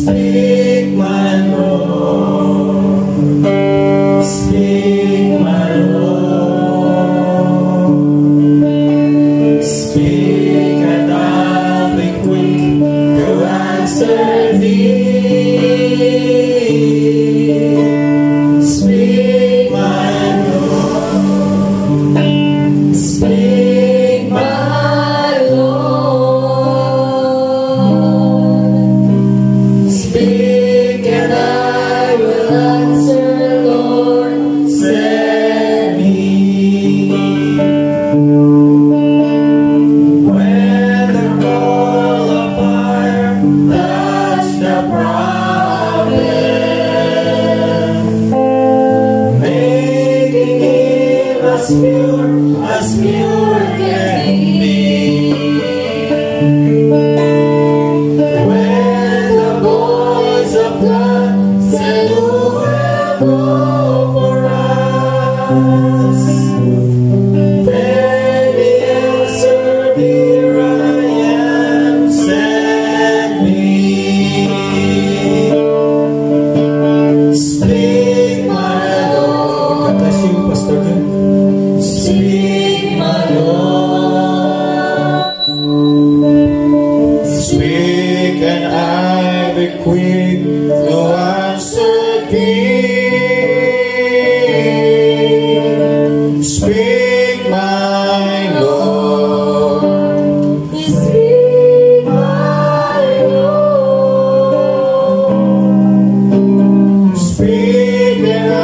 Speak, my Lord. Speak, my Lord. Speak, and I'll be quick to answer thee. Speak, my Lord. Speak, my Lord. Speak, and I will answer, Lord, send me. When the coal of fire touch the prophet, making him as pure can be. When the voice of God said, "Who will go for us?" Then he answered, "Here I am, send me." Speak, my Lord. God bless you, Pastor Ken. Speak, my Lord. Speak, and I be quick to answer thee. Speak, my Lord. Speak, my Lord. Speak, and I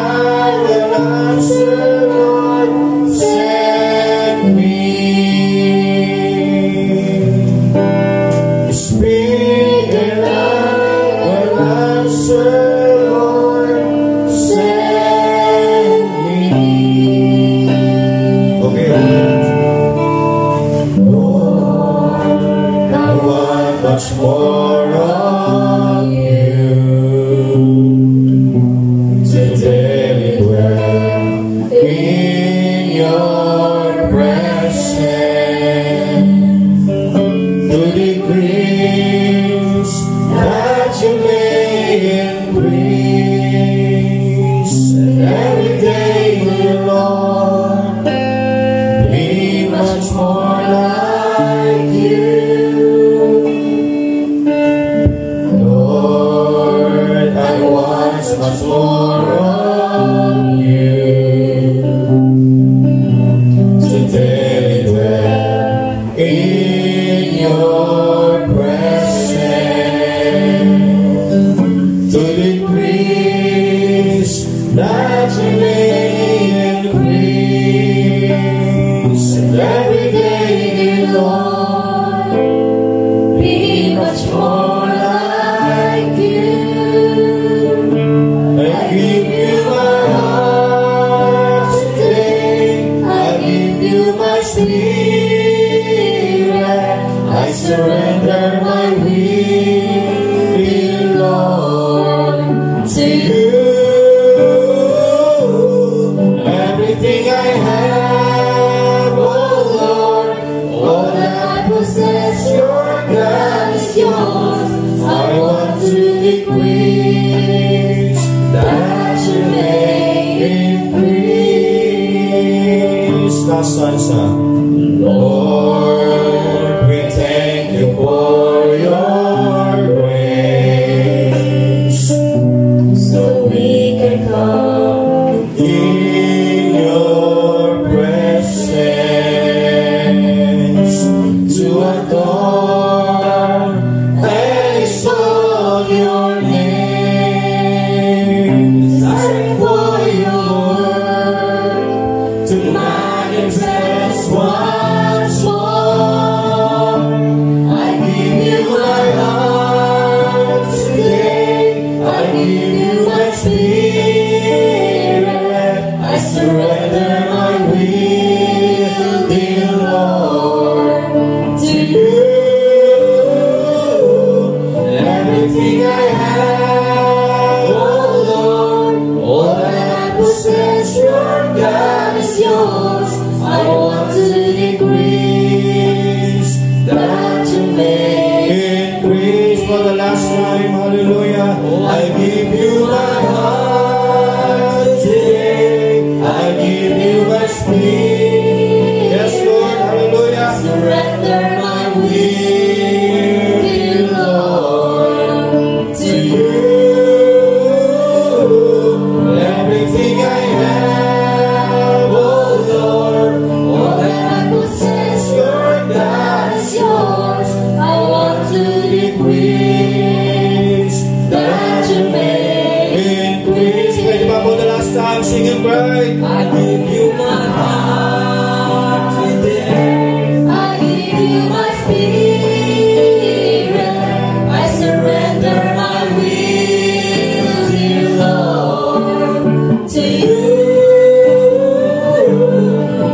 will answer, Lord, send me. Speak, and I will answer, Lord, send me. Okay. Lord, I want much more of you. Today we dwell in your presence. To decrease that you may increase. And every day, dear Lord, be much more like you. Lord, I want much more of you. Today we dwell in your presence. To decrease that you may increase. And every day, dear Lord, be much more like you. I give you my heart today. I give you my spirit. I surrender my will, dear Lord, to you. Everything I have, oh Lord, all that I possess, your God is yours. I want to decrease that you may increase. Kasansa. Lord, we thank you for your grace, so we can come in your presence to adore and exalt your name. Desiring for your word to manifest once more. I give you my heart today. I give you my spirit. I surrender my will, dear Lord, to you. Everything I have, oh Lord, all that I possess, your God is yours. I want to decrease that you may increase. For the last time. Hallelujah. I give you my heart today. I give you my spirit. Yes, Lord. Hallelujah. Surrender my will, dear Lord, to you. Everything I have, oh Lord, All that I possess, your God is yours. I want to decrease, that you may increase. Pwede ba po the last time? Sing it right. I give you my heart today. I give you my spirit. I surrender my will, dear Lord, to you.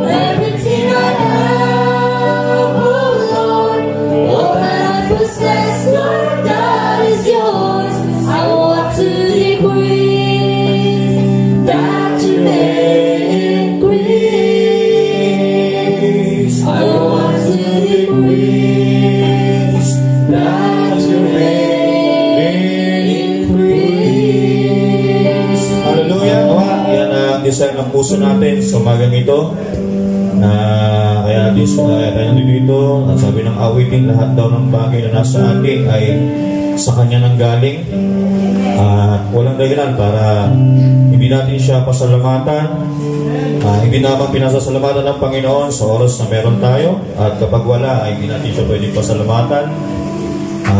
Everything I have, oh Lord, all that I possess, Lord, that is yours. I want to decrease, that you may increase. I want to decrease, that you may increase. Hallelujah. Yan ang desire ng puso natin sa umagang ito. Kaya dito, sabi ng awitin, lahat daw ng bagay na nasa atin ay sa Kanya nang galing. At walang dahilan para hindi natin siya pasalamatan. Hindi naman pinasasalamatan ng Panginoon sa oras na meron tayo. At kapag wala, ay hindi natin siya pwedeng pasalamatan.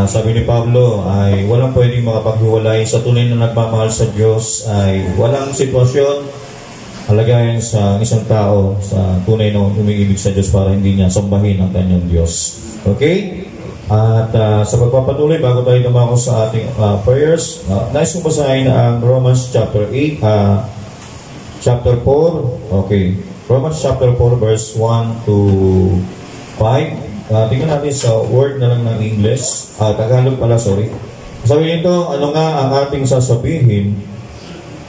Sabi ni Pablo ay walang pwedeng makapaghiwalay sa tunay na nagmamahal sa Diyos. Ay walang sitwasyon halagayan sa isang tao sa tunay na umiibig sa Diyos para hindi niya sambahin ang kanyang Diyos. Okay? At sa pagpapatuloy, bago tayo dumako sa ating prayers, nais kong basahin ang Romans chapter 8, chapter 4. Okay. Romans chapter 4 verse 1 to 5. Tingnan natin sa word na lang ng English. Tagalog pala, sorry. Sabi nito, ano nga ang ating sasabihin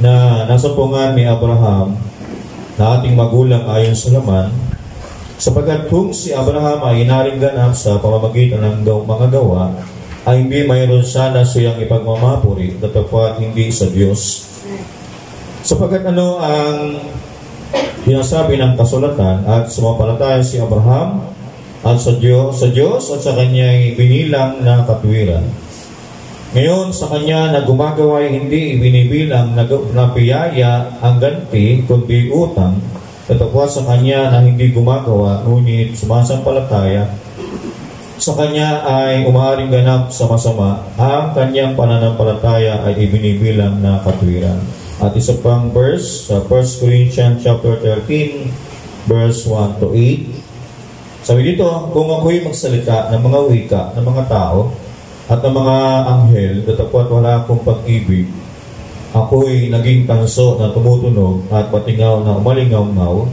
na nasampungan ni Abraham na ating magulang ayon sa laman, sapagkat kung si Abraham ay inaring ganap sa pamamagitan ng mga gawa, ay hindi mayroon sana siyang ipagmamapuri, datapwat hindi sa Diyos. Sapagkat ano ang sinasabi ng kasulatan, at sumampalataya si Abraham at sa Diyos at sa kanya'y binilang na katwiran. Ngayon, sa kanya na gumagawa ay hindi ibinibilang na biyaya ang ganti, kundi utang, tatapos sa kanya na hindi gumagawa, ngunit sumasampalataya, sa kanya ay umaaring ganap sa masama, ang kanyang pananampalataya ay ibinibilang na katwiran. At isa pang verse, sa 1 Corinthians chapter 13, verse 1 to 8. Sabi dito, kung ako'y magsalita ng mga wika ng mga tao, at ng mga anghel, datapwat wala akong pag-ibig, ako'y naging tanso na tumutunog at patingaw na umalingaw-ngaw.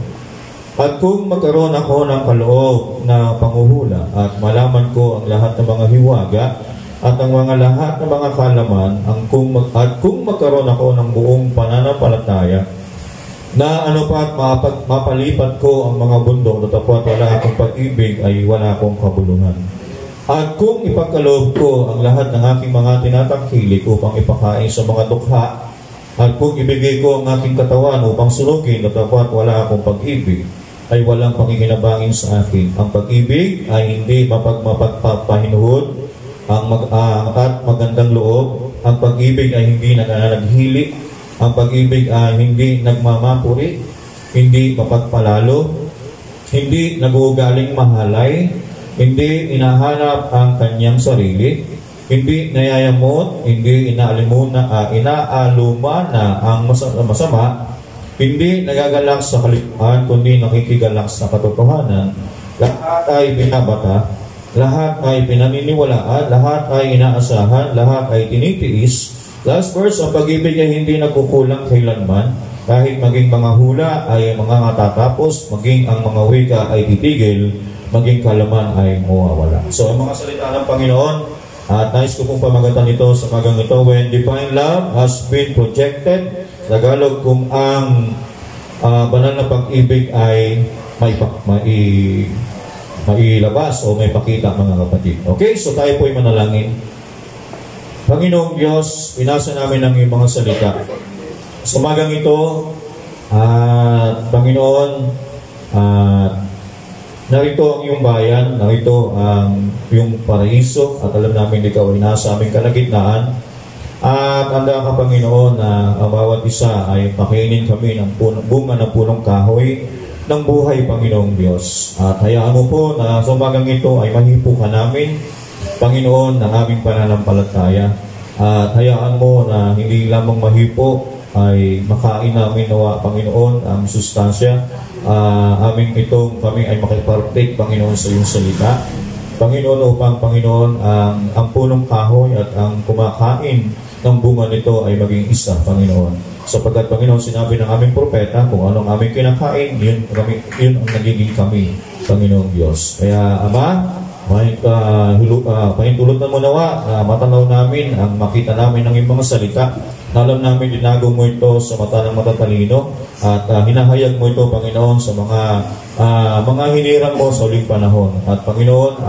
At kung magkaroon ako ng kaloob na panguhula at malaman ko ang lahat ng mga hiwaga at ang mga lahat ng mga kalaman, at kung magkaroon ako ng buong pananampalataya, na ano pa at mapalipat ko ang mga bundok, datapwat wala akong pag-ibig, ay wala akong kabuluhan. At kung ipagkaloob ko ang lahat ng aking mga tinatangkilik upang ipakain sa mga dukha, at kung ibigay ko ang aking katawan upang sunugin, datapwat wala akong pag-ibig, ay walang pakikinabangin sa akin. Ang pag-ibig ay hindi mapagpapahinuhod at magandang loob. Ang pag-ibig ay hindi nananaghili. Ang pag-ibig ay hindi nagmamapuri, hindi mapagpalalo, hindi nagugaling mahalay, hindi inahanap ang kanyang sarili, hindi nayayamot, hindi inaalumana ang masama, hindi nagagalak sa kalipuan, kundi nakikigalak sa katotohanan. Lahat ay binabata, lahat ay pinaniniwalaan, lahat ay inaasahan, lahat ay tinitiis. Last verse, ang pag-ibig ay hindi nagkukulang kailanman, kahit maging mga hula ay mga natatapos, maging ang mga wika ay titigil, maging kalaman ay mawawala. So, ang mga salita ng Panginoon, at nais ko pong pamagatan ito sa magang ito, when divine love has been projected, Tagalog, kung ang banal na pag-ibig ay mailabas o may pakita, mga kapatid. Okay, so tayo po ay manalangin. Panginoong Diyos, pinasa namin ang iyong mga salita. Sa umagang ito, Panginoon, narito ang iyong bayan, narito ang iyong paraiso, at alam namin ikaw ay nasa aming kalagitnaan. At handa ka, Panginoon, na ang bawat isa ay pakainin kami ng bunga ng punong kahoy ng buhay, Panginoong Diyos. At hayaan mo po na sa umagang ito ay mahipo ka namin, Panginoon, ng aming pananampalataya. At hayaan mo na hindi lamang mahipo ay makain namin nawa, Panginoon, ang sustansya. Aming itong kami ay makipartake, Panginoon, sa iyong salita. Panginoon, upang Panginoon, ang punong kahoy at ang kumakain ng bunga nito ay maging isa, Panginoon. Sapagkat, Panginoon, sinabi ng aming propeta, kung anong aming kinakain, yun ang nagiging kami, Panginoong Diyos. Kaya, Ama, pahintulutan mo nawa, matanaw namin, ang makita namin ng iyong mga salita. Alam namin, dinago mo ito sa mata ng matatalino at hinahayag mo ito, Panginoon, sa mga hinirang mo sa uling panahon. At Panginoon,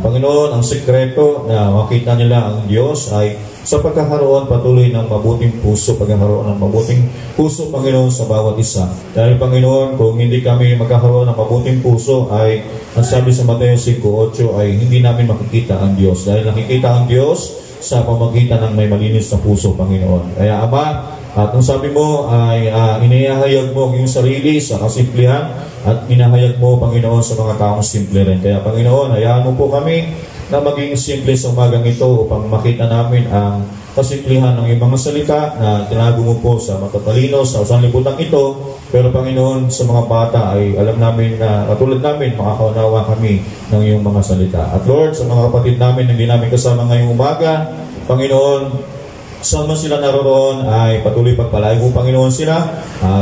Panginoon, ang sekreto na makita nila ang Diyos ay sa pagkakaroon patuloy ng mabuting puso, pagkakaroon ng mabuting puso, Panginoon, sa bawat isa. Dahil, Panginoon, kung hindi kami magkakaroon ng mabuting puso, ay ang sabi sa Mateo 5:8 ay hindi namin makikita ang Diyos. Dahil nakikita ang Diyos sa pamagitan ng may malinis na puso, Panginoon. Kaya, Ama, at ang sabi mo ay inihahayag mo ang iyong sarili sa kasimplihan at inahayag mo, Panginoon, sa mga taong simple rin. Kaya, Panginoon, hayaan mo po kami na maging simple sa umagang ito upang makita namin ang kasimplihan ng iyong mga salita na tinago mo po sa matatalino, sa sanlibutan ito. Pero, Panginoon, sa mga bata ay alam namin na katulad namin, makakaunawa kami ng iyong mga salita. At Lord, sa mga kapatid namin hindi namin kasama ngayong umaga, Panginoon, saan man sila naroon ay patuloy pagpalain mo, Panginoon, sila,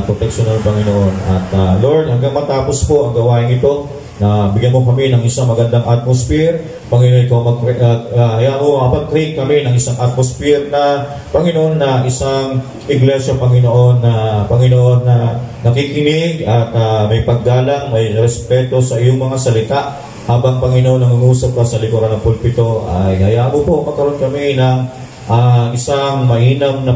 proteksyon ng Panginoon. At Lord, hanggang matapos po ang gawain ito, na bigyan mo kami ng isang magandang atmosphere. Panginoon, ikaw hayaan mo, mapag-create kami ng isang atmosphere na, Panginoon, na isang iglesia, Panginoon, na nakikinig at may paggalang, may respeto sa iyong mga salita. Habang, Panginoon, nangungusap ka sa likuran ng pulpito, ay hayaan mo po, magkaroon kami ng isang mainam na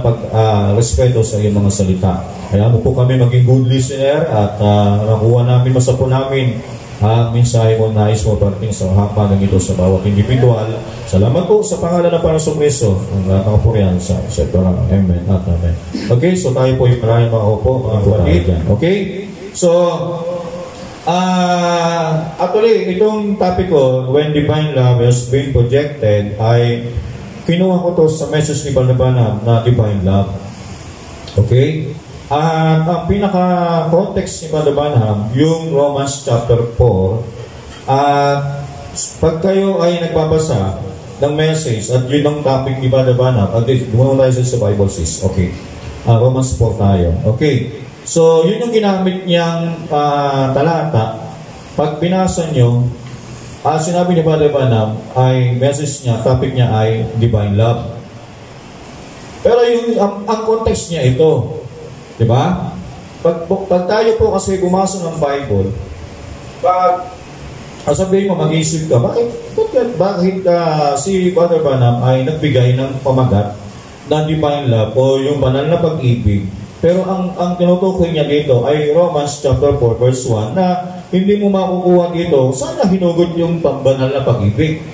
respeto sa iyong mga salita. Hayaan mo po kami maging good listener at nakuha namin, masapo namin ang mensahe mo, nais mo parating sa hapag ito sa bawat individual. Salamat po sa pangalan ng Panginoong Kristo, ang lahat ng kapurihan sa Sektora. Amen at Amen. Okay, so tayo po yung maraming mga upo, mga kapatid. Okay, so actually, itong topic ko, when divine love has been projected, ay kinuha ko to sa message ni Balnabanam na divine love. Okay? At ang pinaka-context ni Balnabanam, yung Romans chapter 4, pag kayo ay nagbabasa ng message at yun ang topic ni Balnabanam, at gumawa tayo sa Bible sis. Okay. Romans 4 tayo. Okay. So, yun yung ginamit niyang talata. Pag binasa nyo, sinabi ni Balnabanam ay message niya, topic niya ay divine love. Pero yung ang context niya ito, di ba? Pag tayo po kasi bumasa ng Bible, pag sabihin mo, mag-isip ka, bakit si Balnabanam ay nagbigay ng pamagat na divine love o yung banal na pag-ibig? Pero ang tinutukoy niya dito ay Romans chapter 4 verse 1 na hindi mo makukuha dito, sana hinugot yung banal na pag-ibig.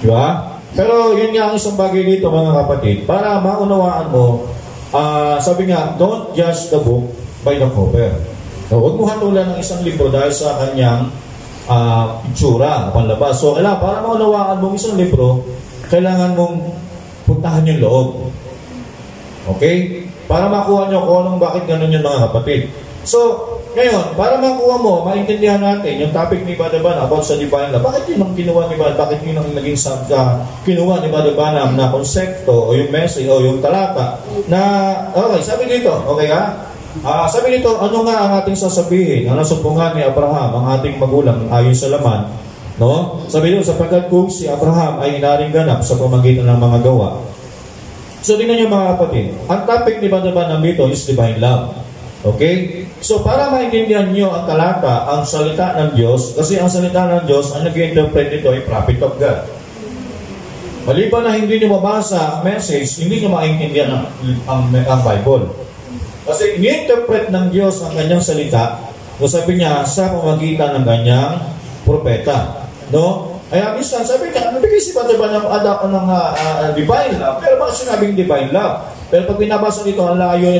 Diba? Pero yun nga ang isang bagay dito, mga kapatid, para maunawaan mo, sabi nga, don't judge the book by the cover. So, huwag mo hatulan ng isang libro dahil sa kanyang itsura, panlabas. So, para maunawaan mo isang libro, kailangan mong puntahan yung loob. Okay? Para makuha nyo kung anong bakit ganun yung mga kapatid. So, ngayon, para makuha mo, maintindihan natin yung topic ni Balnabanam about sa divine love. Bakit yun ang kinuha ni Balnabanam? Bakit yun ang naging kinuha ni Balnabanam na konsepto o yung message o yung talata na, okay, sabi dito, okay ka? Sabi dito, ano nga ang ating sasabihin? Ang nasumpungan ni Abraham, ang ating magulang ayon sa laman, no? Sabi dito, sapagkat kung si Abraham ay inaring ganap sa pamagitan ng mga gawa. So, tingnan nyo mga kapatid, ang topic ni Balnabanam dito is divine love. Okay? So, para maintindihan nyo ang talata, ang salita ng Diyos, kasi ang salita ng Diyos, ang nag-interpret nito ay prophet of God. Maliban na hindi nyo mabasa ang message, hindi nyo maintindihan ang Bible. Kasi ini-interpret ng Diyos ang kanyang salita, so sabi niya, sa pamagitan ng kanyang propeta. No? Kaya minsan, sabi niya, nabigay si Father Branham ng divine love, pero bakit sinabing divine love? Pero pag binabasa dito, ang layo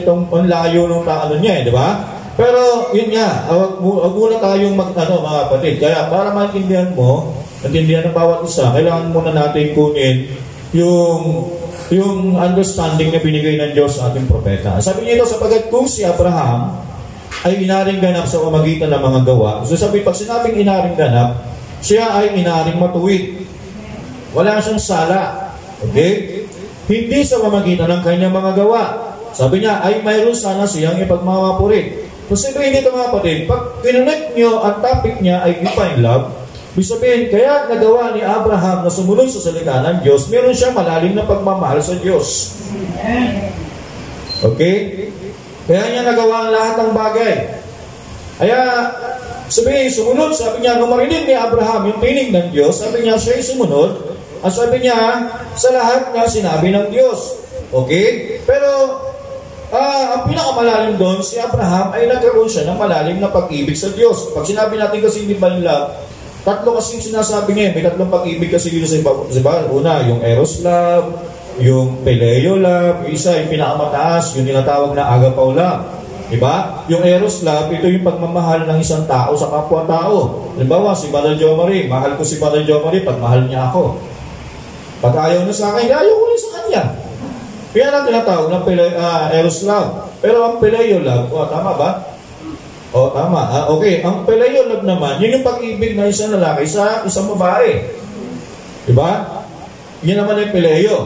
ng ano niya, di ba? Pero yun nga, wag muna tayong mga kapatid. Kaya para maintindihan mo, maintindihan ng bawat isa, kailangan muna natin kunin yung understanding na binigay ng Diyos sa ating propeta. Sabi niya ito, sapagat kung si Abraham ay inaring ganap sa pamagitan ng mga gawa. So sabi, pag sinabing inaring ganap, siya ay inaring matuwid. Wala siyang sala. Okay? Hindi sa pamagitan ng kanyang mga gawa. Sabi niya, ay mayroon sana siyang ipagmamapurit. Kasi hindi ito mga kapatid, pag kinonect nyo, ang topic niya ay divine love, ibig sabihin, kaya nagawa ni Abraham na sumunod sa salita ng Diyos, meron siyang malalim na pagmamahal sa Diyos. Okay? Kaya niya nagawa ang lahat ng bagay. Kaya, sabi niya, nung marinig ni Abraham yung tinig ng Diyos, sabi niya, siya'y sumunod, at sabi niya, sa lahat na sinabi ng Diyos. Okay? Pero, ang pinakamalalim doon, si Abraham ay nagkaroon siya ng malalim na pag-ibig sa Diyos. Pag sinabi natin kasi divine love, tatlo kasing sinasabi niya, may tatlong pag-ibig kasi dito sa iba. Una, yung eros love, yung phileo love, yung isa, yung pinakamataas, yung tinatawag na agapaw love. Diba? Yung eros love, ito yung pagmamahal ng isang tao sa kapwa-tao. Halimbawa, si Father Jo Marie, mahal ko si Father Jo Marie pag mahal niya ako. Pag ayaw niya sa akin, ayaw ko rin sa kanya. Kaya na tinatawag ng eros love. Pero ang phileo love, tama ba? Tama. Okay, ang phileo love naman, yun yung pag-ibig ng isang lalaki sa isang babae. Diba? Yan naman yung phileo.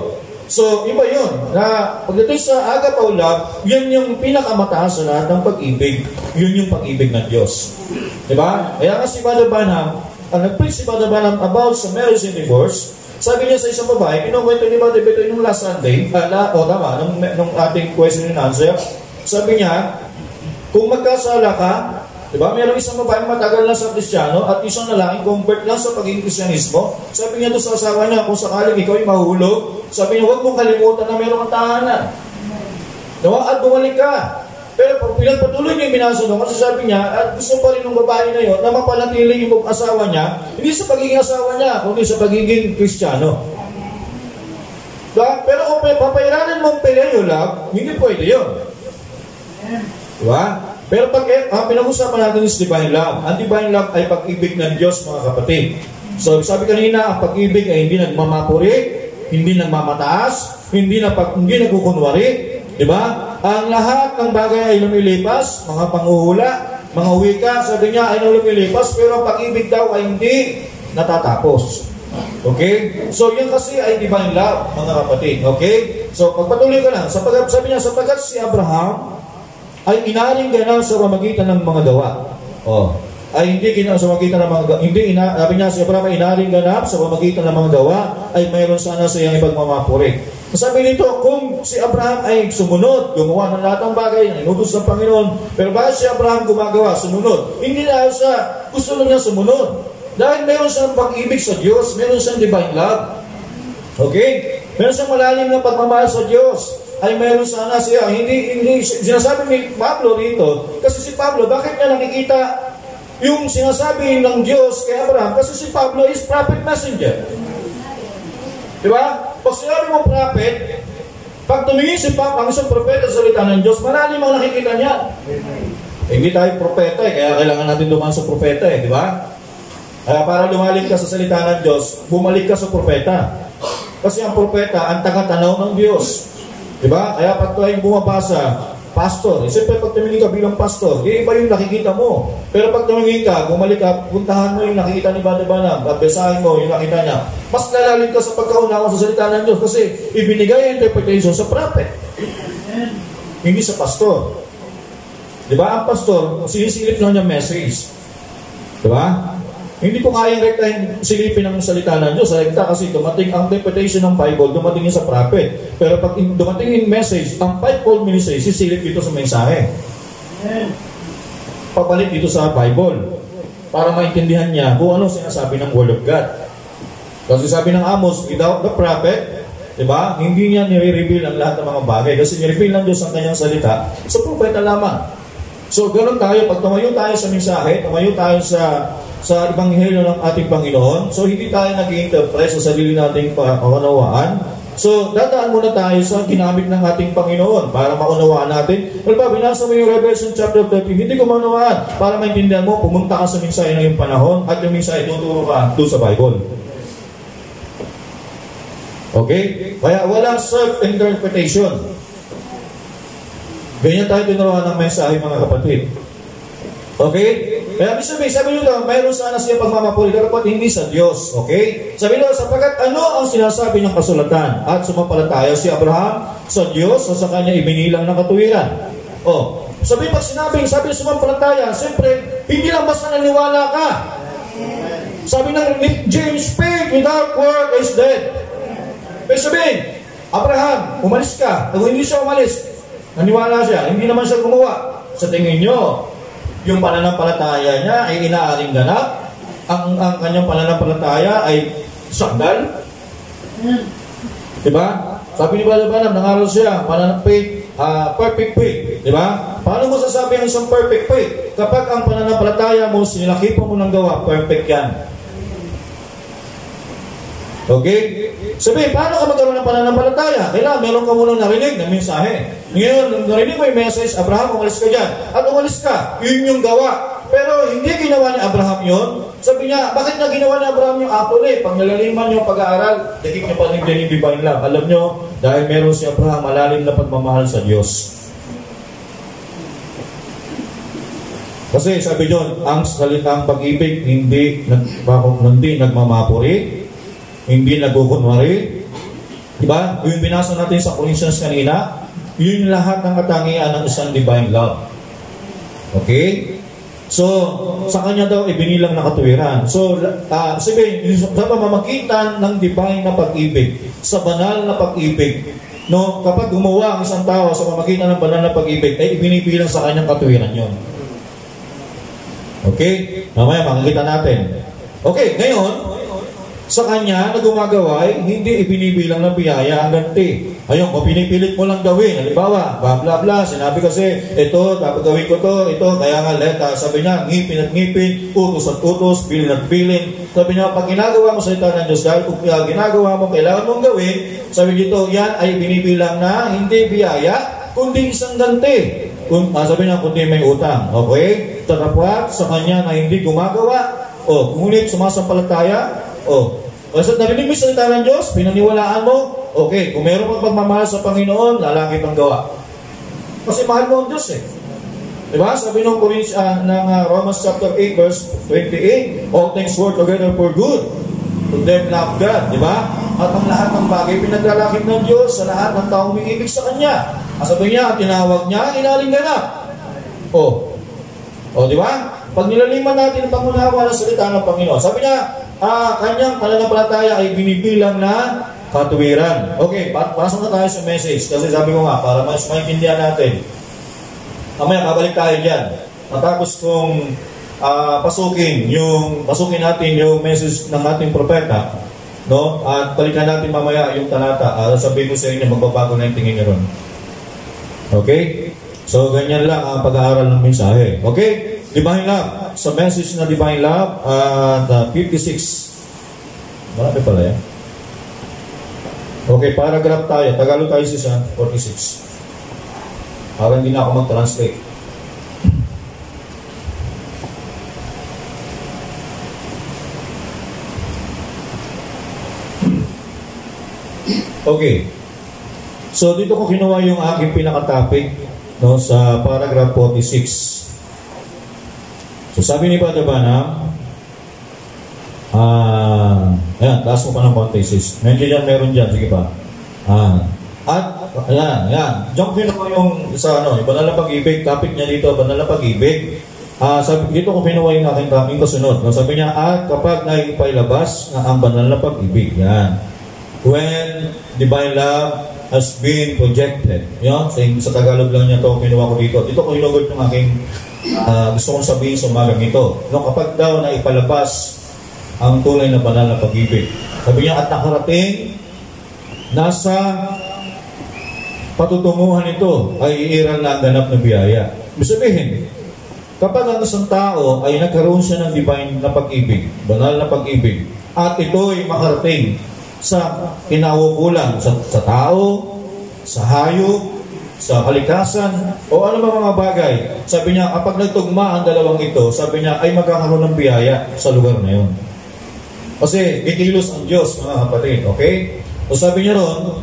So, iba yun. Pagdating sa agapaw love, yan yung pinakamataas sa lahat ng pag-ibig. Yun yung pag-ibig ng Diyos. Diba? Kaya nga si Father Branham, nag-preach si Father Branham about sa marriage and divorce. Sabi niya sa isang babae, kinukwento ni Father Beto nung last Sunday, nung ating question and answer, sabi niya, kung magkasala ka, diba, mayroong isang babae matagal na sa Kristiyano at isang lalaking convert lang sa pagiging Kristyanismo, sabi niya doon sa asawa niya, kung sakaling ikaw ay mahulog, sabi niya, huwag mong kalimutan na mayroong tahanan. Diba? At bumalik ka. Pero pag pinagpatuloy niya yung binasa doon, kasi sabi niya, at gusto pa rin ng babae na yun, na mapanatili yung asawa niya, hindi sa pagiging asawa niya, kundi sa pagiging Kristiyano. Pero kung papairanin mong phileo love, hindi pwede yun. Diba? Pero pag pinag-usapan natin is divine love. Ang divine love ay pag-ibig ng Diyos, mga kapatid. So, sabi kanina, ang pag-ibig ay hindi nagmamapuri, hindi nagmamataas, hindi nagkukunwari. Diba? Ang lahat ng bagay ay lumilipas, mga panguhula, mga wika, sabi niya ay lumilipas, pero ang pag-ibig daw ay hindi natatapos. Okay? So, yan kasi ay divine love, mga kapatid. Okay? So, pagpatuloy ko lang. Sabi niya, sapagkat si Abraham ay inaring ganap sa pamagitan ng mga gawa. Ay hindi sa pamagitan ng mga gawa. Sabi niya, si Abraham ay inaring ganap sa pamagitan ng mga gawa, ay mayroon sana sa iyang ipagmamapuri. Sabi nito, kung si Abraham ay sumunod, gumawa ng lahat ng bagay na inutos ng Panginoon, pero bakit si Abraham gumagawa, sumunod? Hindi dahil sa gusto niya sumunod. Dahil meron siyang pag-ibig sa Diyos, meron siyang divine love. Okay? Meron siyang malalim na pagmamahal sa Diyos. Ay meron sana siya. Hindi sinasabi ni Pablo rito, kasi si Pablo, bakit niya nakikita yung sinasabi ng Diyos kay Abraham? Kasi si Pablo is prophet messenger. Diba? Pag sinabi mo prophet, pag tumingin si Papa, ang isang propeta sa salita ng Diyos, malalim ang nakikita niya. Hindi tayo propeta kaya kailangan natin dumaan sa propeta di ba? Para lumalim ka sa salita ng Diyos, bumalik ka sa propeta. Kasi ang propeta, ang taga-tanaw ng Diyos. Diba? Kaya pag tayong bumabasa, pastor, siyempre pag tumingin ka bilang pastor, iba yung nakikita mo. Pero pag tumingin ka, bumalik ka, puntahan mo yung nakikita ni Father Branham, babasahin mo yung nakita niya. Mas lalalim ka sa pagkaunawa sa salita ng Diyos kasi ibinigay ang interpretation sa prophet. Hindi sa pastor. Diba? Ang pastor, sinisilip lang niya message. Diba? Hindi po kayang rektahin silipin ang salita ng Diyos. Rekta kasi dumating ang interpretation ng Bible, dumating yun sa prophet. Pero pag dumating yung message, ang fivefold ministry, sisilip dito sa mensahe. Pabalik dito sa Bible. Para maintindihan niya kung ano sinasabi ng Word of God. Kasi sabi ng Amos, without the prophet, diba? Hindi niya nire-reveal ang lahat ng mga bagay. Kasi nire-reveal ng Diyos ang kanyang salita sa propeta lamang. So, ganoon tayo. Pag tumayo tayo sa mensahe, tumayo tayo sa Ebanghelyo ng ating Panginoon, so hindi tayo nag-i-interpret sa sarili nating kaunawaan. So, dadaan muna tayo sa ginamit ng ating Panginoon para maunawaan natin. Well, binasa mo yung Revelation chapter 13, hindi ko maunawaan. Para maintindihan mo, pumunta ka sa mensahe ng iyong panahon at yung mensahe tuturo ka doon sa Bible. Okay? Kaya walang self-interpretation. Ganyan tayo tinuruan ng mensahe, mga kapatid. Okay? Kaya sabi nyo mayroon sana siya pagmamapuri, dapat hindi sa Diyos. Okay? Sabi nyo, sapagkat ano ang sinasabi ng kasulatan? At sumampalataya si Abraham sa Diyos o sa kanya ibinilang ng katuwiran. Sabi pag sabi sumampalataya, siyempre, hindi lang basta naniwala ka. Sabi ng James, faith without work is dead. Pero sabihin, Abraham, umalis ka. Kung hindi siya umalis, naniwala siya, hindi naman siya gumawa. Sa tingin nyo, yung pananampalataya niya ay inaaring ganap? Ang kanyang pananampalataya ay sandal? Diba? Sabi ni Brother Branham, nangaral siya, perfect faith. Diba? Paano mo sasabi ang isang perfect faith? Kapag ang pananampalataya mo, sinilakipan mo ng gawa, perfect yan. Okay? Sabi, paano ka magkaroon ng pananampalataya? Kailangan meron ka munang narinig na mensahe. Ngayon, narinig mo yung message, Abraham, umalis ka dyan. At umalis ka, yun yung gawa. Pero hindi ginawa ni Abraham yun. Sabi niya, bakit na ginawa ni Abraham yung actually? Pag nalaliman yung pag-aaral, dikit niya pa din yung divine love. Alam nyo, dahil meron si Abraham, malalim na pagmamahal sa Diyos. Kasi sabi doon, ang salitang pag-ibig hindi nagmamapuri, hindi nagkukunwari. Diba? Yung binasa natin sa Corinthians kanina, yun lahat ng katangian ng isang divine love. Okay? So, sa kanya daw ibinilang na katuwiran. So, sabihin, sa pamamagitan ng divine na pag-ibig, sa banal na pag-ibig, no, kapag gumawa ang isang tao sa pamamagitan ng banal na pag-ibig, ay ibinibilang sa kanyang katuwiran yun. Okay? Mamaya makikita natin. Okay, ngayon, sa kanya na gumagawa, hindi ibinibilang ng biyaya ang ganti. Ayun, kung pinipilit mo lang gawin, halimbawa, bla bla, sinabi kasi, ito, dapat gawin ko to, ito, kaya nga leta, sabi niya, ngipin at ngipin, utos at utos, bilin at bilin. Sabi niya, pag ginagawa mo salita ng Diyos, dahil kung ginagawa mo, kailangan mong gawin, sabi dito, yan ay binibilang na hindi biyaya, kundi isang ganti. Sabi niya, kundi may utang. Okay? Tatapwat sa kanya na hindi gumagawa, ngunit sumasampalataya, kasi narinig mo yung salita ng Diyos, pinaniwalaan mo, okay, kung meron kang pagmamahal sa Panginoon, lalaki pang gawa. Kasi mahal mo ang Diyos eh. Diba? Sabi ng Romans chapter 8 verse 28, all things work together for good to them love God. Diba? At ang lahat ng bagay pinaglalakip ng Diyos sa lahat ng taong umiibig sa Kanya. Sabi niya, tinawag niya, inaling ganap. Diba? Pag nilaliman natin ang pangunawa ng salita ng Panginoon, sabi niya, kanyang pananampalataya ay binibilang na katuwiran. Okay, pasok na tayo sa message. Kasi sabi ko nga, para mas maintindihan natin. Mamaya, babalik tayo dyan. Matapos kong pasukin natin yung message ng ating propeta, no? At balikan natin mamaya yung talata. Sabihin ko sa inyo, magbabago na yung tingin nyo ron. Okay? So, ganyan lang ang pag-aaral ng mensahe. Okay? Divine Love. Sa message na Divine Love, 56. Marami pala yan. Okay, paragraph tayo. Tagalog tayo sa 46. Para hindi na ako mag-translate. Okay. So, dito ko kinuha yung aking pinaka-topic, no, sa paragraph 46. So, sabi ni Brother Branham, ayan, taas mo pa ng konti, sis. Meron dyan, sige pa. Ayan. Jump nyo naman yung sa yung banal na pag-ibig. Topic niya dito, banal na pag-ibig. Sabi, dito ko pinuha yung aking topic kasunod. No? Sabi niya, at kapag naipailabas na ang banal na pag-ibig. Yan. When divine love has been projected. Yan. Sa Tagalog lang niya ito, pinuha ko dito. Dito ko hinugod yung aking gusto kong sabihin sa umagang ito. No, kapag daw na ipalabas ang tunay na banal na pag-ibig. Sabi niya, at nakarating, nasa patutunguhan ito ay iiral na ang ganap na biyaya. Ibig sabihin, kapag ang isang tao ay nagkaroon siya ng divine na pag-ibig, banal na pag-ibig, at ito ay makarating sa kinauukulan sa tao, sa hayop, sa kalikasan, o ano ba mga bagay. Sabi niya, kapag nagtugma ang dalawang ito, sabi niya, ay magkakaroon ng biyaya sa lugar na yun. Kasi itilos ang Diyos, mga kapatid, okay? So sabi niya ron,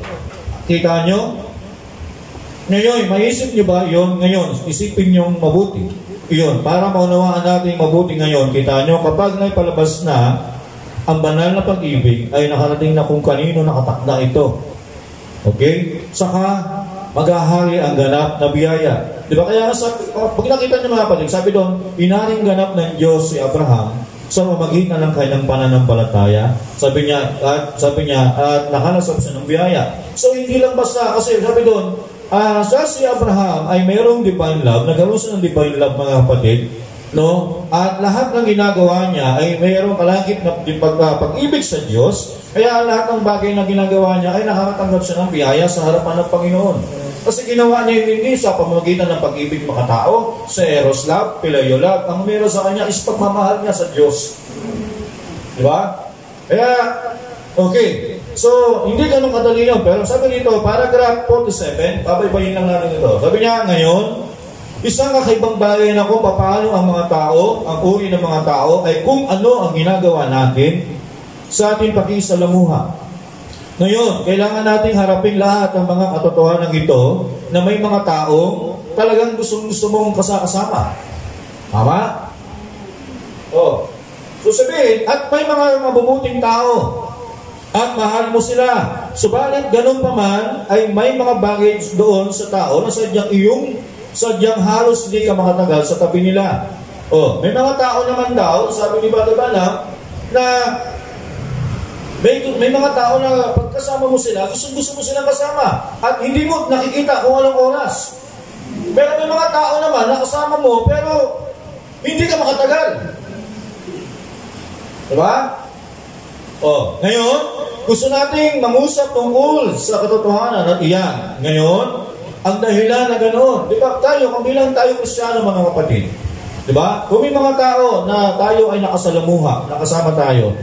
kita nyo? Ngayon, maisip nyo ba yun? Ngayon, isipin nyo mabuti. Iyon, para maunawaan natin mabuti ngayon, kita nyo, kapag naipalabas na ang banal na pag-ibig, ay nakarating na kung kanino nakatakda ito. Okay? Saka, maghahari ang ganap na biyaya. Di ba? Kaya pag nakita niyo mga kapatid, sabi doon, inaring ganap ng Diyos si Abraham sa pamamagitan ng kanyang pananampalataya. Sabi niya, at nakalasap siya ng biyaya. So, hindi lang basta, kasi sabi doon, sa si Abraham ay mayroong divine love, nagkaroon siya ng divine love mga kapatid, no? At lahat ng ginagawa niya ay mayroong kalakip na pag-ibig sa Diyos, kaya lahat ng bagay na ginagawa niya ay nakakatanggap siya ng biyaya sa harapan ng Panginoon. Kasi ginawa niya hindi sa pamamagitan ng pag-ibig ng mga tao, sa eros love, philia love. Ang meron sa kanya is pagmamahal niya sa Diyos. Di ba? Kaya, okay. So, hindi ganun kadali yun. Pero sabi dito, paragraph 47, pabaybayin lang natin ito. Sabi niya, ngayon, isang kakaibang bagay na kung paano ang mga tao, ang uri ng mga tao, ay kung ano ang ginagawa natin sa ating pakisalamuha. Ngayon, kailangan nating harapin lahat ng mga katotohanan ito na may mga tao talagang gusto mong kasama. Tama? Oh. So sabihin, at may mga mabubuting tao at mahal mo sila. Subalit, ganun pa man, ay may mga bagay doon sa tao na sadyang halos hindi ka makatagal sa tabi nila. Oh, may mga tao naman daw, sabi ni Brother Branham, na may mga tao na pagkasama mo sila, gusto mo silang kasama. At hindi mo nakikita kung anong oras. Pero may mga tao naman na kasama mo, pero hindi ka makatagal. Diba? Oh, ngayon, gusto nating mangusap tungkol sa katotohanan at iyan. Ngayon, ang dahilan na ganoon. Diba tayo, kung bilang tayo Kristiyano mga kapatid, diba? Kung may mga tao na tayo ay nakasalamuha, nakasama tayo,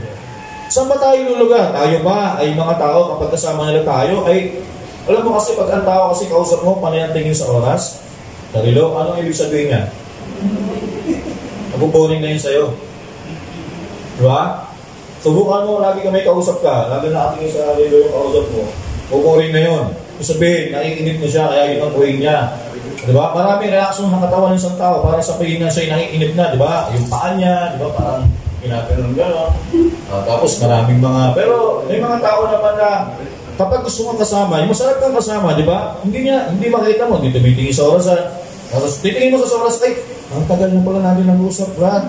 saan ba tayo lulugar? Tayo ba ay mga tao kapag kasama nila tayo ay, alam mo kasi pag ang tao kasi kausap mo, panay ang tingin sa oras. Darilo, anong ibig sabihin niya? Nabuboring na yun sa'yo. Diba? Subukan mo, lagi ka may kausap ka, lagi na ating sa Darilo yung kausap mo. Buboring na yun. Sabihin, naiinip na siya, kaya yun ang buhay niya. Diba? Maraming reaksyon ng katawan ng isang tao para sabihin na siya naiinip na, diba? Yung paa niya, diba? Parang pinapirang gano'n. Tapos maraming mga, pero may mga tao naman na kapag gusto mong kasama, yung masarap kang kasama, di ba? Hindi makita mo, hindi tumitingin sa oras. Tapos titingin mo sa oras, ay, ang tagal na pala natin nag-usap, Brad.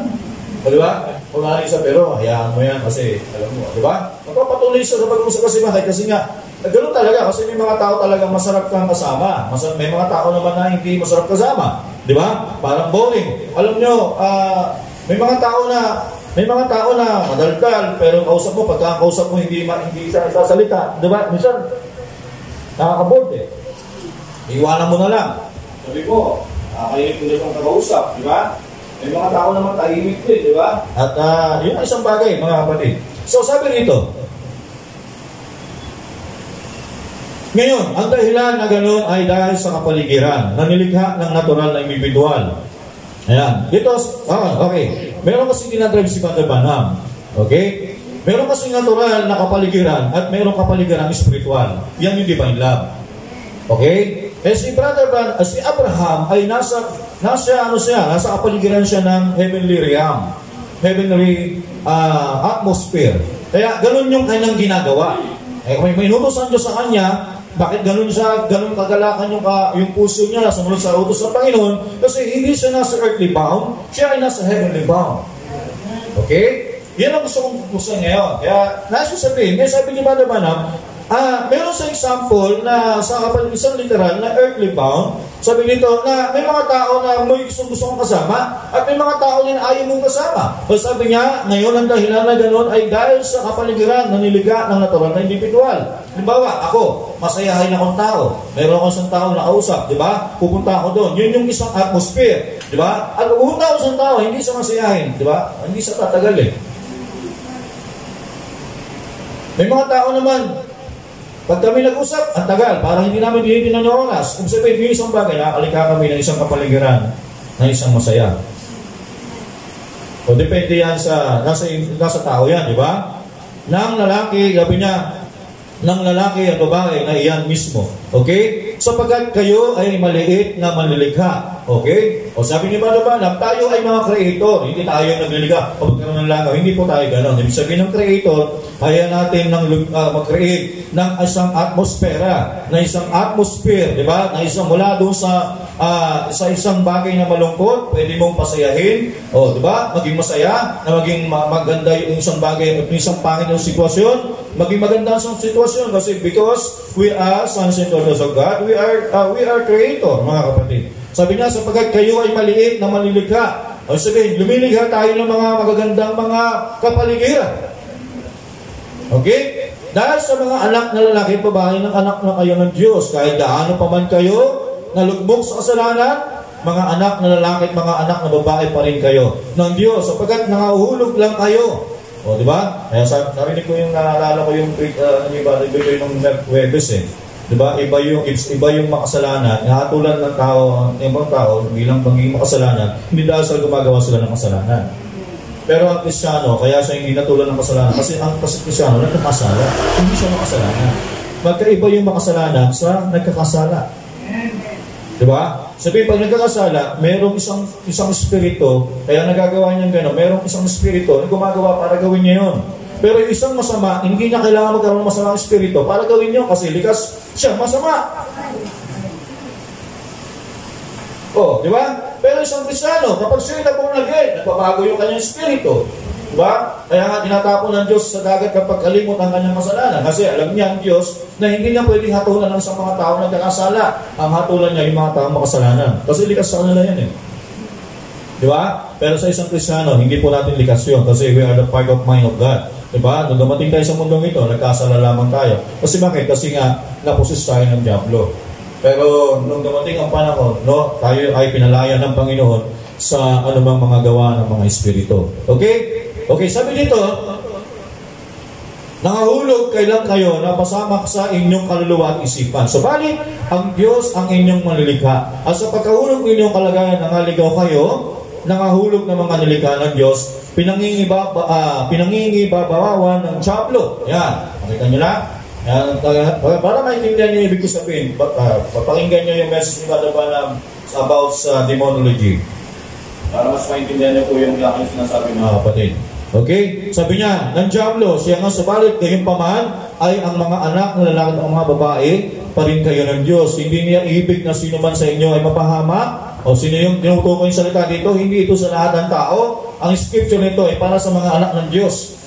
Di ba? Wala na isa, pero hayaan mo yan kasi, alam mo, di ba? Magpapatuloy siya sa pag-usap kasi bakit? Kasi nga, gano'n talaga, kasi may mga tao talagang masarap kang kasama. May mga tao naman na hindi masarap kasama. Di ba? Parang boring. Alam nyo, may mga tao na madaldal, pero kausap mo, pagka kausap mo, hindi siya sasalita. Diba? Minsan, nakakaboard eh. Iwanan mo na lang. Sabi ko, nakakainip ko na kausap, di ba? May mga tao naman tahimik din, di ba? At yun ang isang bagay, mga kapatid. So, sabi rito, ngayon, ang dahilan na gano'n ay dahil sa kapaligiran na nilikha ng natural na individual. Ayan. Dito, okay. Meron kasi dinadrive si Brother Branham. Okay? Meron kasi natural na kapaligiran at meron kapaligiran spiritual. Yan yung divine love. Okay? Si Abraham ay nasa kapaligiran siya ng heavenly realm. Heavenly atmosphere. Kaya ganun yung kanyang ginagawa. Kung may inutos ang Diyos sa kanya, bakit ganun kagalakan yung puso niya sumunod sa utos ng Panginoon? Kasi hindi siya nasa earthly bound, siya ay nasa heavenly bound. Okay? Yan ang gusto ngayon. Kaya, nasa sabihin, sabi ni Brother Branham, meron sa example na sa isang literal na earthly bound, sabi nito na may mga tao na may gusto kong kasama at may mga tao din ayaw mong kasama. So sabi niya, ngayon ang dahilan na ganoon ay dahil sa kapaligiran na niliga ng natural na individual. Halimbawa, ako, masayahin akong tao. Meron akong isang tao na kausap, di ba? Pupunta ako doon. Yun yung isang atmosphere, di ba? At pupunta ako sa isang tao, hindi siya masayahin, di ba? Hindi siya tatagal eh. May mga tao naman, pag kami nag-usap, ang tagal, parang hindi namin dinitin ng oras. Kung sabihin, yung isang bagay, nakakalika kami ng isang kapaligiran na isang masaya. O depende yan sa, nasa tao yan, di ba? Nang lalaki, gabi niya, ng lalaki at babae na iyan mismo. Okay? Sapagkat kayo ay maliit na manlilikha. Okay? O sabi ni Brother Branham, tayo ay mga creator. Hindi tayo naglilikha o magkaroon ng langaw. Hindi po tayo gano'n. Ibig sabihin ng creator, kaya natin mag-create ng isang atmosfera, na isang atmosphere, di ba? Na isang mula doon sa isang bagay na malungkot, pwede mong pasayahin. O, di ba? Maging masaya, na maging maganda yung isang bagay at isang pangit yung sitwasyon, maging maganda ang sitwasyon kasi because we are sons and daughters of God, we are creator, mga kapatid. Sabi niya, sapagkat kayo ay maliit na manlilikha. O sabihin, lumilikha tayo ng mga magagandang mga kapaligiran. Okay? Dahil sa mga anak na lalaki, babae ng anak na kayo ng Diyos, kahit gaano pa man kayo nalugmok sa kasalanan, mga anak na lalaki at mga anak na babae pa rin kayo ng Diyos, sapagkat nangahulog lang kayo. O, di ba? Kaya narinig ko yung naalala ko yung yung Webes eh. Di ba? Iba yung makasalanan. Nakatulan ng tao, ng ibang tao, bilang maging makasalanan, hindi dahil sa gumagawa sila ng kasalanan. Pero ang Kristiyano, kaya siya hindi natulan ng kasalanan. Kasi ang Kristiyano, nagkakasala. Hindi siya makasalanan. Magkaiba yung makasalanan sa nagkakasala. Diba? Sabi, pag nagkakasala, merong isang espiritu, kaya nagagawa niya gano'n, merong isang espiritu na gumagawa para gawin niya yun. Pero yung isang masama, hindi niya kailangan magkaroon ng masamang espiritu para gawin niyo kasi likas siya masama. Oh, di ba? Pero isang Kristiyano, kapag siya'y nag-born-again, nagbabago yung kanyang espiritu. Di ba? Kaya nga tinatapon ng Diyos sa dagat kapag kalimot ang kanyang kasalanan. Kasi alam niya ang Diyos na hindi niya pwedeng hatulan ng isang mga tao na nagkakasala. Ang hatulan niya yung mga taong makasalanan. Kasi likas sa kanila yan eh. Di ba? Pero sa isang Kristiyano, hindi po natin likas yun kasi we are the part of mind of God. Di ba? Nung dumating tayo sa mundong ito, nagkasala lamang tayo. Kasi bakit? Kasi nga, napusis tayo ng Diablo. Pero nung dumating ang panahon, no, tayo ay pinalaya ng Panginoon sa anumang mga gawa ng mga espiritu. Okay? Okay, sabi dito, nangahulog kailan kayo na pasamak sa inyong kaluluwa at isipan. Subalit, ang Diyos ang inyong manlilikha. At sa pagkahulog ng inyong kalagayan, nangaligaw kayo, nangahulog ng mga nilikha ng Diyos, pinangingibabawan ng Diablo. Yan, makita nyo na? Yan, para maintindihan nyo yung ibig ko sabihin, papakinggan nyo yung message ni Brother Branham about sa demonology. Para mas maintindihan nyo po yung aking sinasabi mga kapatid. Okay? Sabi niya, ng Diablo, siya nga subalit, gayon pa man, ay ang mga anak na lalaki at mga babae, pa rin kayo ng Diyos. Hindi niya ibig na sino man sa inyo ay mapahamak. O sino yung tinutukoy yung salita dito? Hindi ito sa lahat ng tao. Ang scripture nito ay para sa mga anak ng Diyos.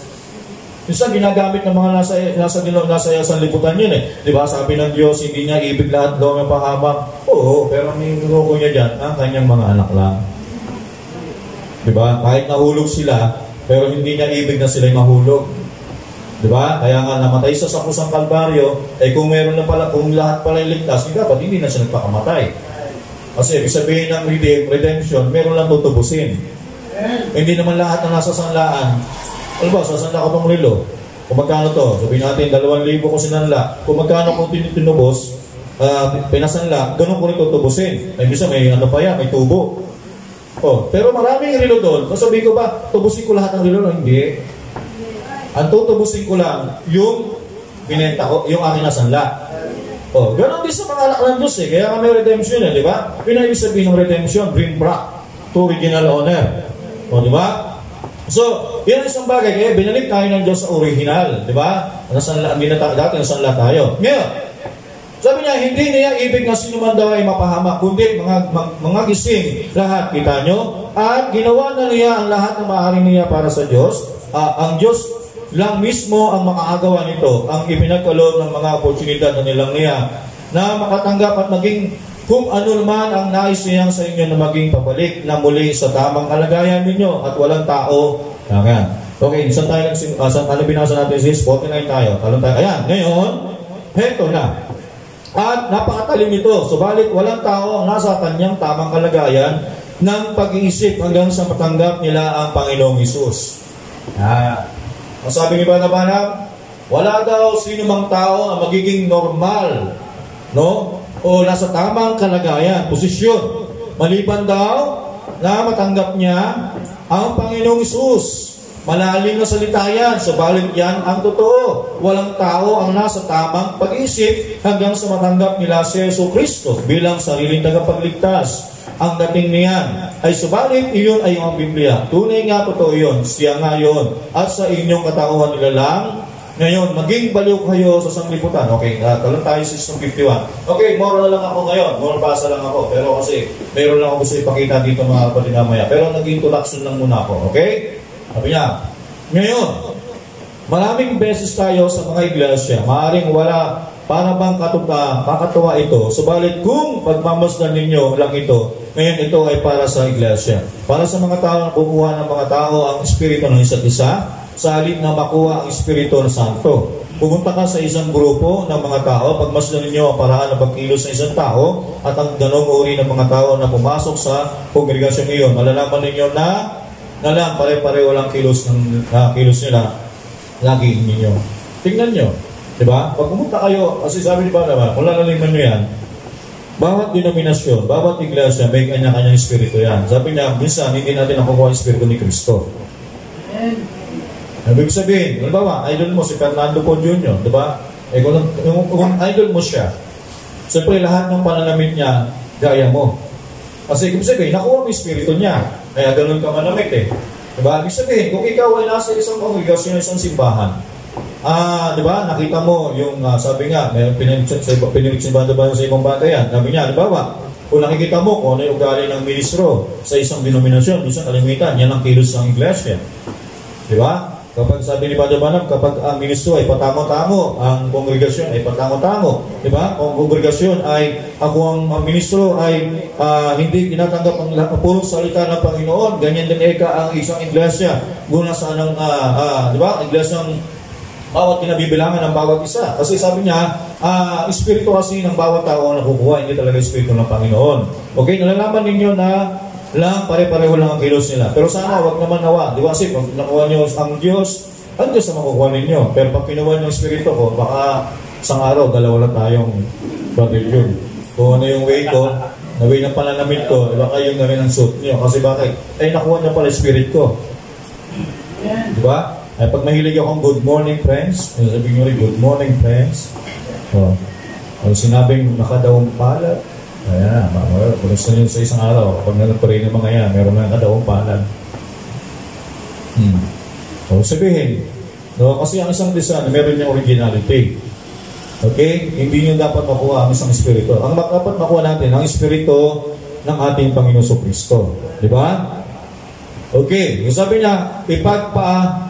Minsan ginagamit ng mga nasa sanlibutan yun eh. Di ba? Sabi ng Diyos, hindi niya ibig lahat daw ng pahamak. Oo, pero ang tinutukoy niya dyan, ang kanyang mga anak lang. Di ba? Kahit nahulog sila, pero hindi niya ibig na sila'y mahulog. Diba? Kaya nga namatay sa pusang Kalbaryo, kung meron na pala, kung lahat pala iligtas, dapat hindi na siya nagpakamatay. Kasi ibig sabihin ng redemption, meron lang tutubusin. Hindi naman lahat na nasa sanlaan. Ano ba, sasanla ko itong relo. Kung magkano to? Sabihin natin, 2,000 ko sinanla. Kung magkano kung tinubos, pinasanla, ganun ko rin tutubusin. Ay, bisa may ano pa yan, may tubo. Oh, pero maraming relo doon. Sabihin ko ba, tubusin ko lahat ng relo? Hindi. Ang tutubusin ko lang, yung binenta ko, yung aking nasanla. Oh, ganoon din sa mga anak ng Diyos eh. Kaya kami redemption eh, di ba? Pinahibig sabihin ng redemption, bring back to original owner. Oh, di ba? So, yan ang isang bagay. Kaya binalik tayo ng Diyos sa original, di ba? Nasanla, dati nasanla tayo. Ngayon, sabi niya, hindi niya ibig na sino man daw ay mapahamak, kundi mga gising lahat, kita nyo. At ginawa na niya ang lahat na maaari niya para sa Diyos. Ang Diyos, lang mismo ang makakagawa nito, ang ipinagkaloob ng mga oportunidad na nilang niya na makatanggap at maging kung ano naman ang nais niyang sa inyo na maging pabalik na muli sa tamang kalagayan ninyo at walang tao. Ayan. Okay, saan tayo ano binasa natin sis? 49 tayo. Talon tayo. Ayan, ngayon, heto na. At napakatalim nito. Subalit walang tao ang nasa kanyang tamang kalagayan ng pag-iisip hanggang sa matanggap nila ang Panginoong Hesus. Ang sabi ni Banabana, wala daw sino mang tao ang magiging normal, no? O nasa tamang kalagayan, posisyon, maliban daw na matanggap niya ang Panginoong Hesus. Malalim na salita yan, subalit yan ang totoo. Walang tao ang nasa tamang pag-isip hanggang sa matanggap nila si Yesu Kristo bilang sariling tagapagligtas. Ang dating niyan ay subalit iyon ay ang Biblia. Tunay nga totoo yun, siya nga yun. At sa inyong katauhan nila lang, ngayon, maging baliw kayo sa sanglibutan. Okay, talon tayo sa 51. Okay, moral lang ako ngayon. Moral basa lang ako. Pero kasi, mayroon lang ako gusto ipakita dito mga kapatid namaya. Pero nag-introduction lang muna ako. Okay? Sabi niya, ngayon, maraming beses tayo sa mga iglesia. Maaring wala para bang kakatuwa ito. Subalit kung pagmamasdan ninyo lang ito, ngayon ito ay para sa iglesia. Para sa mga tao na kukuha ng mga tao ang espiritu ng isa't isa, sa halip na makuha ang Espiritu ng Santo. Pumunta ka sa isang grupo ng mga tao, pagmasdan ninyo ang paraan ng pagkilos ng isang tao at ang ganong uri ng mga tao na pumasok sa kongregasyon ngayon. Malalaman ninyo na lang pare-pareho lang kilos nila lagi ninyo. Tingnan nyo. Diba? Pag pumunta kayo, kasi sabi ni Banaman, kung lalaliman nyo yan, bawat denominasyon, bawat iglesia, may kanya-kanyang espiritu yan. Sabi niya, minsan hindi natin nakukuha ang espiritu ni Kristo. Ibig sabihin, halimbawa, idol mo si Fernando Po Jr., di ba? Eh, kung idol mo siya, siyempre lahat ng pananamit niya, gaya mo. Kasi ibig sabihin, nakuha mo yung espiritu niya. Kaya ganun ka manamit eh. Di ba? Ibig sabihin, kung ikaw ay nasa isang kongregasyon, isang simbahan, di ba? Nakita mo yung, sabi nga, may piniliksin ba sa ibang banda yan? Sabi niya, di ba? Kung nakikita mo kung ano yung ugali ng ministro sa isang denominasyon, isang kalimitan, yan ang kilos ng iglesia. Di ba? Kapag sabi ni Padre Banam, kapag ang ministro ay patamo-tamo, ang kongregasyon ay patamo-tamo, di ba? Kung kongregasyon ay, ang ministro ay hindi tinatanggap ang purong salita ng Panginoon, ganyan din ang isang iglesia, guna sa anong, di ba? Iglesia ng bawat kinabibilangan ng bawat isa. Kasi sabi niya, espiritu kasi ng bawat tao ang nakukuha, hindi talaga espiritu ng Panginoon. Okay, nalalaman ninyo na lang, pare-pareho lang ang kilos nila. Pero sana, wag naman nawa. Di ba kasi, pag nakuha nyo ang Diyos ang makukuha ninyo. Pero pag kinuha nyo ang Espiritu ko, baka isang araw, dalawa lang tayong religion. Kung ano yung way ko, na way ng pananamit ko, baka yung na rin ang suit nyo. Kasi bakit? Ay, nakuha nyo pala Spirit ko. Di ba? Ay, pag mahilig akong good morning, friends, sabihin nyo rin, good morning, friends. O sinabing nakadawang palad, ayan, gusto nyo sa isang araw, pag nagparin ng mga yan, meron mga kadawang palad. O sabihin, no, kasi ang isang design, meron niyang originality. Okay? Hindi nyo dapat makuha ang isang espiritu. Ang dapat makuha natin, ang espiritu ng ating Panginoon Kristo. Di ba? Okay, yung sabi niya,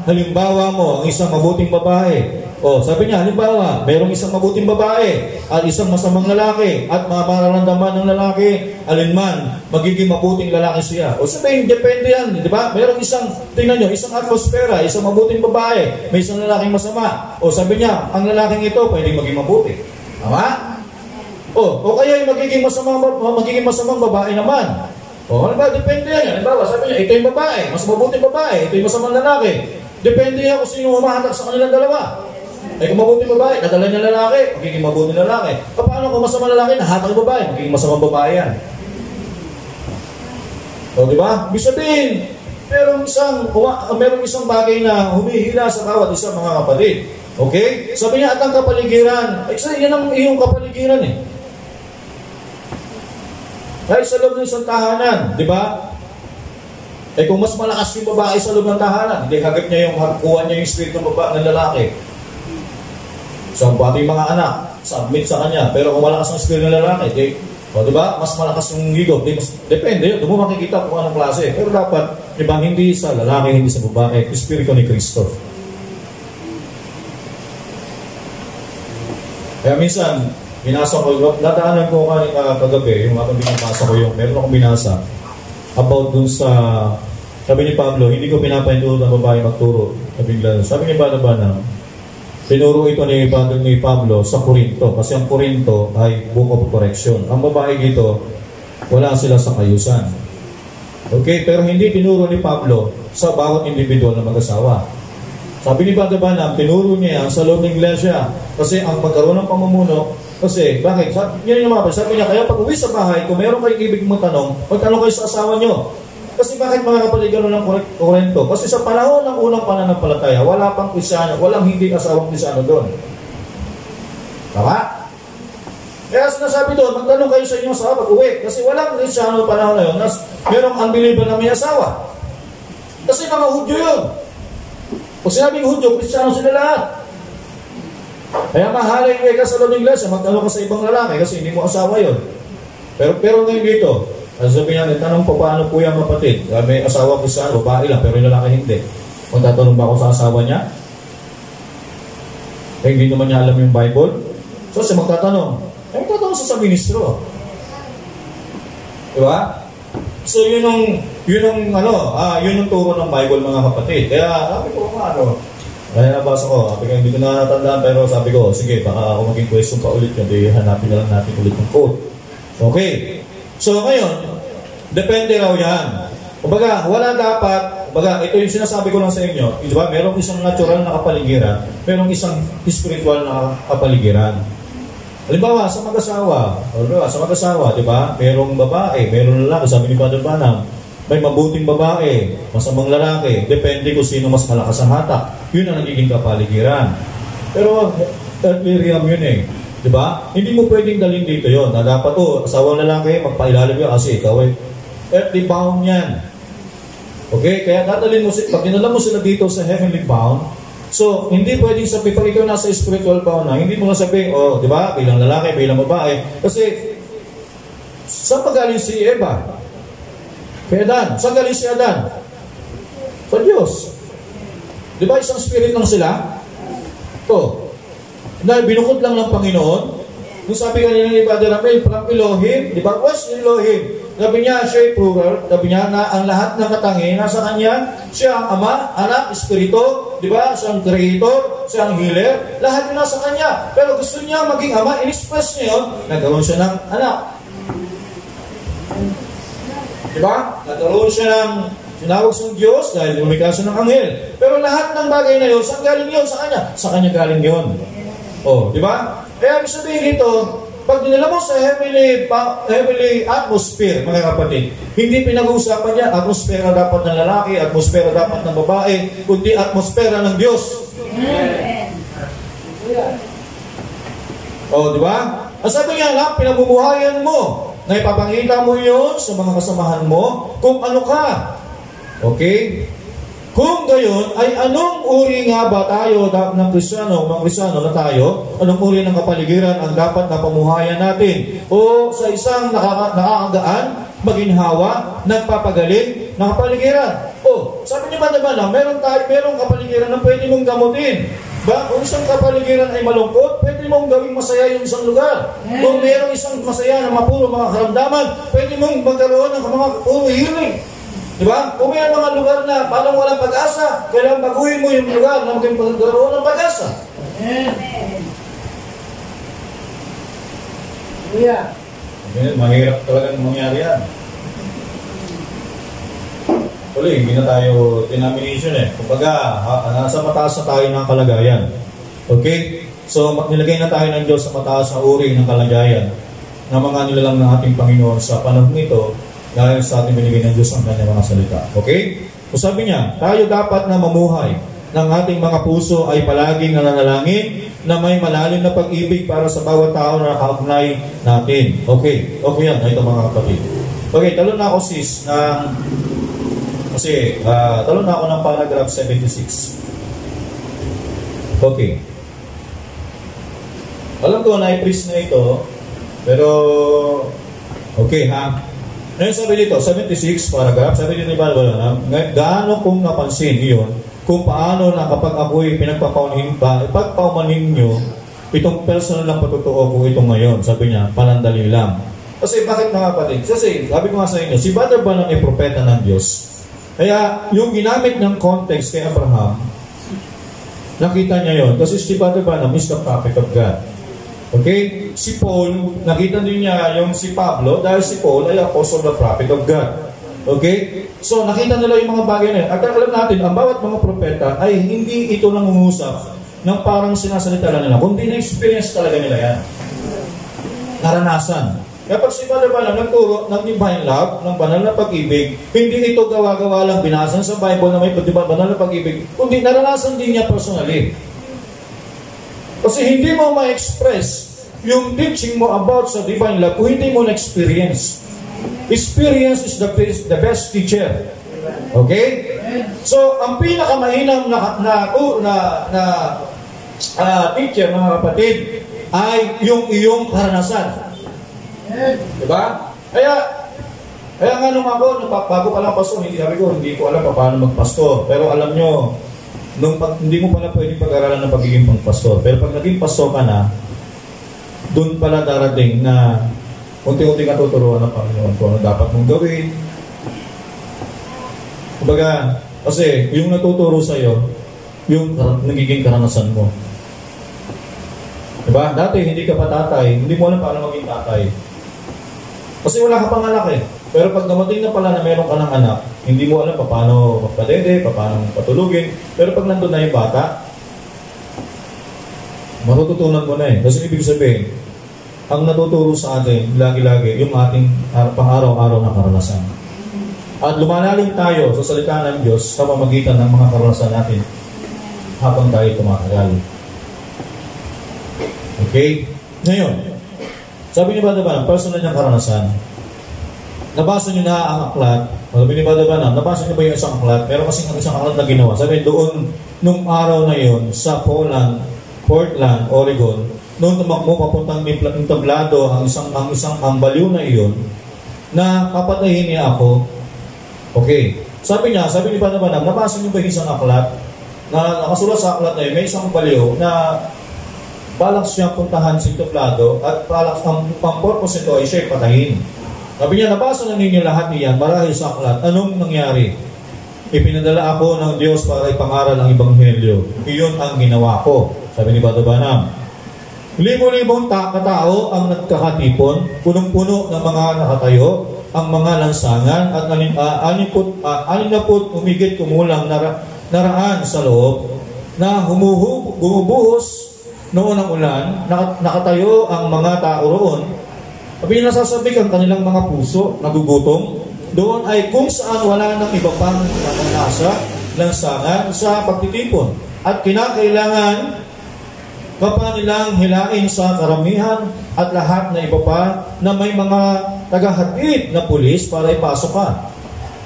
halimbawa mo ang isang mabuting babae. O, sabi niya, halimbawa, mayroong isang mabuting babae at isang masamang lalaki at mararamdaman ng lalaki, alinman, magiging mabuting lalaki siya. O sabihin, depende yan, di ba? Mayroong isang, tingnan nyo, isang atmosfera, isang mabuting babae, may isang lalaking masama. O, sabi niya, ang lalaking ito pwedeng maging mabuti. Tama? O kaya yung magiging masamang babae naman. O, halimbawa, depende yan. Halimbawa, sabi niya, ito yung babae, mas mabuting babae, ito yung masamang lalaki. Depende yan kung sino humahatak sa kanilang dalawa. Eh kung mabuting babae, nadala niya lalaki, magiging mabuting lalaki. Paano kung masamang lalaki, nahatak yung babae, magiging masamang babae yan. O, di ba? Ibig sabihin, merong isang bagay na humihila sa bawat isang mga kapatid. Okay? Sabi niya, at ang kapaligiran, yan ang iyong kapaligiran eh. Kahit sa loob ng isang tahanan, di ba? Eh kung mas malakas yung babae sa loob ng tahanan, hindi hagip niya kuha niya yung espiritu ng lalaki. So, pati yung mga anak, submit sa kanya. Pero kung malakas ang espiritu ng lalaki, di ba? Mas malakas yung higop. Depende yun. Doon mo makikita kung anong klase. Pero dapat, di ba, hindi sa lalaki, hindi sa babae, espiritu ni Kristo. Kaya minsan, binasa ko, nataanan ko kagabi, yung aking binabasa ko meron akong binasa about dun sa, sabi ni Pablo, hindi ko pinapainturo ng babae magturo. Sabi ni Bana, tinuro ito ni Pablo sa Corinto, kasi ang Corinto ay book of correction. Ang babae dito, wala sila sa kayusan. Okay, pero hindi tinuro ni Pablo sa bawat individual na mag-asawa. Sabi ni Bana, tinuro niya yan sa loob ng iglesia. Kasi ang pagkaroon ng pamumuno, kasi, bakit? Yan yung mga sabi niya, kaya pag uwi sa bahay, kung meron kayong ibig mong tanong, magtanong kayo sa asawa nyo. Kasi bakit mga kapatid gano'n ng Korento? Kasi sa panahon ng unang pananampalataya, wala pang Krisyano, walang hindi asawang Krisyano doon. Tama? Kaya sinasabi doon, magtanong kayo sa inyong asawa pag uwi. Kasi walang Krisyano panahon na yun, merong unbeliever na may asawa. Kasi mga Hudyo yun. Kung sinabing Hudyo, Krisyano sila lahat. Kaya mahalay ka sa loob ng iglesia, magtanong ka sa ibang lalaki kasi hindi mo asawa yun. Pero ngayon dito, sabi niya, tanong po paano po yung kapatid? May asawa ko sa babae lang, pero yung lalaki hindi. Kung tatanong ba ako sa asawa niya? Eh, hindi naman niya alam yung Bible. So siya magtatanong. Eh, magtatanong sa ministro. Diba? So yun ang turo ng Bible mga kapatid. Kaya sabi ko, kaya nabasa ko, sabi ko, hindi ko na natandaan, pero sabi ko, sige, baka kung maging question pa ulit yun, di hanapin na lang natin ulit ng quote. Okay. So ngayon, depende raw yan. Kumbaga, wala dapat, ito yung sinasabi ko lang sa inyo, diba? Merong isang natural na kapaligiran, merong isang spiritual na kapaligiran. Halimbawa, sa mag-asawa, diba? Merong babae, merong lalaki, sabi ni Father Banam, may mabuting babae, masamang lalaki, depende kung sino mas malakas ang hatak. Yun ang nagiging kapaligiran. Pero, earthly realm yun eh. Diba? Hindi mo pwedeng dalhin dito yun. Na dapat, asawang lalaki, magpailalim yun kasi ikaw eh. Earthly bound yan. Okay? Kaya dadalhin mo, pag dinala mo sila dito sa heavenly bound, so, hindi pwedeng sabihin, pag ikaw nasa spiritual bound na, hindi mo na sabihin, diba? Bilang lalaki, bilang babae. Kasi, saan pagaling si Eva? Kaya Adan. Saan galing si Adan? Sa Diyos. Di ba isang spirit lang sila? Ito. Na binukod lang ng Panginoon. Kung sabi kanina ni Father Ramel, from Elohim, di ba? What's Elohim? Sabi niya, siya ay plural. Sabi niya na ang lahat ng katangi nasa kanya. Siya ang Ama, Anak, Espiritu. Di ba? Siya ang Creator, siya ang Healer. Lahat yun nasa kanya. Pero gusto niya maging Ama, in-express niya yun. Nagkaroon siya ng anak. Diba? Nagkaroon siya ng sinawag sa Diyos dahil lumikha siya ng anghel. Pero lahat ng bagay na yun, saan galing yun? Sa kanya. Sa kanya galing yun. Diba? Kaya ibig sabihin dito, pag dinala mo sa heavenly atmosphere, mga kapatid, hindi pinag-uusapan niya, atmosphere dapat ng lalaki, atmosphere dapat ng babae, kundi atmosphere ng Diyos. Diba? Ang sabi niya lang, pinamumuhayan mo. Na ipapakita mo yun sa mga kasamahan mo kung ano ka. Okay? Kung gayon, ay anong uri nga ba tayo ng Kristiyano, mga Kristiyano na tayo, anong uri ng kapaligiran ang dapat na pamuhayan natin? O sa isang nakakagaan, maginhawa, nagpapagaling ng kapaligiran. Sabi niyo ba naman na merong kapaligiran na pwede mong gamutin? Kung isang kapaligiran ay malungkot, pwede mong gawing masaya yung isang lugar. Kung mayroong isang masaya na mapuro mga karamdaman, pwede mong magkaroon ng mga puro healing. Diba? Kung may mga lugar na parang walang pag-asa, kailangan baguhin mo yung lugar na magkaroon ng pag-asa. Mahirap talagang mangyari yan. Hindi na tayo denomination Kumbaga, nasa mataas na tayo ng kalagayan. Okay? So, nilagay na tayo ng Diyos sa mataas na uri ng kalagayan na mga nilalang ng ating Panginoon sa panahon nito dahil sa ating binigay ng Diyos ang kanyang mga salita. Okay? So, sabi niya, tayo dapat na mamuhay ng ating mga puso ay palaging nananalangin na may malalim na pag-ibig para sa bawat tao na nakaugnay natin. Okay? Okay yan. Ito mga kapatid. Okay, talon na ako sis kasi talon na ako ng paragraph 76. Okay. Alam ko na i-preach na ito, pero okay ha. Ngayon sabi dito, 76 paragraph, sabi dito ni Bible gaano kong napansin iyon, kung paano na kapag ako'y ipagpaumanhin nyo itong personal lang patutuo ko ito ngayon. Sabi niya, panandali lang. Kasi bakit mga kapatid? Kasi sabi ko nga sa inyo, si Brother Branham ay propeta ng Diyos. Kaya yung ginamit ng context kay Abraham, nakita niya yon. Kasi si Brother Branham is the prophet of God. Okay? Si Paul, nakita din niya yung si Pablo dahil si Paul ay apostle the prophet of God. Okay? So, nakita nila yung mga bagay na yun. At alam natin, ang bawat mga propeta ay hindi ito nangungusap ng parang sinasalita lang nila, kundi na-experience talaga nila yan. Naranasan. Kaya pag si Brother Branham nagturo ng divine love, ng banal na pag-ibig, hindi ito gawa-gawa lang binasan sa Bible na may banal na pag-ibig, kundi naranasan din niya personally. Kasi hindi mo ma-express yung teaching mo about sa divine love kung hindi mo na-experience. Experience is the best teacher. Okay? So, ang pinakamahinang teacher, mga kapatid, ay yung iyong karanasan. Diba? Kaya nga nung ako, bago pa lang pastor, hindi ko alam paano magpastor. Pero alam nyo, hindi mo pala pwedeng pag-aralan ng pagiging pangpastor. Pero pag naging pastor ka na, doon pala darating na unti-unti ka tuturuan ng Panginoon kung ano dapat mong gawin. Kumbaga, kasi yung natuturo sa'yo, yung nagiging karanasan mo. Diba? Dati, hindi ka pa tatay, hindi mo alam paano maging tatay. Kasi wala ka pang anak eh. Pero pag dumating na pala na meron ka ng anak, hindi mo alam paano magpadede, paano patulugin. Pero pag nandun na yung bata, matututunan mo na eh. Kasi ibig sabihin, ang natuturo sa atin, lagi-lagi, yung ating pang-araw-araw na karanasan. At lumalalim tayo sa salita ng Diyos sa pamamagitan ng mga karanasan natin habang tayo tumatagal. Okay? Ngayon, sabi ni Brother Branham, personal niyang karanasan. Nabasa niyo na ang aklat. Sabi ni Brother Branham, nabasa niyo ba yung isang aklat? Meron kasing isang aklat na ginawa. Sabi doon, nung araw na yon sa Portland, Oregon, noon tumakbo papuntang entablado ang isang baliw na iyon na papatayin niya ako. Okay. Sabi ni Brother Branham, nabasa niyo ba yung isang aklat na nakasulat sa aklat na yun, may isang baliw na balak siyang puntahan sa entablado at balak ang purpose ito ay siya'y patayin. Sabi niya, nabasa na ninyo lahat niyan marahil sa aklat. Anong nangyari? Ipinadala ako ng Diyos para ipangaral ang Ebanghelyo. Iyon ang ginawa ko. Sabi ni Brother Branham. Libo-libong katao ang nagkakatipon, punong-puno ng mga nakatayo, ang mga lansangan at 60 umigit kumulang naraan sa loob na bumubuhos noon ang ulan, nakatayo ang mga tao roon. Sabi niya, nasasabik ang kanilang mga puso, nagugutom. Doon ay kung saan wala nang iba pang pananasa, lansangan sa pagtitipon. At kinakailangan pa nilang hilain sa karamihan at lahat na iba pa na may mga tagahatid na pulis para ipasok ka.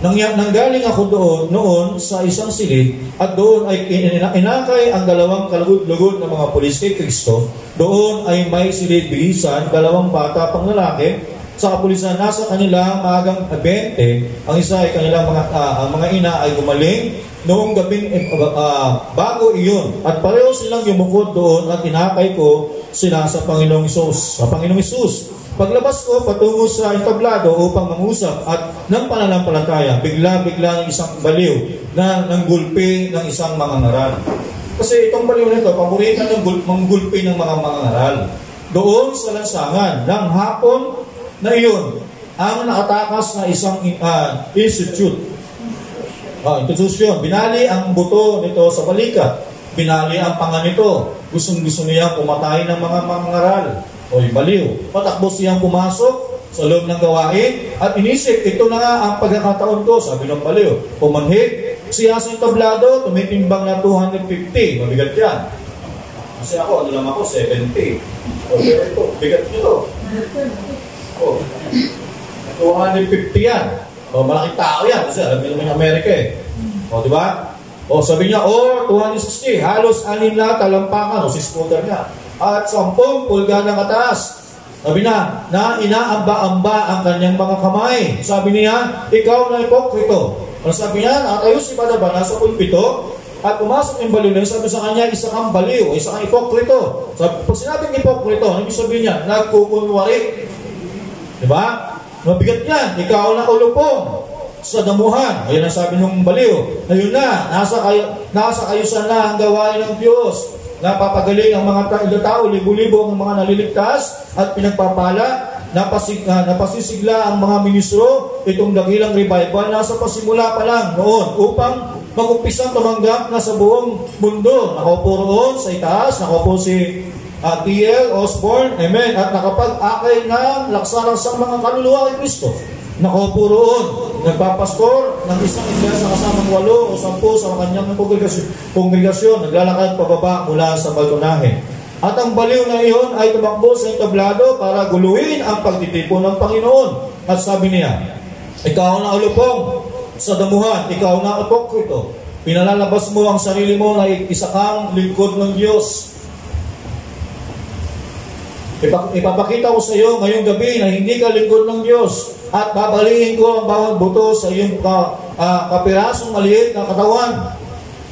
Nanggaling ako noon sa isang silid at doon ay inakay ang dalawang kalugod-lugod ng mga pulis kay Kristo. Doon ay may silid-bilisan, dalawang bata pang lalaki sa kapulisan. Nasa kanilang maagang 20, ang isa ay kanilang mga ina ay gumaling noong gabing bago iyon. At pareho silang yumukod doon at inakay ko sila sa Panginoong Isus. Paglabas ko patungo sa entablado upang mangusap at ng pananampalataya, bigla-bigla ng isang baliw na nanggulpi ng isang mangangaral. Kasi itong baliw na ito, paborito ng manggulpi ng mga mangangaral. Doon sa lansangan ng hapon na iyon, ang nakatakas na isang institusyon. Binali ang buto nito sa balikat. Binali ang panga nito. Gustong-gusto niya pumatay ng mga mangangaral. O baliw. Patakbo siyang pumasok sa loob ng gawain at inisip, ito na nga ang pagkakataon ko, sabi ng baliw. Pumanhid siya sa entablado, tumitimbang na 250. Mabigat yan. Kasi ako, 70. O, pero ito, bigat nyo to. 250 yan. O, malaking tao yan. Kasi alam nyo naman yung Amerika eh. O, diba? O, sabi niya, 260. Halos 6 na talampakan. O, 6 footer niya. At 10 pulgada kataas. Sabi na inaamba-amba ang kanyang mga kamay. Sabi niya, ikaw na hipokrito. Sabi niya, nakatayo si Badaba, nasa pulpito, at pumasok yung baliw na yun, sabi sa kanya, isa kang baliw, isa kang ipokrito. Sabi, pag sinabing ipokrito, ano yung sabihin niya? Nagkukunwari. Diba? Mabigat yan, ikaw na ulupong sa damuhan. Ayun ang sabi ng baliw. Ayun na, nasa kayusan na ang gawain ng Diyos. Napapagaling ang mga tao, libo-libo ang mga naliligtas at pinagpapala. Napasisigla ang mga ministro. Itong dakilang revival nasa pasimula pa lang noon upang mag-umpisang tumanggap na sa buong mundo. Nakaupo roon sa itaas, nakaupo si T.L. Osborne, amen, at nakapag-akay ng laksa-laksang mga kaluluwa kay Kristo. Nakaupo roon, nagpapastor ng isang iglesia kasamang 8 o 10 sa kanyang kongregasyon, naglalakad pababa mula sa balkonahe. At ang baliw na iyon ay tumakbo sa entablado para guluhin ang pagtitipon ng Panginoon. At sabi niya, ikaw na ulupong sa damuhan, ikaw na ipokrito. Pinalalabas mo ang sarili mo na isa kang lingkod ng Diyos. Ipapakita ko sa iyo ngayong gabi na hindi ka lingkod ng Diyos at babalihin ko ang bawat buto sa iyong kapirasong maliit na katawan.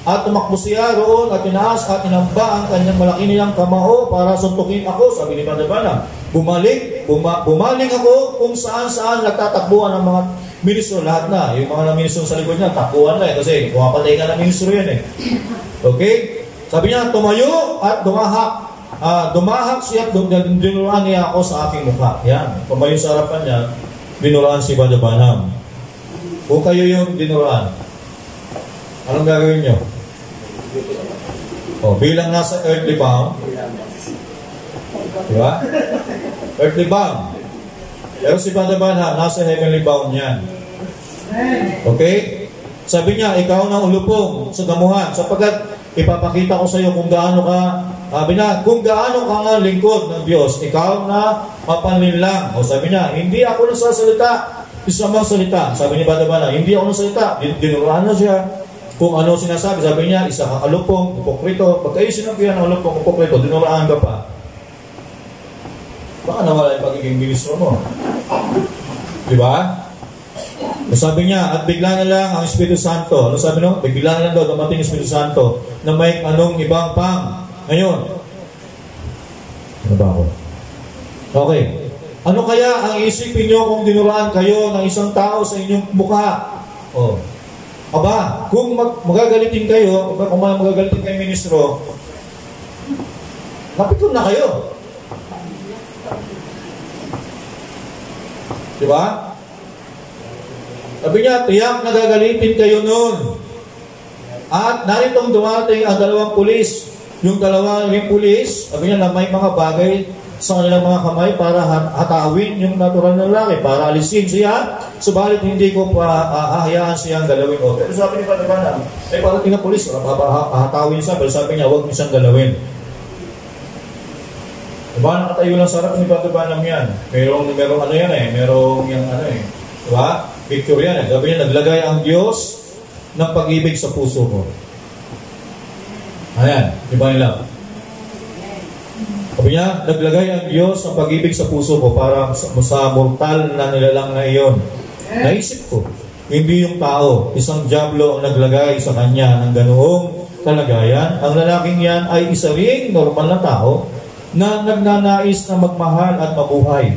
At tumakbo siya roon at tinaas at tinamba ang kanyang malaki niyang kamao para suntukin ako, sabi ni Badabana. Bumaling ako kung saan-saan nagtatakbuhan ng mga ministro, lahat na. Yung mga ministro sa likod niya, takbuhan na kasi pumapatay ka ng ministro yan eh. Okay? Sabi niya, tumayo at dumahak. Dumahak siya at dinuraan niya ako sa aking mukha. Yan. Tumayo sa harapan niya, dinuraan si Badabanam. Kung kayo yung dinuraan, anong gagawin niyo? Bilang nasa earthly bound, diba? Earthly bound. Pero si Badabanam, nasa heavenly bound yan. Okay? Sabi niya, ikaw na ulupong sa damuhan, sapagkat ipapakita ko sa iyo kung gaano ka, kung gaano ka nga lingkod ng Diyos, ikaw na mapanlinlang. O sabi niya, hindi ako nagsasalita, isa mang salita. Sabi ni Badabana, hindi ako nagsasalita. Dinuraan na siya. Kung ano sinasabi, sabi niya, isa kang alupong, ipokrito. Pag kayo sinabihan ng alupong, ipokrito, dinuraan ka pa. Baka nawala yung pagiging ministro mo. Diba? Sabi niya, at bigla na lang ang Espiritu Santo. Ano sabi no? Bigla na lang daw dumating ang Espiritu Santo na may anong ibang pang. Ngayon, ano ba ako? Okay. Ano kaya ang isipin niyo kung dinuraan kayo ng isang tao sa inyong mukha? Aba, kung magagalitin kayo, kung magagalitin kayo ministro, napikon na kayo. Diba? Sabi niya, tiyak nagagalitin kayo noon. At naritong dumating ang 2 pulis. Yung 2 pulis, sabi niya na may mga bagay sa kanilang mga kamay para hatawin yung natural na lalaki, para alisin siya. Subalit hindi ko pa ahayaan siyang galawin. Pero sabi ni Badabana, parating na pulis, hatawin siya. Pero sabi niya, huwag niyo siyang galawin. Diba, nakatayo lang sa harap ni Badabana yan. Merong ano yan eh, merong yung ano eh. Diba? Picture yan eh. Sabi niya, naglagay ang Diyos ng pag-ibig sa puso ko. Ayan, diba nila? Sabi niya, naglagay ang Diyos ng pag-ibig sa puso ko para sa mortal na nilalang na iyon. Naisip ko, hindi yung tao, isang diablo ang naglagay sa kanya ng ganoong kalagayan. Ang lalaking yan ay isa ring normal na tao na nagnanais na magmahal at mabuhay.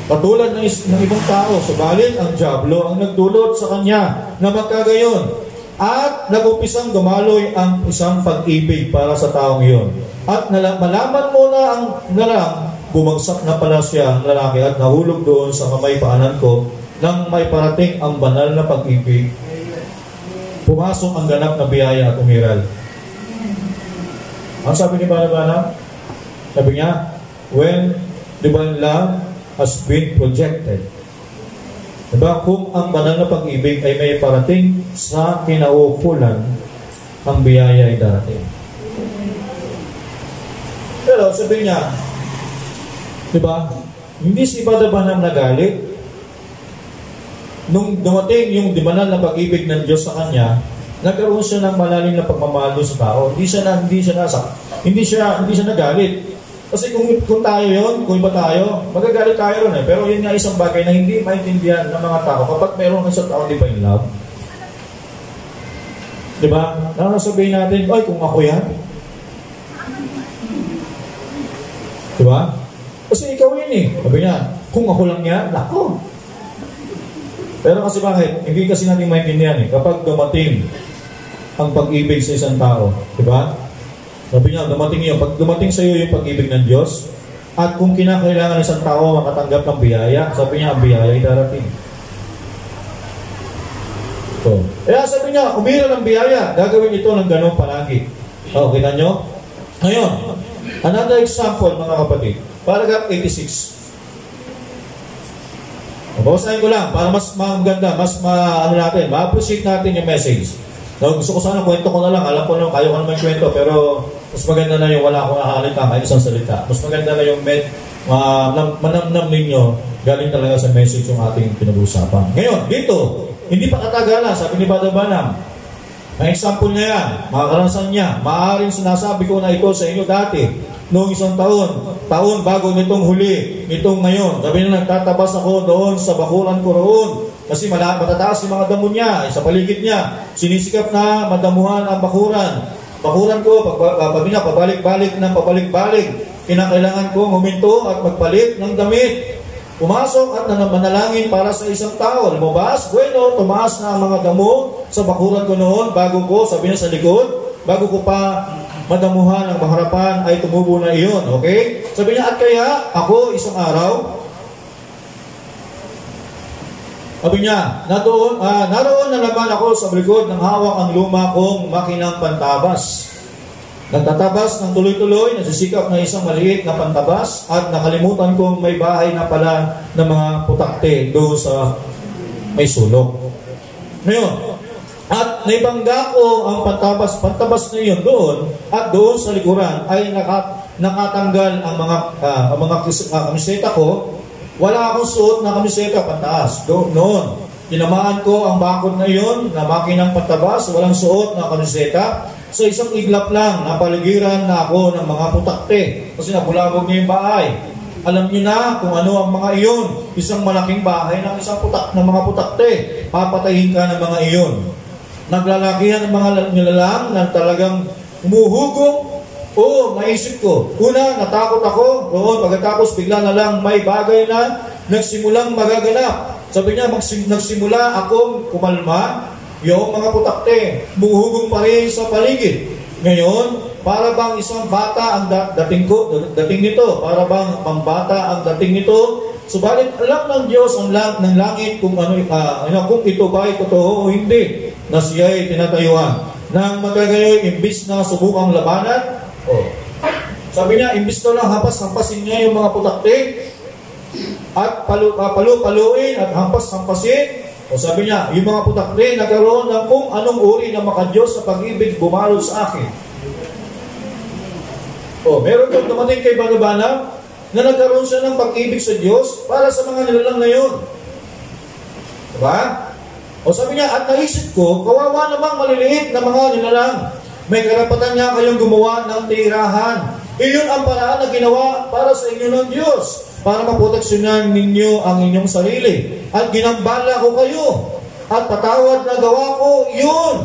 Katulad ng ibang tao, subalit ang diablo ang nagdulot sa kanya na magkagayon. At nag-umpisang dumaloy ang isang pag-ibig para sa taong iyon. At malaman mo na ang nalang, bumagsak na pala siya ang lalaki at nahulog doon sa kamay paanan ko nang may parating ang banal na pag-ibig. Pumasok ang ganap na biyaya at umiral. Ang sabi ni Badabana? Sabi niya, when divine love has been projected. Diba? Kung ang banal na pag-ibig ay may parating sa kinaukulan, ang biyaya ay darating. Pero sabi niya, diba? Hindi si Badabana nagalit. Nung dumating yung banal na pag-ibig ng Diyos sa kanya, nagkaroon siya ng malalim na pagmamahal sa tao. Hindi siya nagalit. Kasi kung tayo yun, kung iba tayo, magagalit tayo ron eh. Pero yun nga isang bagay na hindi maintindihan ng mga tao kapag meron ng isang tao di ba in love. Diba? Sabihin natin, ay, kung ako yan. Diba? Kasi ikaw yun eh. Sabi niya, kung ako lang yan, ako. Pero kasi bakit? Hindi kasi natin maintindihan eh. Kapag dumating ang pag-ibig sa isang tao, diba? Sabi niya, dumating yun. Pag dumating sa iyo yung pag-ibig ng Diyos, at kung kinakailangan ng isang tao makatanggap ng biyaya, sabi niya, ang biyaya ay darating. So, kaya sabi niya, umira ng biyaya, gagawin ito ng ganun palagi. Kita nyo? Ngayon, another example mga kapatid, paragraph 86. Babasahin ko lang para mas maganda, mas ma-appreciate natin yung message. Gusto ko sana kwento ko na lang, alam ko na, kayo ko naman kwento, pero mas maganda na yung wala akong nakakalita, kahit isang salita. Mas maganda na yung manamnam ninyo, galing talaga sa message yung ating pinag-uusapan. Ngayon, dito, hindi pa katagalan, sabi ni Brother Branham. Ang example niya yan, mga karanasan niya, maaaring sinasabi ko na ito sa inyo dati, noong isang taon bago nitong huli, nitong ngayon. Sabi niya, nagtatabas ako doon sa bakuran ko roon. Kasi matataas yung mga damo niya, sa paligid niya. Sinisikap na madamuhan ang bakuran. Bakuran ko, pabalik-balik. Kinakailangan ko huminto at magpalit ng damit. Pumasok at manalangin para sa isang tao. Lumabas, tumaas na ang mga damo sa bakuran ko noon bago ko, sabi niya sa likod, bago ko pa madamuhan ang harapan ay tumubo na iyon. Okay? Sabi niya, at kaya ako isang araw, sabi niya, naroon na naman ako sa likod ng hawak ang luma kong makinang pantabas. Nagtatabas ng tuloy-tuloy, nasisikap na isang maliit na pantabas at nakalimutan kong may bahay na pala ng mga putakte doon sa may sulok. Ngayon, at naibangga ko ang pantabas na iyon doon at doon sa likuran ay nakatanggal ang mga kamiseta ko. Wala akong suot na kamiseta pantaas. Noon, tinamaan ko ang bakod na iyon na makinang pantabas, walang suot na kamiseta. Sa isang iglap lang, napaligiran na ako ng mga putakte kasi nabulabog niya yung bahay. Alam niyo na kung ano ang mga iyon. Isang malaking bahay ng mga putakte. Papatayin ka ng mga iyon. Naglalakihan ng mga nilalang na talagang umuhugong. Oo, naisip ko. Una, natakot ako. Oo, pagkatapos bigla na lang may bagay na nagsimulang magaganap. Sabi niya, nagsimula akong kumalma. Yung mga putakte, buhugong pa rin sa paligid. Ngayon, para bang isang bata ang dating nito? Para bang pambata ang dating nito? Subalit, alam ng Diyos ng langit kung kung ito ba ay totoo o hindi, na siya ay tinatayuan. Nang magagayoy, imbis na subukang labanan, sabi niya, imbis na lang hampasin niya yung mga putakte, at paluin at hampasin. Sabi niya, yung mga putakte nagkaroon ng kung anong uri ng makadiyos sa pag-ibig bumalot sa akin. Meron kang dumating kay Brother Branham na nagkaroon siya ng pag-ibig sa Diyos para sa mga nilalang na yun. Diba? Sabi niya, at naisip ko, kawawa namang maliliit na mga nilalang. May karapatan niya kayong gumawa ng tirahan. Iyon ang paraan na ginawa para sa inyo ng Diyos, para maproteksyonan ninyo ang inyong sarili. At ginambala ko kayo. At patawad na gawa ko, yun.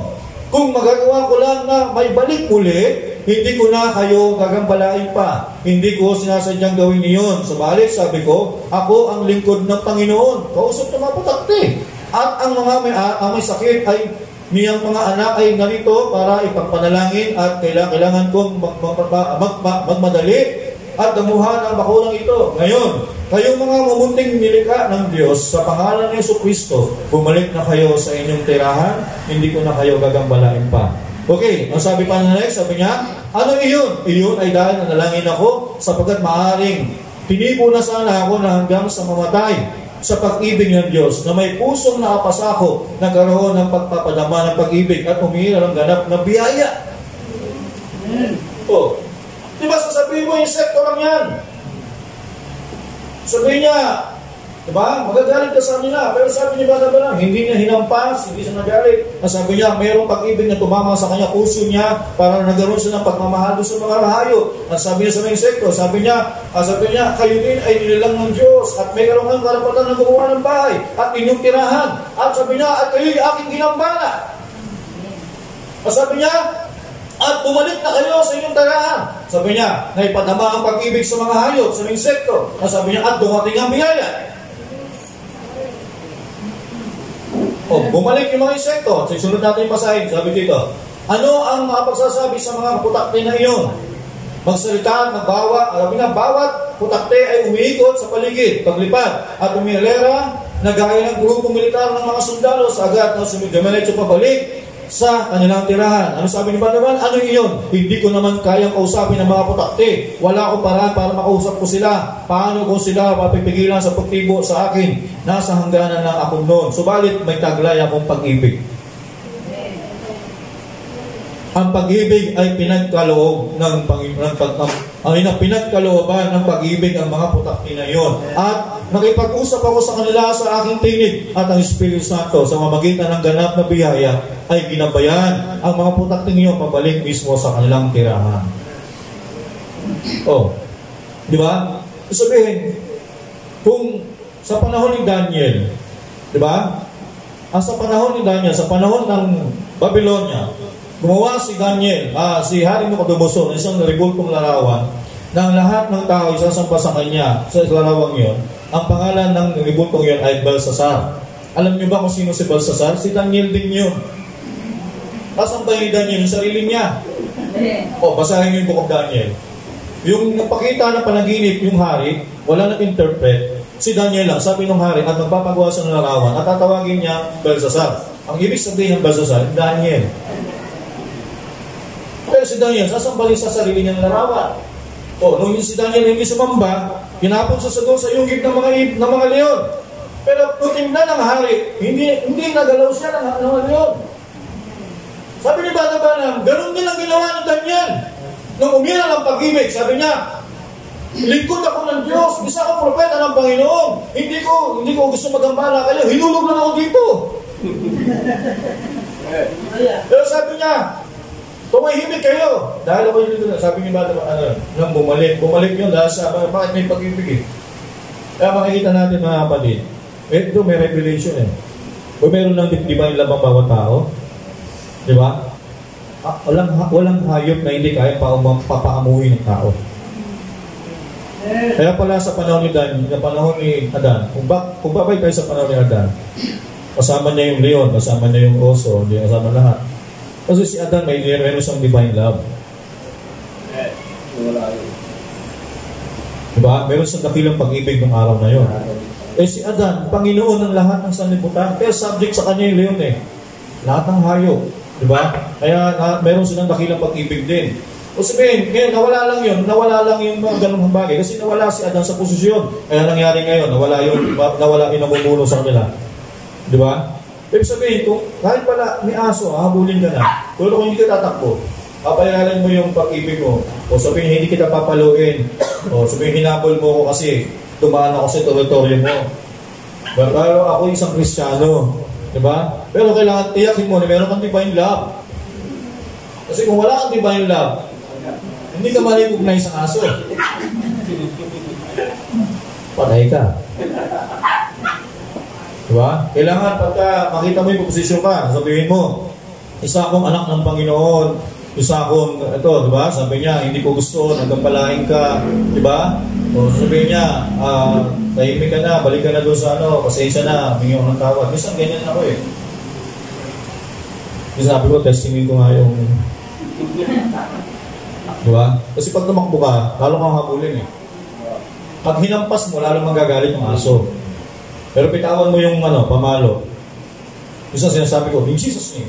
Kung magagawa ko lang na may balik muli, hindi ko na kayo gagambalain pa. Hindi ko sinasadyang gawin niyon. Subalit, sabi ko, ako ang lingkod ng Panginoon. Kausap na mga putakte. At ang mga may sakit ay niyang mga anak ay narito para ipagpanalangin at kailangan kong magmadali at damuhan ang bakulang ito. Ngayon, kayong mga mumunting nilikha ng Diyos, sa pangalan ni Jesucristo, bumalik na kayo sa inyong tirahan, hindi ko na kayo gagambalain pa. Okay, ang sabi pa na next, sabi niya, ano iyon? Iyon ay dahil nanalangin ako sapagkat maaaring tinipo na sana ako na hanggang sa mamatay sa pag-ibig ng Diyos, na may pusong nakapasako, nagkaroon ng pagpapadama ng pag-ibig at umihira ng ganap na biyaya. Diba sasabihin mo, insekto lang yan. Sabihin niya, diba, magagalit ka sa kanila. Pero sabi niya ba hindi niya hinampas, hindi siya nagalit. Sabi niya, mayroong pag-ibig na tumama sa kanya, puso niya, para nagkaroon siya ng pagmamahal sa mga hayop. At sabi niya sa mga insekto, sabi niya, kayo din ay nilalang ng Diyos, at mayroong kang karapatan na gumawa ng bahay, at inyong tirahan. At sabi niya, at kayo'y aking ginambala. Sabi niya, at bumalik na kayo sa inyong tirahan. Sabi niya, naipadama ang pag-ibig sa mga hayop, sa mga insekto. Sabi niya, at dumating ang biyaya. Bumalik yung mga insekto. So, isunod natin yung pasahin. Sabi dito, ano ang mapagsasabi sa mga putakte na iyon? Magsalita, magbawa. Alam niya, bawat putakte ay umiikot sa paligid, paglipad, at umilera, nagaya ng grupong militar ng mga sundalo sa agad na sumigamanetso pabalik sa kanilang tirahan. Ano sabi ni Balaban? Ano iyon? Hindi ko naman kayang kausapin ng mga putakte. Wala akong paraan para makausap ko sila. Paano ko sila papipigilan sa pagtibo sa akin? Nasa hangganan ng akong noon. Subalit may taglay akong pag-ibig. Ang pag-ibig ay pinagkaloob ng pinagkalooban ng pag-ibig ang mga putakti na iyon. At nakipag-usap ako sa kanila sa aking tinig at ang Espiritu Santo sa mamagitan ng ganap na biyaya ay ginabayan ang mga putakti iyon pabalik mismo sa kanilang tirahan. Di ba? Sabihin, kung sa panahon ni Daniel, di ba? Sa panahon ni Daniel, sa panahon ng Babylonia, gumawa si Daniel, si Haring Nabucodonosor, isang rebultong larawan, ng lahat ng tao isasamba sa kanya, sa larawang yon. Ang pangalan ng rebultong yon ay Belshazzar. Alam niyo ba kung sino si Belshazzar? Si Daniel din yun. Kasampay ni Daniel yung sarili niya. Basahin niyo yung Book of Daniel. Yung nagpakita ng panaginip yung hari, wala nag-interpret. Si Daniel lang, sabi ng hari, at magpapagawa sa larawan, at tatawagin niya Belshazzar. Ang ibig sabihin ng Belshazzar, Daniel. Pero si Daniel, sasambalin sa sarili niya ng larawan. Nung si Daniel hindi sumamba, kinapon sa yugib ng mga leon. Pero kung tingnan ng hari, hindi nagalaw siya ng mga leon. Sabi ni Balaban, ganun din ang ginawa ni Daniel. Nung umiral ang pag-ibig, sabi niya, lingkod ako ng Diyos, isa ako propeta ng Panginoon. Hindi ko gusto magambala kayo, hinulog lang ako dito. Pero sabi niya, tumahimik kayo. Dahil ako yun, sabi ni Balaban, nang bumalik yun dahil sa bakit may pag-ibig. Kaya makikita natin mga kapatid, ito may revelation Kung meron lang divine love ang bawat tao, di ba? Walang hayop na hindi kaya papaamuhin ng tao. Kaya pala sa panahon ni Adan, kung babay tayo sa panahon ni Adan, kasama niya yung leon, kasama niya yung oso, hindi kasama lahat. Kasi si Adan meron siyang divine love. Diba? Meron siyang dakilang pag-ibig ng araw na yun. Si Adan, Panginoon ng lahat ng sanlibutan, kaya subject sa kanya yung leon lahat ng hayop. Diba? Kaya meron silang dakilang pag-ibig din. O sabihin, ngayon, nawala lang yung mga ganung bagay kasi nawala si Adan sa posisyon. Kaya nangyari ngayon, nawala yung namumuno sa kanila. Diba? Ibig sabihin, kung kahit pala may aso, habulin ka na. Pero kung hindi ka tatakbo, papayalan mo yung pag-ibig mo. O sabihin, hindi kita papaluin. O sabihin, hinabol mo ako kasi tumaan ako sa teritoryo mo. Pero ako isang Kristiyano. Diba? Pero kailangan tiyakin mo na meron kang divine love. Kasi kung wala kang divine love, hindi ka ma-recognize ang aso. Patay ka. Diba? Kailangan pagka makita mo yung posisyon ka, sabihin mo, isa akong anak ng Panginoon, isa akong, diba? Sabi niya, hindi ko gusto, nagkampalain ka, diba? O sabihin niya, tahimik ka na, balik ka na doon sa pasensya na, humingi ako ng tawad. Minsan ganyan ako Sabi ko, testingin ko nga yung, diba? Kasi pag tumakbo ka, lalo kang habulin Pag hinampas mo, lalo magagalit yung aso. Pero pitawan mo yung pamalo. Minsan sinasabi ko, in Jesus name.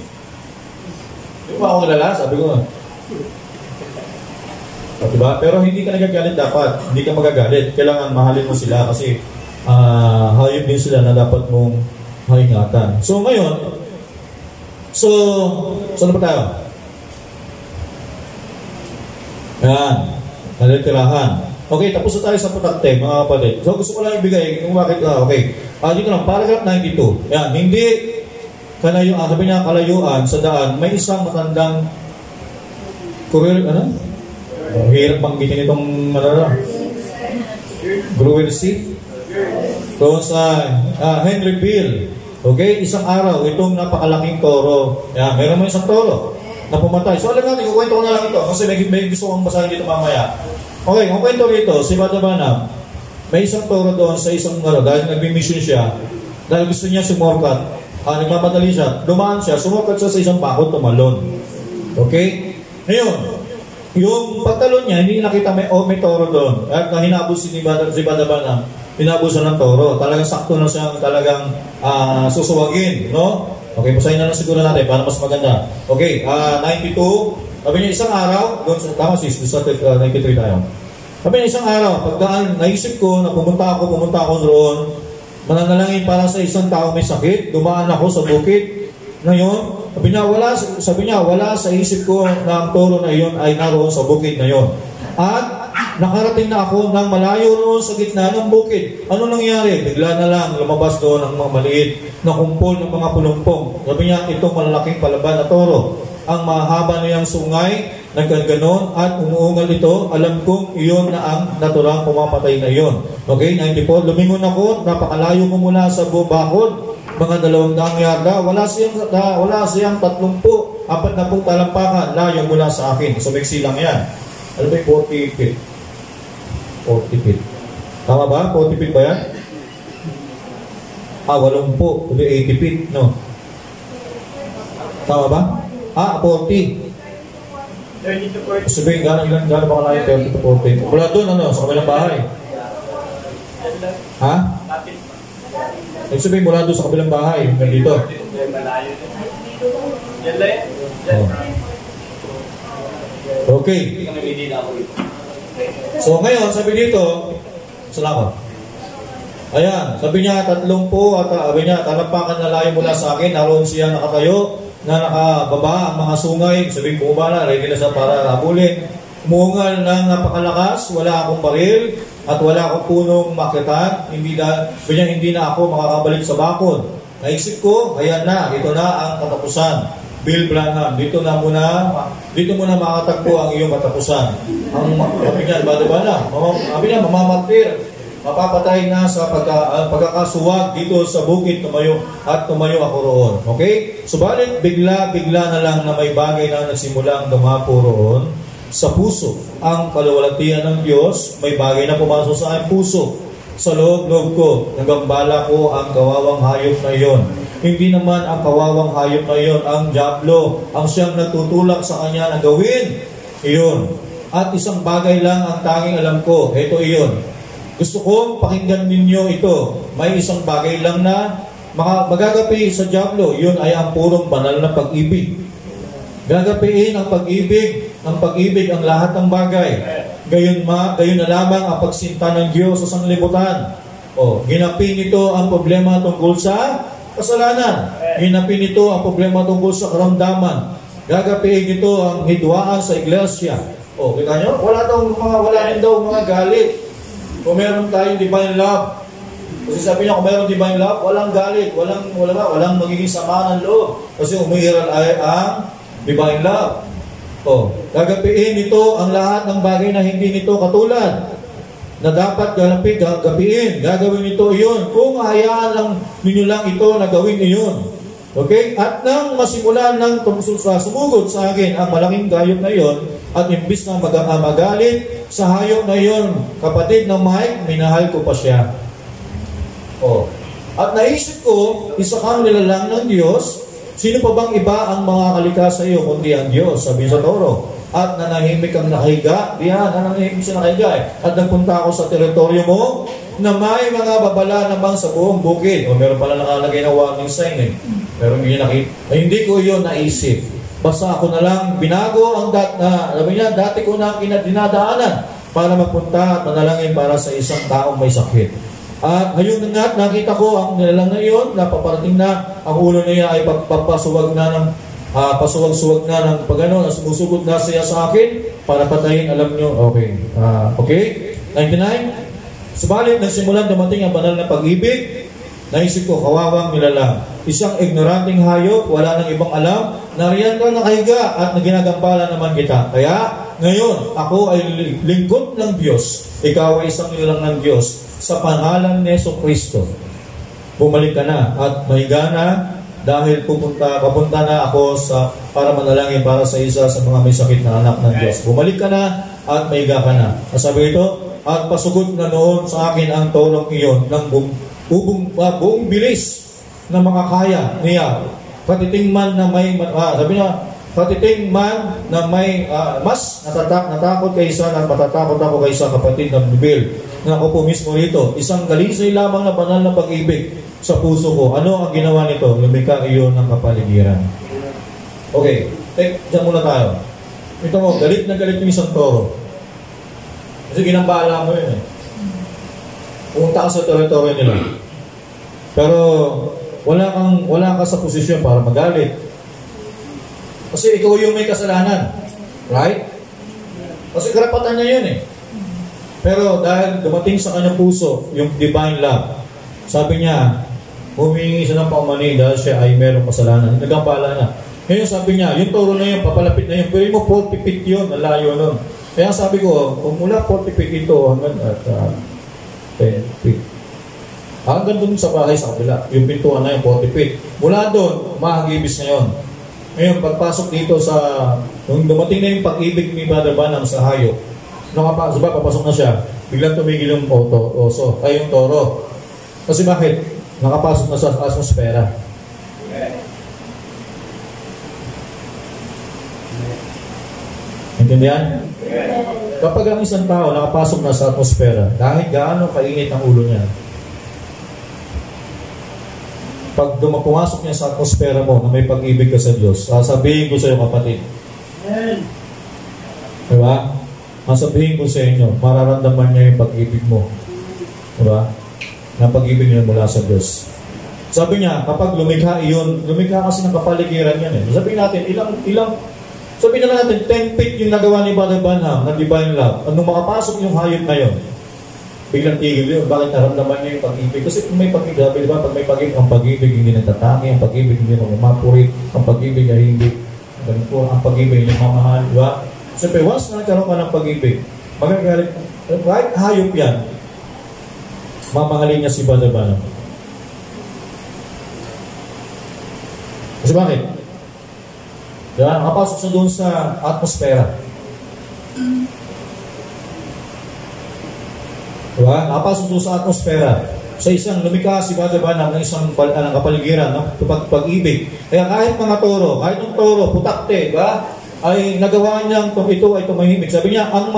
Di ba ako kilala? Sabi ko, diba? Pero hindi ka nagagalit dapat. Hindi ka magagalit. Kailangan mahalin mo sila kasi hayop din sila na dapat mong maingatan. So ngayon, saan ba tayo? Yan. Nalitirahan. Okay, tapos na tayo sa putakte, mga kapatid. So gusto ko lang ibigay kung bakit, okay. Dito lang, paragraph 92. Yan, hindi kalayuan, sabi niya kalayuan sa daan, may isang matandang hirap banggitin itong Brewer Seat. Doon sa Henry Bill. Okay, isang araw, itong napakalaking toro. Yan, meron mo isang toro. na pumatay. So alam natin, kukwento ko na lang ito kasi may gusto kong basahin dito mamaya. Okay, kung kwento rito, si Badabana, may isang toro doon sa isang dahil nag-mission siya, dahil gusto niya sumorkat, nagmamadali siya, dumaan siya, sumorkat siya sa isang bakod, tumalon. Okay? Ngayon, yung pagtalon niya, hindi nakita may toro doon. At hinabos si Badabana, hinabos siya ng toro. Talagang sakto na siya talagang susuwagin, no? Okay, basahin na lang siguro natin para mas maganda. Okay, 92. Sabi niya, isang araw, doon sa, tama sis, sa 93 tayo. Sabi niya, isang araw, pagkaan, naisip ko na pumunta ako roon, mananalangin para sa isang tao may sakit, dumaan ako sa bukid. Ngayon, sabi niya, wala sa isip ko na ang toro na iyon ay naroon sa bukid na iyon. At nakarating na ako ng malayo roon sa gitna ng bukid. Ano nangyari? Bigla na lang lumabas doon ang mga maliit na kumpol ng mga pulumpong. Sabi niya, itong malalaking palaban na toro. Ang mahaba niyang sungay, nagkaganon at umuungal ito. Alam kong iyon na ang naturang pumapatay na iyon. Okay, 94. Lumingon ako, napakalayo ko mula sa bakod. Mga 200 yarda. Wala siyang 40 talampakan layo mula sa akin. So, may silang yan. Ano ba yung 40 feet? 40 feet. Tama ba? 40 feet ba yan? 80. Hindi 80 feet, no? Tama ba? 40. 30 to 40. Sabihin, gano'n ba kalayo? 30 to 40. Wala doon, sa kabilang bahay. Ha? Sabihin, mula doon sa kabilang bahay. Dito. Yan lang. Okay. So ngayon, sabi dito, salamat. Ayan, sabi niya, 30 at sabi niya, talampakan na layo mula sa akin, naroon siya nakatayo, na nakababa ang mga sungay, sabi pumabala, ready na siya para habulin. Umungal ng napakalakas, wala akong baril, at wala akong punong makitan, hindi na ako makakabalik sa bakod. Naisip ko, ayan na, ito na ang katapusan. Bill Branham, dito muna makatagpo ang iyong katapusan. Ang sabi niya, mamamartir, mapapatay na sa pagkakasuwag dito sa bukid, tumayo ako roon. Okay? Subalit, bigla na lang na may bagay na nagsimulang dumapo roon sa puso. Ang kaluwalhatian ng Diyos, may bagay na pumasok sa aking puso. Sa loob ko, nagambala ko ang kawawang hayop na iyon. Hindi naman ang kawawang hayop na iyon, ang diablo, ang siyang nagtutulak sa kanya na gawin iyon. At isang bagay lang ang tanging alam ko, ito iyon. Gusto kong pakinggan ninyo ito. May isang bagay lang na magagapi sa diablo, iyon ay ang purong banal na pag-ibig. Gagapiin ang pag-ibig ang lahat ng bagay. Gayon na lamang ang pagsinta ng Diyos sa sanlibutan. Ginapin nito ang problema tungkol sa kasalanan. Ginapin nito ang problema tungkol sa karamdaman. Gagapiin nito ang hidwaan sa iglesia. Kita nyo? Wala rin daw mga galit. Kung meron tayong divine love, kasi sabi niya, kung meron divine love, walang galit, walang magiging sama ng loob. Kasi umiiral ay ang divine love. Gagapiin nito ang lahat ng bagay na hindi nito katulad, na dapat gapiin. Gagawin nito iyon. Kung hayaan lang ninyo lang ito na gawin iyon. Okay? At nang masimulan ng sumugod sa akin ang malaking gayop na iyon, at imbis na magalit sa hayop na iyon, kapatid ng Mike, minahal ko pa siya. At naisip ko, isa kang nilalang ng Diyos. Sino pa bang iba ang mga kalikha sa iyo kundi ang Diyos? Sabi sa toro. At nanahimik ang nakahiga. Nanahimik siya nakahiga. At nagpunta ako sa teritoryo mo na may mga babala naman sa buong bukid. Meron pala nakalagay na warning sign Pero hindi ko yun naisip. Basta ako na lang binago ang dati ko na dinadaanan para magpunta at manalangin para sa isang taong may sakit. At ngayon nga, nakita ko ang nilalang na iyon, napaparating na ang ulo niya ay pasuwag suwag na ng pagano, sumusugod na siya sa akin para patayin, alam nyo. Okay? 99. Subalit, nagsimulan dumating ang banal na pag-ibig. Naisip ko, kawawang nilalang. Isang ignoranting hayop, wala nang ibang alam, nariyan ka nakahiga at ginagambala naman kita. Kaya, ngayon, ako ay lingkod ng Diyos. Ikaw ay isang nilalang ng Diyos. Sa pangalan ni Jesu Kristo, bumalik ka na at mahiga na dahil papunta na ako para manalangin para sa isa sa mga may sakit na anak ng Diyos. Bumalik ka na at maiga ka na. Sabi ito, at pasugod na noon sa akin ang tulong iyon ng buong bilis na makakaya niya. Katiting man na may, sabi niya, katiting man na may mas natakot kaysa na matatakot ako kaysa kapatid ng bibil na ako po mismo rito. Isang galisay lamang na banal na pag-ibig sa puso ko. Ano ang ginawa nito? Lumikha iyon ng kapaligiran. Okay, dyan muna tayo. Ito mo, galit na galit yung isang toro. Kasi ginambala mo yun eh. Pumunta ka sa teritoryo nila. Pero wala ka sa posisyon para magalit. Kasi ikaw yung may kasalanan. Right? Kasi karapatan niya yun eh. Pero dahil dumating sa kanyang puso yung divine love, sabi niya, humingi siya ng paumani dahil siya ay merong kasalanan. Nagambala na. Ngayon sabi niya, yung toro na yun, papalapit na yun. Pero mo 40 feet yun, nalayo nun. Kaya sabi ko, mula 40 feet ito hanggang 10 feet. Hanggang dun sa bahay sa kabila, yung pintuan na yung 40 feet. Mula doon, mahagibis na yun. Ngayon, pagpasok dito nung dumating na yung pag-ibig ni Brother Banam sa hayop, papasok na siya, biglang tumigil yung yung toro. Kasi bakit? Nakapasok na sa atmosfera. Intindihan? Kapag ang isang tao nakapasok na sa atmosfera, dahil gaano kainit ang ulo niya, pag pumasok niya sa atmosfera mo na may pag-ibig ka sa Diyos, sasabihin ko sa iyo kapatid. Diba? Sasabihin ko sa inyo, mararamdaman niya yung pag-ibig mo. Diba? Na pag-ibig niya mula sa Diyos. Sabi niya, kapag lumikha kasi ng kapaligiran yan eh. Sabihin natin, sabihin na natin, 10 feet yung nagawa ni Brother Banham na divine love. Nung makapasok yung hayop na yun, biglang tigil yun. Bakit naramdaman niya yung pag-ibig? Kasi kung may pag-ibig, diba? Pag may pag-ibig, ang pag-ibig hindi nagtatangi, ang pag-ibig hindi nagmamapurit, ang pag-ibig ay hindi ganito, ang pag-ibig hindi mamahal, diba? Siyempre, once na nagkaroon ka ng pag-ibig, magagalit, right? Hayop yan. Mamahalin niya si Brother Banham. Kasi bakit? Diba? Nakapasok siya doon sa atmosfera. Diba? Nakapasok doon sa atmosfera. Sa isang lumikha si Brother Banham ng isang kapaligiran, no? Pag-ibig. Kaya kahit mga toro, kahit yung toro, putakte, diba? Ay nagawa niyang ito ay tumahimik. Sabi niya, ang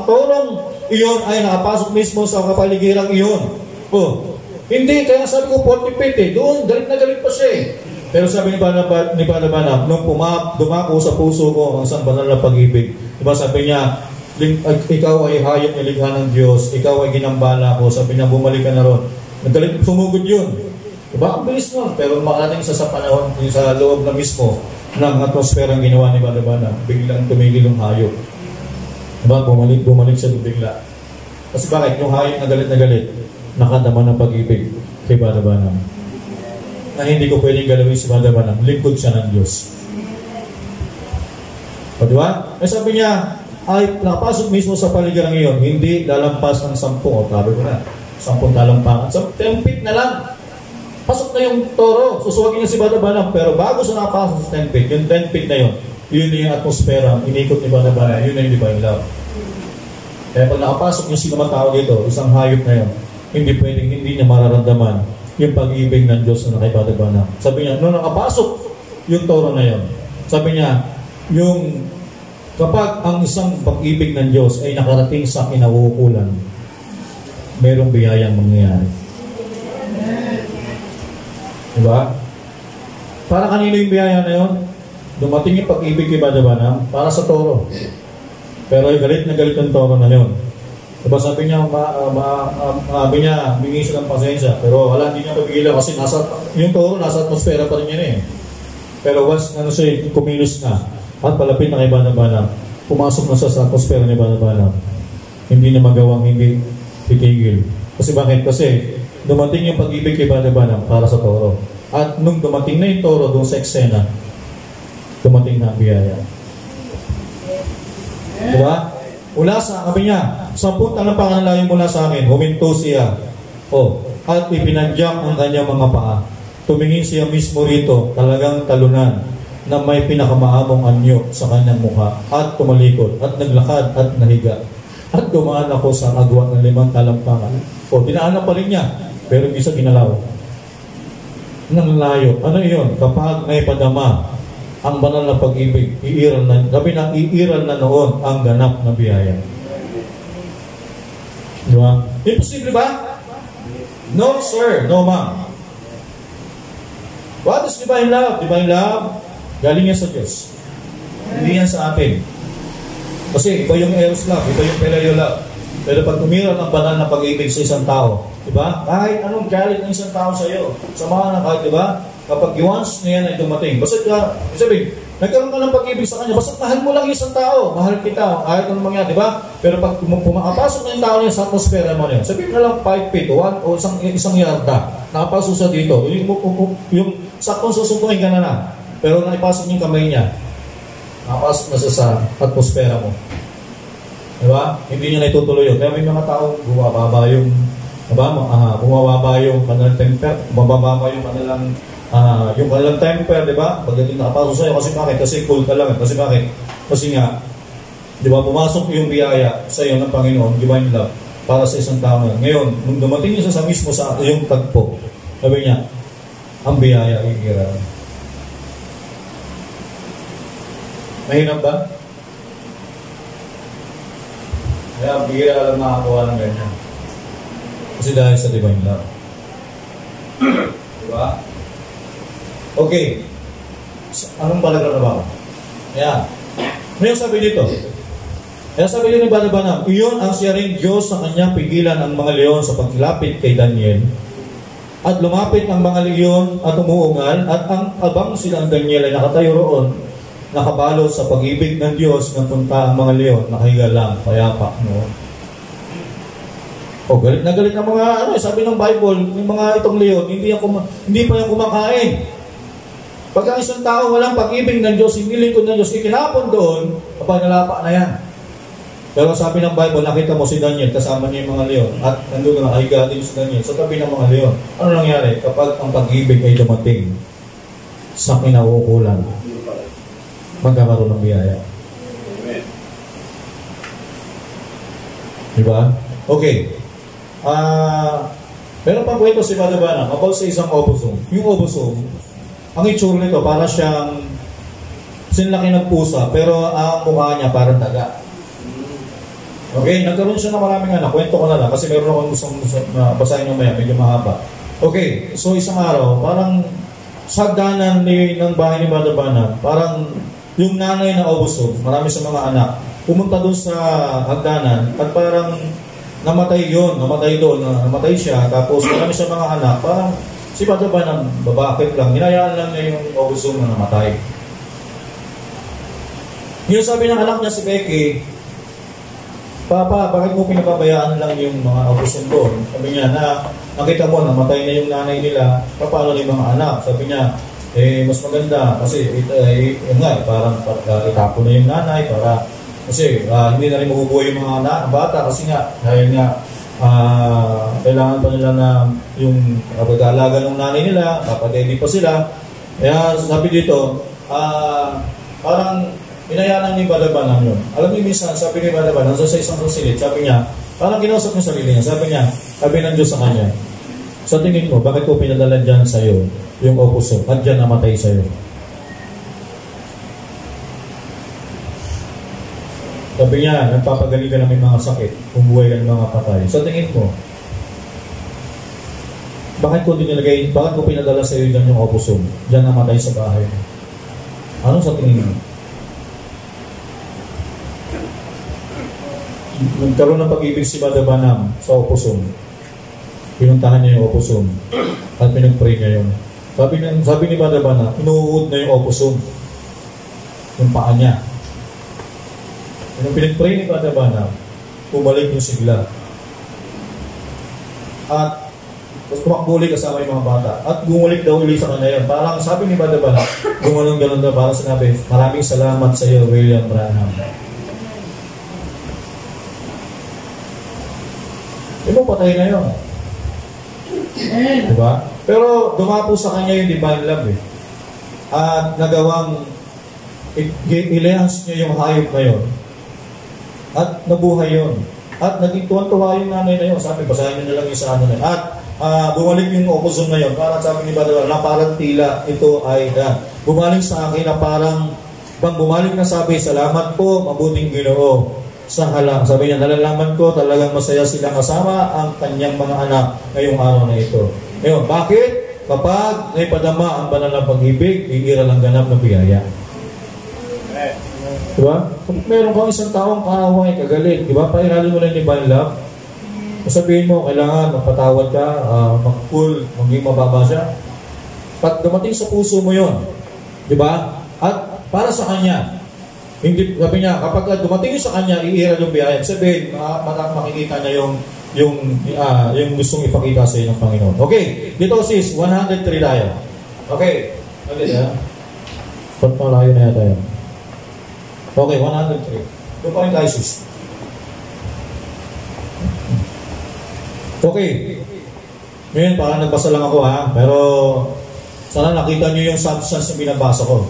torong iyon ay nakapasok mismo sa kapaligiran iyon. Oh, hindi, kaya sabi ko 40 feet eh. Doon, galit na galit pa siya eh. Pero sabi ni Brother Banham, nung dumako sa puso ko ang isang banal na pag-ibig, diba sabi niya, ikaw ay hayop nilikha ng Diyos, ikaw ay ginambala ko, sabi niya, bumalik ka na ron. Nagalit, sumugod yun. Diba? Ang bilis nun. Pero makarating sa panahon, sa loob na mismo ng atmosfera ang ginawa ni Brother Banham, biglang tumigil yung hayop. Diba? Bumalik siya bigla. Kasi bakit? Yung hayop na galit, nakadama ng pag-ibig kay Brother Banham. Na hindi ko pwedeng galawin si Brother Banham. Lingkod siya ng Diyos. O diba? Eh sabi niya, ay nakapasok mismo sa paligiran ngayon, hindi lalampas ng 10, o tabi ko na, 10 talampakan. 10 feet na lang. Pasok na yung toro. Susuwagin niya si Brother Banham. Pero bago siya nakapasok sa 10 feet, yung 10 feet na yun yung atmosfera, inikot ni Brother Banham, yun na yung divine love. Kaya pag nakapasok yung sino man tao dito, isang hayop na yun, hindi niya mararamdaman yung pag-ibig ng Diyos na kay Brother Banham. Sabi niya, nung nakapasok yung toro na yun, sabi niya, yung kapag ang isang pag-ibig ng Diyos ay nakarating sa kinauukulan, mayroong biyayang mangyayari. Diba? Para kanino yung biyaya na yun? Dumating yung pag-ibig kay Brother Banham para sa toro. Pero ay galit na galit yung toro na yun. Diba sabi niya, bingi siya ng pasensya. Pero wala, hindi niya mabigilan kasi yung toro nasa atmosfera pa rin yan eh. Pero once siya kumilos na at palapit na kay Brother Banham, pumasok na siya sa atmosfera ni Brother Banham, hindi na magawang hindi titigil. Kasi bakit? Kasi dumating yung pag-ibig kay Brother Banham para sa toro. At nung dumating na yung toro doon sa eksena, dumating na ang biyaya. Diba? Mula sa, sabi niya, 10 talampakan na layo mula sa akin, huminto siya. At ipinadyak ang kanyang mga paa. tumingin siya mismo rito, talagang talunan, na may pinakamaamong anyo sa kanyang mukha, at tumalikod, at naglakad, at nahiga. At dumaan ako sa agwa ng 5 talampakan. O, dinaanan pa rin niya, pero hindi siya ginalaw. Nang layo. Ano yun? Kapag may padama, ang banal na pag-ibig, iiral na, sabi na, iiral na noon ang ganap na biyaya. Di ba? Imposible ba? No, sir. No, ma'am. What is divine love? Divine love, galing yan sa Diyos. Hindi yan sa atin. Kasi iba yung eros love, iba yung phileo love. Pero pag umiral ang banal na pag-ibig sa isang tao, di ba? Kahit anong galit ng isang tao sa iyo, samahan na kahit, di ba? Kapag once na yan ay dumating, basta ka, sabihin, nagkaroon ka ng pag-ibig sa kanya, basta mahal mo lang isang tao, mahal kita, kahit anong mangyari, di ba? Pero pag pumakapasok na yung tao niya sa atmosfera mo niya, sabihin na lang 5 feet, o isang yarda, nakapasok sa dito, yung saktong susumpungin ka na. Pero naipasok yung kamay niya, nakapasok na sa atmosfera mo. Diba? Hindi niya naitutuloy yun. Kaya may mga tao, bumababa yung kanilang temper, bumababa yung kanilang temper, diba? Pagdating nakapasok sa'yo, kasi bakit? Kasi cool ka lang. Kasi bakit? Kasi nga, diba, pumasok yung biyaya sa'yo ng Panginoon, divine love, para sa isang tao. Ngayon, nung dumating niya sa mismo sa yung tagpo, sabi niya, ang biyaya ay iiral. Mahirap ba? Kaya bihira lang nakakawa ng ganyan. Kasi dahil sa divine love. Diba? Okay. Anong palaga na ba? Ayan. Ngayon sabi dito. Kaya sabi dito ni Banabanam, iyon ang siya rin Diyos sa kanyang pigilan ang mga leon sa paglapit kay Daniel. At lumapit ang mga leon at umuungal at ang abang silang Daniel ay nakatayo roon, nakabalot sa pag-ibig ng Diyos ng punta ang mga leon, nakahiga lang, payapa. No? O, galit na galit ng mga, sabi ng Bible, yung mga itong leon, hindi pa yung kumakain. Pag ang isang tao walang pag-ibig ng Diyos, hindi lingkod ng Diyos, ikinapon doon, kapag nalapa na yan. Pero sabi ng Bible, nakita mo si Daniel, kasama niya yung mga leon, at nandun na nakahiga din si Daniel sa tabi ng mga leon. Ano nangyari? Kapag ang pag-ibig ay dumating sa kinauukulan, magkakaroon ng biyaya. Diba? Okay. Meron pang kwento si Badabana about sa isang obosom. Yung obosom, ang itsura nito, para siyang sinlaki ng pusa, pero ang mukha niya parang daga. Okay, nagkaroon siya ng maraming anak. Kwento ko na lang, kasi meron akong gustong basahin nyo maya, medyo mahaba. Okay, so isang araw, parang sa hagdanan ng bahay ni Badabana, parang yung nanay na obosom, marami sa mga anak, pumunta doon sa hagdanan at parang namatay siya, tapos marami sa mga anak, parang si Badabana babakit lang, hinayaan lang niya yung obosom na namatay. Yung sabi ng anak niya si Becky, Papa, bakit mo pinababayaan lang yung mga obosom doon? Sabi niya, nakita mo, namatay na yung nanay nila, paano yung mga anak? Sabi niya, mas maganda kasi parang itapo na yung nanay kasi hindi na rin mabubuhay yung mga bata kasi nga dahil nga kailangan pa nila na yung pag-aalaga ng nanay nila, kapag-edit pa sila. Kaya sabi dito, parang inayanan ni Badabana yun. Alam niyo minsan, sabi ni Badabana, sa isang silid, sabi niya, parang kinausap niya sarili niya, sabi ng Diyos sa kanya, sa tingin mo, bakit ko pinadala dyan sa'yo yung opuso at dyan namatay sa'yo? Sabi niya, nagpapagaling ka na may mga sakit, umuwi ka ng mga patay. Sa tingin mo, bakit ko pinadala sa'yo dyan yung opuso? Dyan namatay sa bahay mo. Ano sa tingin mo? Nagkaroon ng pag-ibig si Badabanam sa opuso. Pinuntahan niya yung opusom at pinag-pray niya yun. Sabi ni Badabana, inuud na yung opusom, yung paa niya. Nung pinag-pray ni Badabana, bumalik yung sigla. At tumakbuli kasama yung mga bata. At bumulik daw ulit sa kanya yun. Parang sabi ni Badabana, gumanon-ganon daw, parang sinabi, maraming salamat sa iyo, William Branham. Patay na yun. Diba? Pero dumapo sa kanya yung divine love eh. At nagawang ilehas niya yung hayop na yun. At nabuhay yun. At naging tuwan-tuwa yung nanay na yun. Sabi, basahin niyo na lang yung sa ano na yun. At bumalik yung opposite na yun. Parang sabi ni Badawal, na parang tila ito ay bumalik sa akin na parang bumalik na sabi, salamat po, mabuting Ginoo. Sabi niya, nalalaman ko talagang masaya silang kasama ang kanyang mga anak ngayong araw na ito. Ngayon, bakit? Kapag naipadama ang banal ng pag-ibig, iiral ang ganap na biyaya. Diba? Kung meron kang isang taong kaaway, kagalit, diba? Pairali mo lang yung divine love. Sabihin mo, kailangan magpatawad ka, mag-cool, maging mababa siya. Pag dumating sa puso mo yon, diba? At para sa kanya, hindi, sabi niya, kapag dumating sa kanya, iiral yung biyaya. Sabihin, makikita niya yung gustong ipakita sa iyo ng Panginoon. Okay, dito sis, 103 tayo. Okay, ba't malayo na yata yun? Okay, 103. Doon pa rin tayo sis. Okay. Ngayon, parang nagbasa lang ako ha, pero sana nakita niyo yung substance na binabasa ko.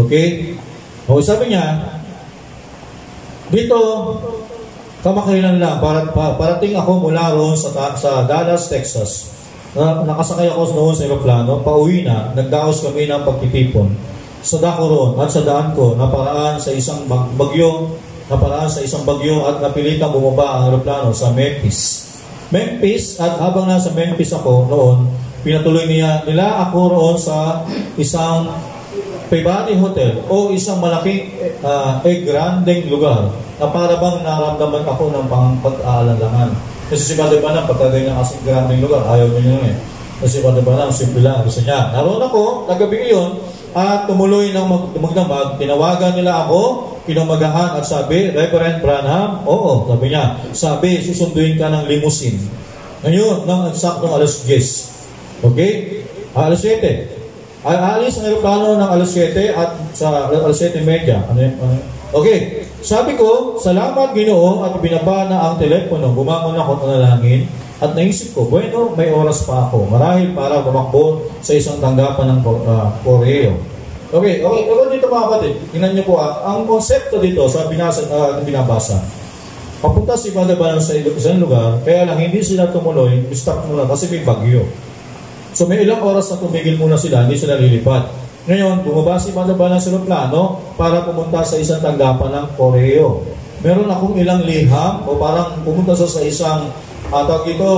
Okay? Okay, sabi niya, dito, kamakailan lang, parating ako mula roon sa Dallas, Texas. Nakasakay ako noon sa aeroplano, pauwi na, nagdaos kami ng pagtitipon. Sa dako roon at sa daan ko, naparaan sa isang bagyo at napilitang bumaba ang aeroplano sa Memphis. At habang nasa Memphis ako noon, pinatuloy nila ako roon sa isang private hotel o isang malaking grandeng lugar na para bang naramdaman ako ng pag-aalalangan. Kasi si Padre Banam, pagkagay ng kasing grandeng lugar, ayaw niya yun eh. Kasi si Padre Banam, simple lang, gusto niya. Naroon ako, nagabi yun, at tumuloy ng magdamag, tinawagan nila ako, pinamagahan at sabi, Reverend Branham, oo, sabi niya, susunduin ka ng limousine. Ngayon, ng eksaktong alas 10. Okay? Alas 7. Alis ang aeroplano ng alas 7 at sa alas 7:30. Okay. Sabi ko, salamat Ginoo at binaba na ang telepono. Bumangon ako at nanalangin at naisip ko, bueno, may oras pa ako. Marahil para bumakbo sa isang tanggapan ng koreo. Okay. Dito mga kapatid, tingnan niyo po ang konsepto dito sa binabasa. Papunta si Padre Banam sa isang lugar, kaya lang hindi sila tumuloy, stop muna kasi may bagyo. So may ilang oras na tumigil muna sila, hindi sila lilipat. Ngayon, bumaba si Padre Banam sa plano para pumunta sa isang tanggapan ng koreo. Meron akong ilang liham o parang pumunta sa isang tawag ito,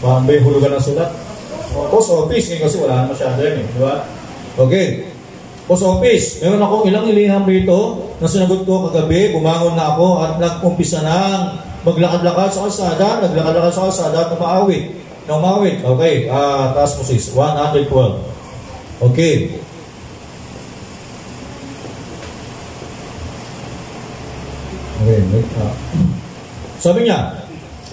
parang may hulugan ng sulat. Post office, kasi wala na masyado yun eh, di ba? Okay. Post office, meron akong ilang liham dito na sinagot ko kagabi, bumangon na ako at nag-umpisa nang maglakad-lakad sa kalsada, at umawit. Okay, taas mo sis, 112. Okay. Sabi niya,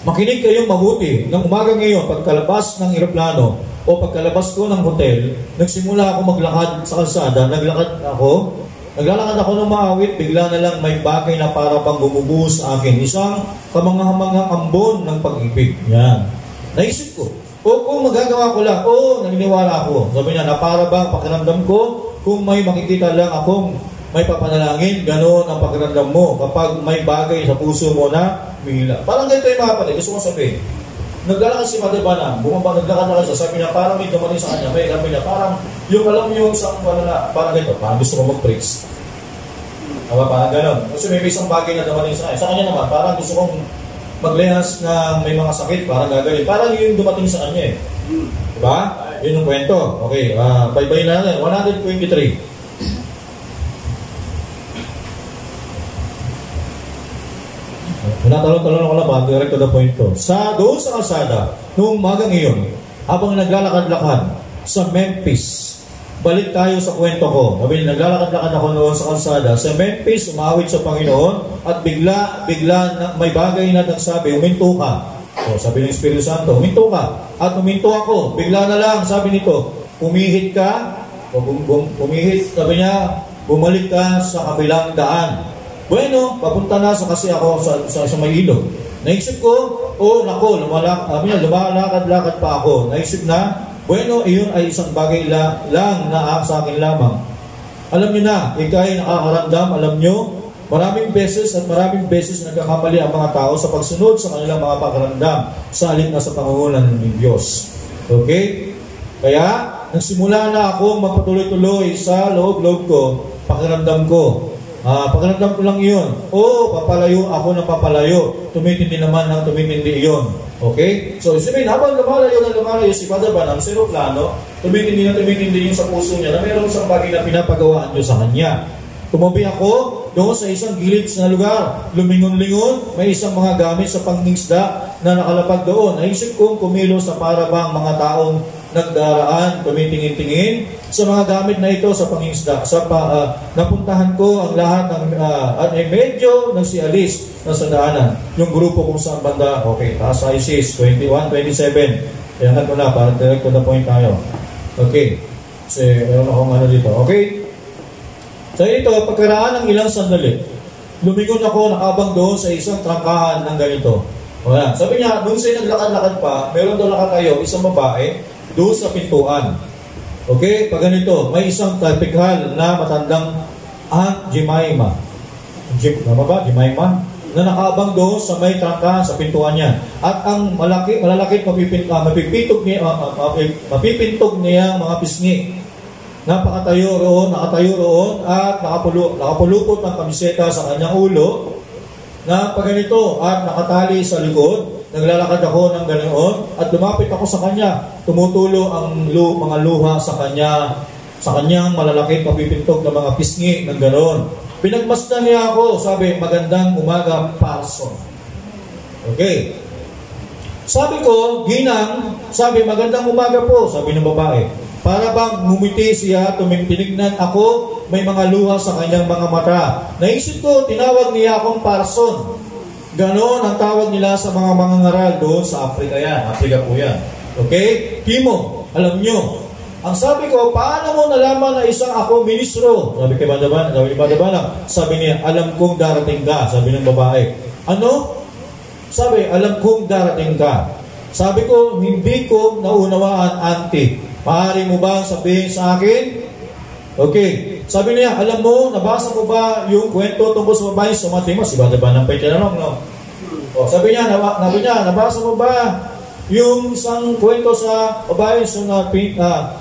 makinig kayong mabuti. Nang umaga ngayon, pagkalabas ng eroplano o pagkalabas ko ng hotel, nagsimula ako maglakad sa kalsada, naglalakad ako ng maawit, bigla na lang may bagay na para bang bumubuhos sa akin. Isang kamangamangang ambon ng pag-ibig. Yan. Naisip ko, kung magagawa ko lang, naniniwala ako. Sabi niya, na para bang pakiramdam ko, kung may makikita lang akong may papanalangin, gano'n ang pakiramdam mo kapag may bagay sa puso mo na mihila. Parang ganito yung mga kapatid, gusto ko sabihin. Naglalakad si Padre Banam, naglakad siya, sabi niya, parang may dumating sa kanya, may sabi niya, parang yung alam yung isang parang ganito, parang gusto ko mag-preach. Parang gano'n. Kasi may isang bagay na dumating sa kanya. Sa kanya naman, parang gusto kong maglehas na may mga sakit, parang gagawin. Parang yung dumating sa kanya eh. Diba? Yun yung kwento. Okay, bye-bye na natin. 123. Tinatalon-talon ako lang ba, direct to the point ko. Doon sa kalsada, noong umagang iyon, habang naglalakad-lakad sa Memphis, balik tayo sa kwento ko. Sabi niya, naglalakad-lakad ako noon sa kalsada. Sa Memphis, umawit sa Panginoon at bigla may bagay na nagsabi, huminto ka. So, sabi ng Espiritu Santo, huminto ka. At huminto ako. Bigla na lang, sabi nito, pumihit ka. Pumihit, sabi niya, bumalik ka sa kabilang daan. Bueno, papunta na kasi ako sa may ilog. Naisip ko, lumalakad-lakad pa ako. Naisip na, bueno, iyon ay isang bagay lang na sa akin lamang. Alam niyo na, ikay nakakaramdam, alam niyo, maraming beses nagkakamali ang mga tao sa pagsunod sa kanilang mga pakaramdam sa halip na sa pangungunan ng Diyos. Okay? Kaya, nagsimula na akong magpatuloy-tuloy sa loob-loob ko, pakiramdam ko. Pakiramdam ko lang iyon. Papalayo ako ng papalayo. Tumitindi naman ng tumitindi iyon. Okay? So, sabihin, habang lumalayo si Father Branham sa aeroplano, tumitindi yung sa puso niya na mayroong isang bagay na pinapagawaan niyo sa kanya. Tumabi ako doon sa isang gilid na lugar. Lumingon-lingon, may isang mga gamit sa pangingisda na nakalapag doon. Naisip kong kumilos na para bang mga taong nagdaraan, tumitingin-tingin sa mga gamit na ito sa pangingisda. Napuntahan ko ang lahat ng medyo nagsialis na sa daanan. Yung grupo kung saan banda, okay, taas ISIS, 21, 27. Kaya ko na, para direct to the point tayo. Okay. Kasi, meron akong ano dito. Okay. So ito, pagkaraan ng ilang sandali, lumingon ako, nakabang doon sa isang trangkahan ng ganito. Wala. Sabi niya, nung siya naglakad-lakad pa, meron doon nakatayo, isang babae, doon sa pintuan. Okay? Pag ganito, may isang typical na matandang Aunt Jemima. Jemima? Na nakabang doon sa may trangkahan sa pintuan niya. At ang malalaki mapipintog niya mga pisngi. Nakatayo roon at nakapulupot ng kamiseta sa kanyang ulo na pagganito at nakatali sa likod. Naglalakad ako ng ganoon at lumapit ako sa kanya. Tumutulo ang mga luha sa kanyang malalaking mapipintog na mga pisngi ng ganoon. Pinagmasdan niya ako, sabi, magandang umaga, Parson. Okay. Sabi ko, Ginang, sabi, magandang umaga po, sabi ng babae. Para bang ngumiti siya, tinignan ako, may mga luha sa kanyang mga mata. Naisip ko, tinawag niya akong Parson. Ganon ang tawag nila sa mga mangangaral doon sa Afrika yan. Afrika po yan. Okay? Timo, alam nyo. Ang sabi ko, paano mo nalaman na isang ako ministro? Sabi ni Badabana. Sabi niya, alam kong darating ka. Sabi ng babae. Ano? Sabi, alam kong darating ka. Sabi ko, hindi ko naunawaan, auntie. Maaari mo ba sabihin sa akin? Okay. Sabi niya, alam mo, nabasa mo ba yung kwento tungkol sa babae sa Matimo? Si Bada ba ng paitanong, no? Sabi niya, nabasa mo ba yung isang kwento sa babae Sunamita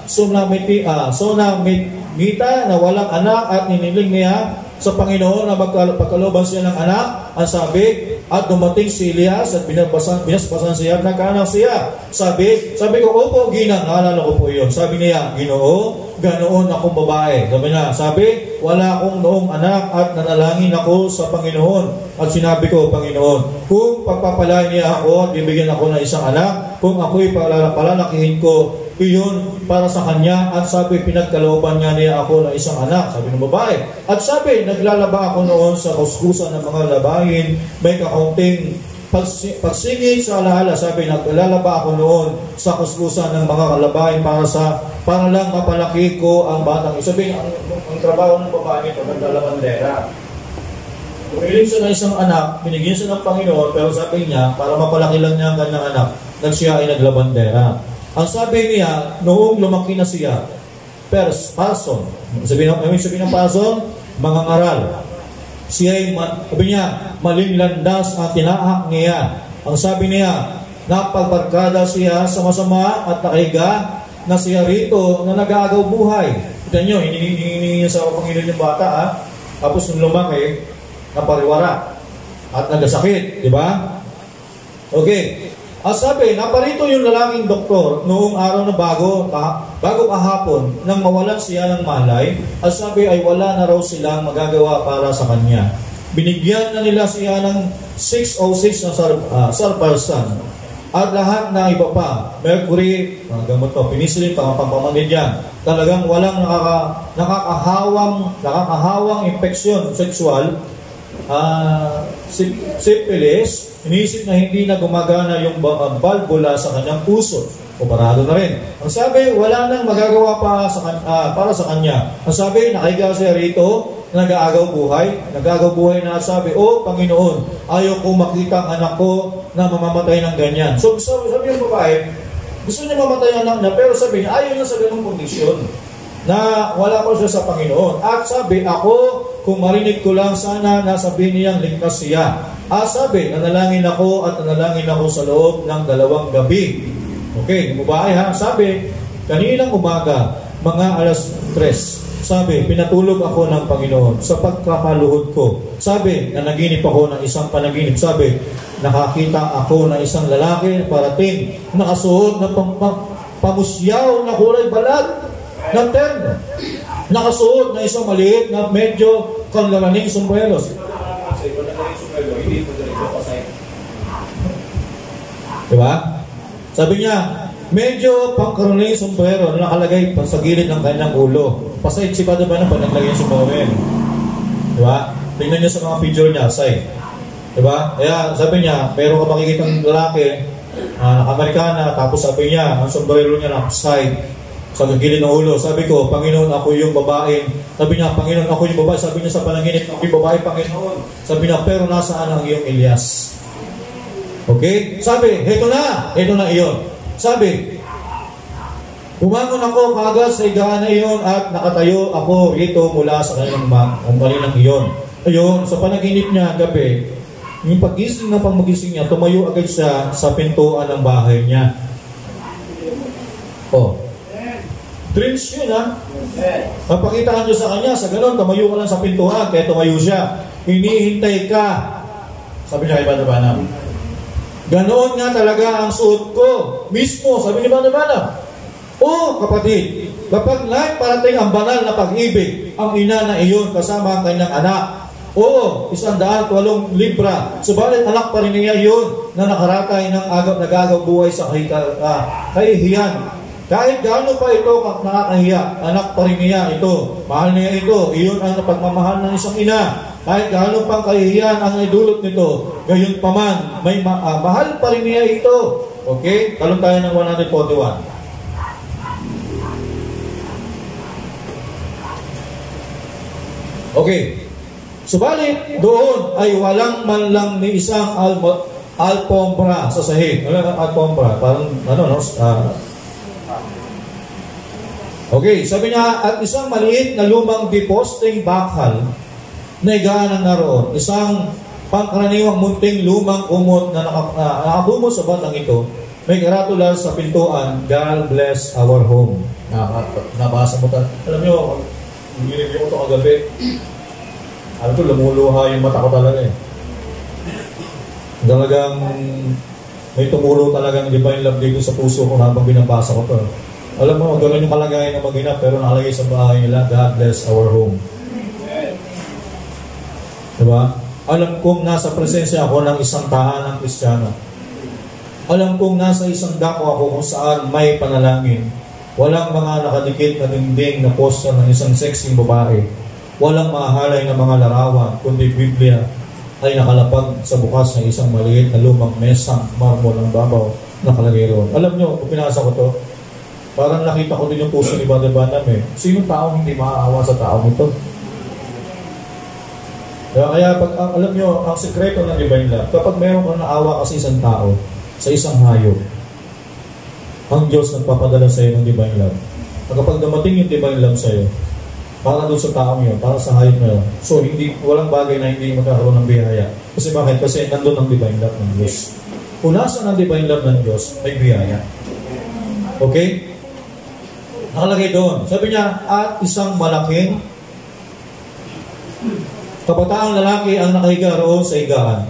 na walang anak at niniling niya sa Panginoon na pagkalooban siya ng anak? Ang sabi, at dumating si Elias at binasbasan siya at nagkaanak siya. Sabi ko, opo, Ginang, naalala ko po yun. Sabi niya, Ginoo, ganoon akong babae. Sabi, wala akong noong anak at nanalangin ako sa Panginoon. At sinabi ko, Panginoon, kung pagpapalain niya ako at bibigyan ako ng isang anak, kung ako'y palalakihin ko, iyon para sa kanya. At sabi, pinagkalooban niya ako ng isang anak. Sabi ng babae. At sabi, naglalaba ako noon sa kuskusan ng mga labahin. May kakaunting pagsingit sa alaala. Sabi, naglalaba ako noon sa kuskusan ng mga kalabahin para lang mapalaki ko ang batang. Sabi, ang trabaho ng babae ito, naglalabandera. Pumiling siya ng isang anak, binigyan siya ng Panginoon, pero sabi niya, para mapalaki lang niya ang kanyang anak, siya ay naglabandera. Ang sabi niya, noong lumaki na siya, Parson. Sabi ng Parson, mangangaral. Sabi niya, maling landas ang tinahak niya. Ang sabi niya, napagbarkada siya sa masama at nakahiga na siya rito na nag-aagaw buhay. Kita nyo, hinihingi niya sa Panginoon yung bata, tapos nung lumaki, napariwara at nagasakit, di ba? Okay. At sabi, naparito yung lalaking doktor noong araw na bago kahapon nang mawalan siya ng malay. At sabi ay wala na raw silang magagawa para sa kanya. Binigyan na nila siya ng 606 na sarbalsan. At lahat na iba pa, mercury, gamot to, penicillin, pampamanid yan. Talagang walang nakakahawang infeksyon sexual, syphilis. Inisip na hindi na gumagana yung valvula sa kanyang puso. Operado na rin. Ang sabi, wala nang magagawa para sa kanya. Ang sabi, nakahiga siya rito nag-aagaw buhay. Nag-aagaw buhay na sabi, "Oh, Panginoon, ayaw ko makita ang anak ko na mamamatay ng ganyan." So, sabi yung babae, gusto niya mamatay ang anak niya, pero sabi niya, ayaw niya sa ganung kondisyon na wala pa siya sa Panginoon. At sabi, "Ako, kung marinig ko lang sana na sabihin niyang ligtas siya." Sabi, nanalangin ako at nanalangin ako sa loob ng 2 gabi. Okay, babae ha, sabi, kaninang umaga, mga alas 3, sabi, pinatulog ako ng Panginoon sa pagkakaluhod ko. Sabi, nanaginip ako ng isang panaginip. Sabi, nakakita ako ng isang lalaki parating, nakasuot ng pamusyaw na kulay balat ng terno. Nakasuot na isang maliit na medyo kanlalaning sombrero. Diba? Sabi niya, medyo pangkarunay yung sombrero na nakalagay sa gilid ng kanyang ulo. Pasay, si Padre Banam pa naglagay yung sombrero. Diba? Tingnan niyo sa mga picture niya, say. Diba? Kaya sabi niya, meron ka makikitang lalaki, naka-Amerikana, tapos sabi niya, ang sombrero niya na side, sa gilid ng ulo. Sabi ko, Panginoon, ako yung babae. Sabi niya, Panginoon, ako yung babae. Sabi niya sa panaginip, ako yung babae, Panginoon. Sabi niya, pero nasaan ang iyong Elias? Okay? Sabi, heto na iyon. Sabi, bumangon ako kagad sa higaan na iyon at nakatayo ako rito mula sa kanilang iyon. Ayun, sa panaginip niya gabi, yung pagising na pagmagising niya, tumayo agad siya sa pintuan ng bahay niya. Oh. Dreams yun ha. Mapakitaan niyo sa kanya, sa ganun, tumayo ka lang sa pintuan, kaya tumayo siya. Hinihintay ka. Sabi niya kay Padre Banam. Ganoon nga talaga ang suot ko. Mismo, sabi ni Padre Banam. Oh, kapatid, kapag parating ang banal na pag-ibig, ang ina na iyon kasama ang kanyang anak. Oo, 108 libra. Subalit anak pa rin niya yun na nakaratay ng nagagaw buhay sa kahihiyan. Kahit gaano pa ito nakakahiya, anak pa rin niya ito. Mahal niya ito. Iyon ang pagmamahal ng isang ina. Kahit gaano pang kahihiyan ang idulot nito, gayon pa man, may mahal pa rin niya ito. Okay? Talon tayo ng 141. Okay. Subalit, doon ay walang man lang ni isang alpombra sa sahig. Ano ang alpombra? Parang, okay, sabi niya, at isang maliit na lumang diposteng bakal na igaanan naroon. Isang pangkaraniwang munting lumang kumot na nakakumot sa batang ito. May karatula sa pintuan, God bless our home. Nabasa mo tayo. Alam niyo, nilibig ko ito kagabi. Alam ko, lumuluha yung mata ko talaga eh. Talagang may tumulo talagang divine love dito sa puso ko habang binabasa ko ito. Alam mo, gano'n yung kalagayan ng mag-ina, pero nakalagay sa bahay nila, God bless our home. Diba? Alam kong nasa presensya ako ng isang tahanang Kristiyano. Alam kong nasa isang dako ako kung saan may panalangin. Walang mga nakadikit na dingding na poster ng isang sexy babae. Walang mga halay na mga larawan, kundi Biblia ay nakalapag sa bukas ng isang maliit na lumang mesang marmol ng babaw nakalagay roon. Alam nyo, kung pinasa ko to, parang nakita ko din yung puso ni Padre Banam eh. Sinong taong hindi maaawa sa taong ito? Kaya pag, alam nyo, ang sekreto ng divine love, kapag mayroon kang naawa kasi isang tao, sa isang hayop, ang Diyos nagpapadala sa iyo ng divine love. At kapag dumating yung divine love sa iyo, para doon sa taong yun, para sa hayop na yun. So, walang bagay na hindi magkakaroon ng biyaya. Kasi bakit? Kasi nandun ang divine love ng Diyos. Kung nasa ang divine love ng Diyos, may biyaya. Okay? Nakalagay doon. Sabi niya, at isang malaking kabataang lalaki ang nakahiga roon sa higaan.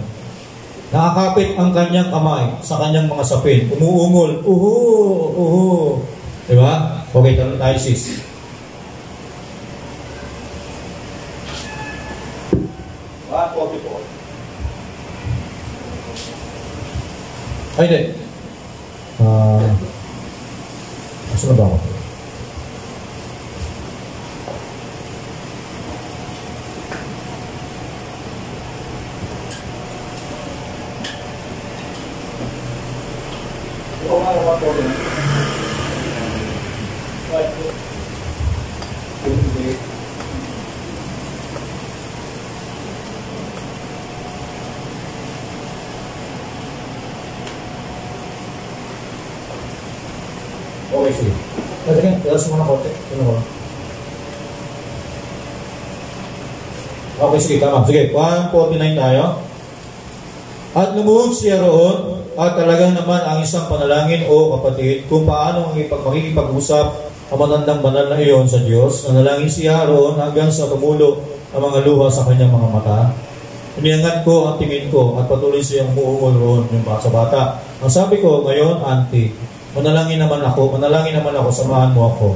Nakakapit ang kanyang kamay sa kanyang mga sapin. Umuungol. Uhu. Diba? Okay, tanong tayo sis. Ay, hindi. Asa na ba ako? Okay, sige. Sige, tilas mo na konti. Okay, sige, tama. Sige, 149 tayo. At lumuhod siya roon, at talagang naman ang isang panalangin o kapatid, kung paano makikipag-usap ang matandang banal na iyon sa Diyos. Nanalangin siya roon hanggang sa tumulo ang mga luha sa kanyang mga mata. Iniangat ko ang tingin ko at patuloy siyang umuungol roon yung sa bata. Ang sabi ko, ngayon, auntie, manalangin naman ako, samahan mo ako.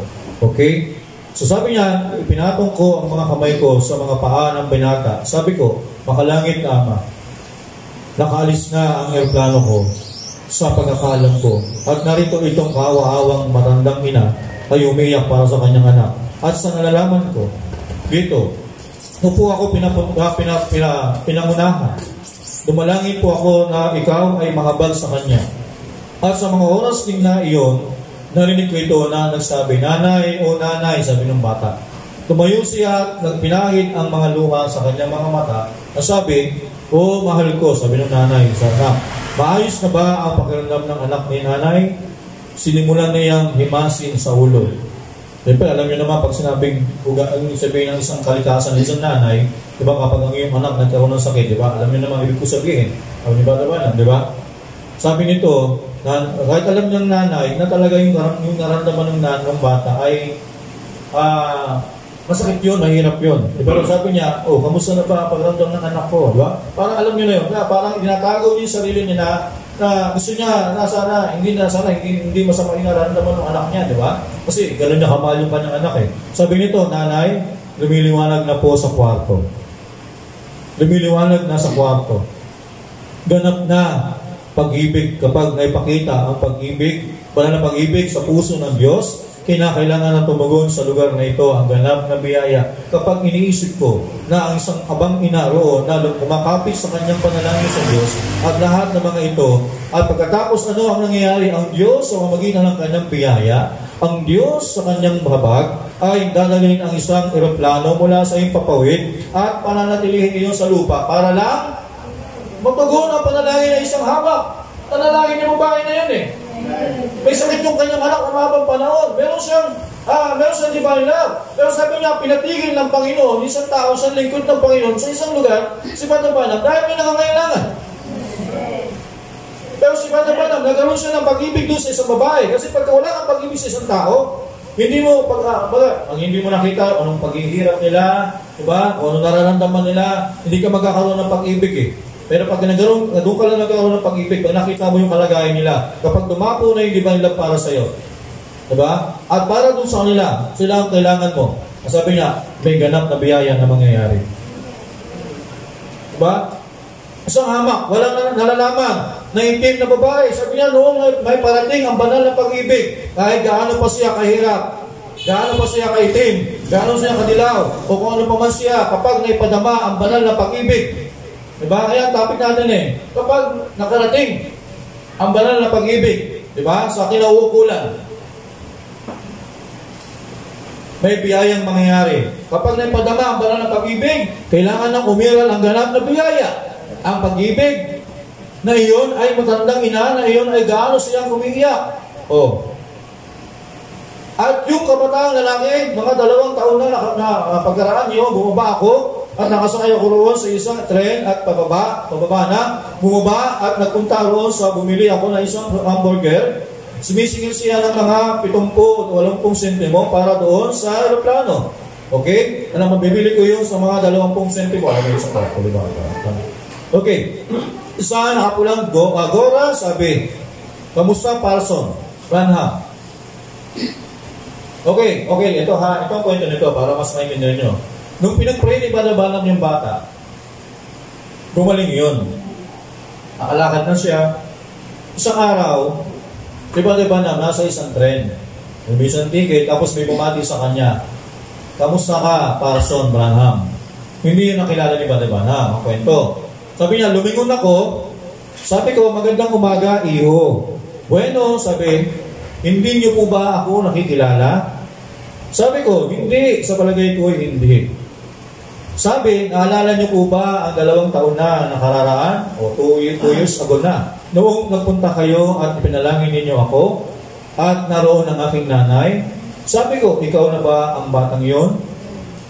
Okay? So sabi niya, pinatong ko ang mga kamay ko sa mga paa ng binata. Sabi ko, makalangit na Ama, nakaalis na ang eroplano ko sa pagkakalam ko. At narito itong kawa-awang matandang ina ay umiyak para sa kanyang anak. At sa nalalaman ko, dito, upo ako pinangunahan. Dumalangin po ako na ikaw ay mahabag sa kanya. At sa mga oras din na iyon, narinig ko ito na nagsabi, Nanay, o nanay, sabi ng bata. Tumayo siya at nagpinahid ang mga luha sa kanyang mga mata. Nasabi, O mahal ko, sabi ng nanay sa anak, maayos na ba ang pakiramdam ng anak ni nanay? Sinimulan niyang himasin sa ulo. Siyempre, alam niyo naman, pag sinabing, ang sabihin ng isang kalikasan ng isang nanay, di ba, kapag ang iyong anak nagkaroon ng sakit, di ba, alam niyo naman, ibig ko sabihin, di ba? Sabi nito, kahit alam ng nanay na talaga yung naramdaman ng bata ay masakit yun, mahirap yun. Pero sabi niya, kamusta na ba pagramdam ng anak ko? Diba? Parang alam niyo na yun. Parang tinatago niya yung sarili niya na gusto niya hindi masama yung naramdaman ng anak niya. Diba? Kasi gano'n niya kamahal yung kanyang anak eh. Sabi nito, nanay, lumiliwanag na po sa kwarto. Lumiliwanag na sa kwarto. Ganap na pag-ibig kapag naipakita ang pag-ibig, banal na pag-ibig sa puso ng Diyos. Kinakailangan na tumugon sa lugar na ito ang ganap na biyaya. Kapag iniisip ko na ang isang abang ina roon na kumakapit sa kanyang panalangin sa Diyos at lahat ng mga ito, at pagkatapos ano ang nangyayari, ang Diyos sa pamamagitan ng kanyang biyaya, ang Diyos sa kanyang babag ay dadalhin ang isang eroplano mula sa iyong papawid at pananatilihin iyon sa lupa para lang matugon ang panalangin ng isang haba. Panalangin ng babae na yun eh. May sakit yung kanyang anak ng mahabang panahon. Meron siyang divine love. Pero sabi niya, pinatigil ng Panginoon, isang tao sa lingkod ng Panginoon sa isang lugar, si Father Branham, dahil may nangangailangan. Pero si Father Branham, nagkaroon siya ng pag-ibig doon sa isang babae. Kasi pagka wala kang pag-ibig sa isang tao, hindi mo nakita anong paghihirap nila, diba? O anong nararamdaman nila, hindi ka magkakaroon ng pag-ibig eh. Pero pag doon ka lang nagkaroon ng pag-ibig, pag nakita mo yung kalagayan nila, kapag dumapo na yung divine love para sa'yo, diba? At para doon sa kanila, sila ang kailangan mo. Sabi niya, may ganap na biyaya na mangyayari. Diba? Isang hamak, walang nalalaman, na itim na babae. Sabi niya, noong may parating ang banal na pag-ibig, kahit gaano pa siya kahirap, gaano pa siya kaitim, gaano siya kadilaw, o kung ano pa man siya, kapag naipadama ang banal na pag-ibig, diba? Kaya ang topic natin kapag nakarating ang banal na pag-ibig, diba? Sa kinauukulan, may biyayang mangyayari. Kapag naipadama ang banal na pag-ibig, kailangan nang umiral ang ganap na biyaya. Ang pag-ibig na iyon ay matandang ina, na iyon ay gaano siyang umiiyak. At yung kabataang lalaki, mga 2 taon na pagkaraan niyo, bumaba ako, at nakasakay ako roon sa isang tren at pababa bumaba at nagpunta roon sa bumili ako ng isang hamburger. Sumisingil siya ng mga 70 o 80 sentimo para doon sa aeroplano. Okay? Mabibili ko yun sa mga 20 sentimo. Okay. Isa nakapulang Gora, sabi, kamusta Parson? Branham. Okay. Ito ang kwento nito para mas maintindihan nyo. Nung pinag-pray ni Father Branham yung bata, gumaling yun. Nakalakad na siya. Isang araw, si Father Branham nasa isang tren. May isang ticket, tapos may bumati sa kanya. Kamusta ka, Parson Branham? Hindi yun nakilala ni Father Branham. Ang kwento. Sabi niya, lumingon ako. Sabi ko, magandang umaga, iho. Bueno, sabi, hindi niyo po ba ako nakikilala? Sabi ko, hindi. Sa palagay ko, hindi. Sabi, naalala niyo po ba ang 2 taon na nakararaan? O 2 years ago na. Noong nagpunta kayo at pinalangin ninyo ako, at naroon ang aking nanay. Sabi ko, ikaw na ba ang batang yon?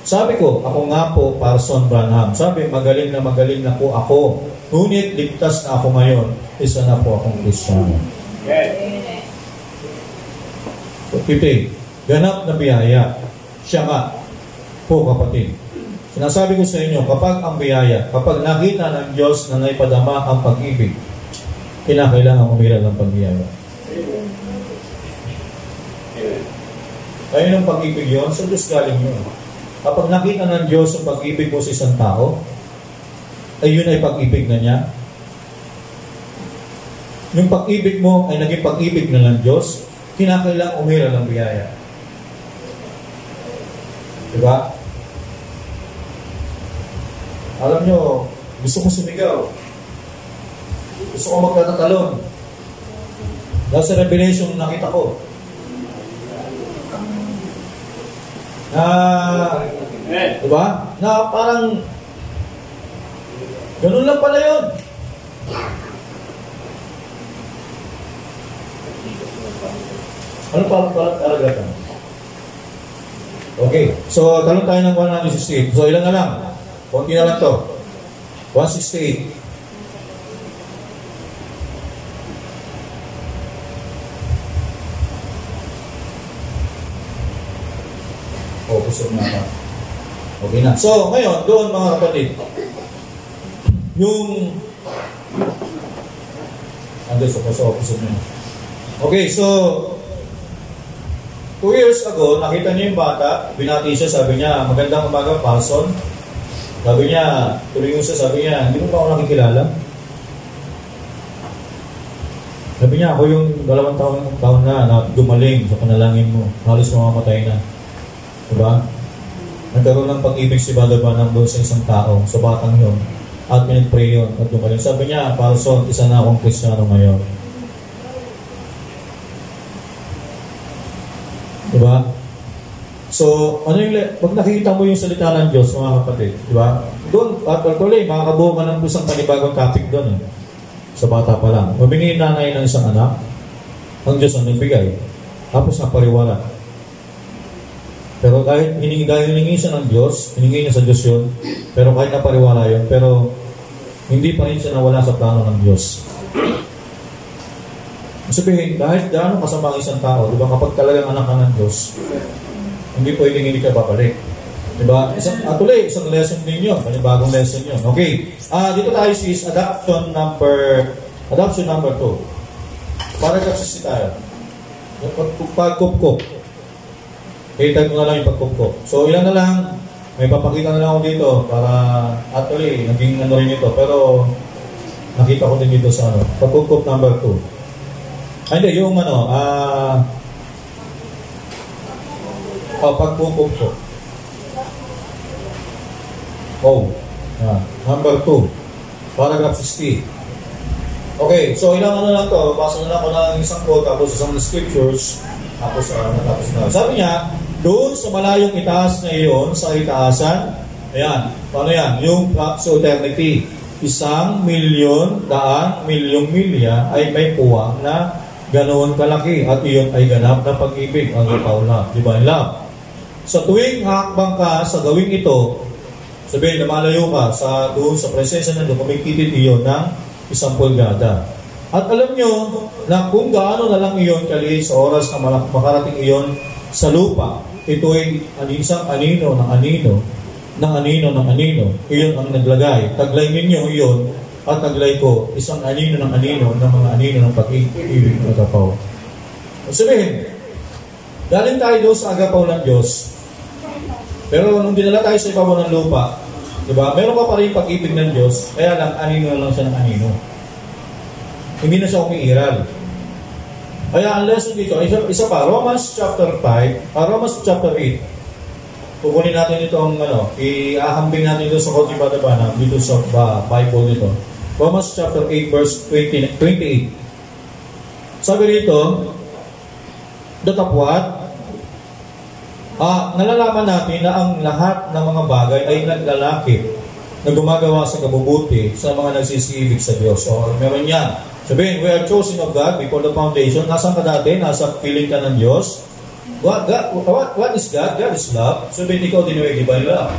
Sabi ko, ako nga po, Parson Branham. Sabi, magaling na po ako. Ngunit ligtas na ako ngayon. Isa na po akong Kristiyano. Ipig, ganap na biyaya. Siya nga po, kapatid. Sinasabi ko sa inyo, kapag ang biyaya, kapag nakita ng Diyos na naipadama ang pag-ibig, kinakailangan umiral ng pagbiyaya. Kaya ng pag-ibig yun, sa Diyos galing yun. Kapag nakita ng Diyos ang pag-ibig mo sa isang tao, ay yun ay pag-ibig na niya. Yung pag-ibig mo ay naging pag-ibig na ng Diyos, kinakailangan umiral ng biyaya. Diba? Alam nyo, gusto ko sumigaw. Gusto ko magtatatalon. Dahil sa revelation nakita ko. Diba? Na parang ganun lang pala yun. Ano parang karagatan? Okay. So, talon tayo ng 168. So, ilan na lang? Kunti na lang to. 168. O, pusog na pa. Okay na. So, ngayon, doon mga kapatid, yung pusog na. Okay, so 2 years ago, nakita niyo yung bata, binati siya, sabi niya, magandang umaga, Parson. Sabi niya, tulingon siya, sabi niya, hindi mo pa ako nakikilala? Sabi niya, ako yung 2 taon na gumaling sa panalangin mo. Halos mamamatay na. Diba? Nagkaroon ng pag-ibig si Brother Branham doon sa isang tao, sa batang yun. At minag-pray yun at gumaling. Sabi niya, Parson, isa na akong Kristiyano ngayon. Diba? So, ano yung, pag nakikita mo yung salita ng Diyos, mga kapatid, diba? Doon, actually, makakabuo ka ng isang panibagong topic doon. Sa bata pa lang. Humingi nanay ng isang anak, ang Diyos ang nagbigay. Tapos napariwala. Pero kahit hiningi siya ng Diyos, hiningi niya sa Diyos yun, pero kahit napariwala yun, pero hindi pa rin siya nawala sa plano ng Diyos. Sabihin, kahit gaano kasama ang isang tao, diba, kapag talagang anak ka ng Diyos, hindi pwedeng hindi ka babalik. Diba? Isang lesson din yun, panibagong lesson yun. Okay, dito tayo sis, adoption number 2. Paragraph 60 tayo. Pagkup-kup. Hitag mo na lang yung pagkup-kup. So, ilan na lang, may papakita na lang ako dito para actually, naging ano rin ito. Pero, nakita ko din dito sa pagkup-kup number 2. Hindi, yung pagkup-kup ko. Number 2. Paragraph 60. Okay, so ilang lang to, basa na lang ako ng isang quote, tapos isang scriptures, tapos na. Sabi niya, doon sa malayong itaas na iyon, sa itaasan, ayan, paano yan? Yung so eternity, 1,000,000 milyong milya ay may puwang na ganoon kalaki at iyon ay ganap na pag-ibig ang Paula, divine love. Sa tuwing hakbang ka sa gawing ito, sabihin na malayo ka doon sa presensya na doon, kumikitid iyon ng 1 pulgada. At alam nyo na kung gaano na lang iyon kaliit sa oras na makarating iyon sa lupa, ito ay isang anino ng anino, iyon ang naglagay. Taglay ninyo iyon at taglay ko, isang anino ng anino ng mga anino ng pag-ibig ng agapaw. Sabihin, galing tayo doon sa agapaw ng Diyos, pero nung dinala tayo sa ibabaw ng lupa, diba, meron pa rin pag-ibig ng Diyos, kaya lang anino lang siya ng anino. Hindi na siya umiiral. Kaya ang lesson dito, isa pa, Romans chapter 8. Kukunin natin ito ang ihahambing natin ito sa Koti Badabana, dito sa Bible dito. Romans chapter 8 verse 28. Sabi rito, datapwat, nalalaman natin na ang lahat ng mga bagay ay naglalakip na gumagawa sa kabubuti sa mga nagsisibig sa Diyos. So, meron yan. Sabihin, we are chosen of God before the foundation. Nasaan ka dati? Nasa piling ka ng Diyos. What is God? God is love. Sabihin, ikaw din yung divine love.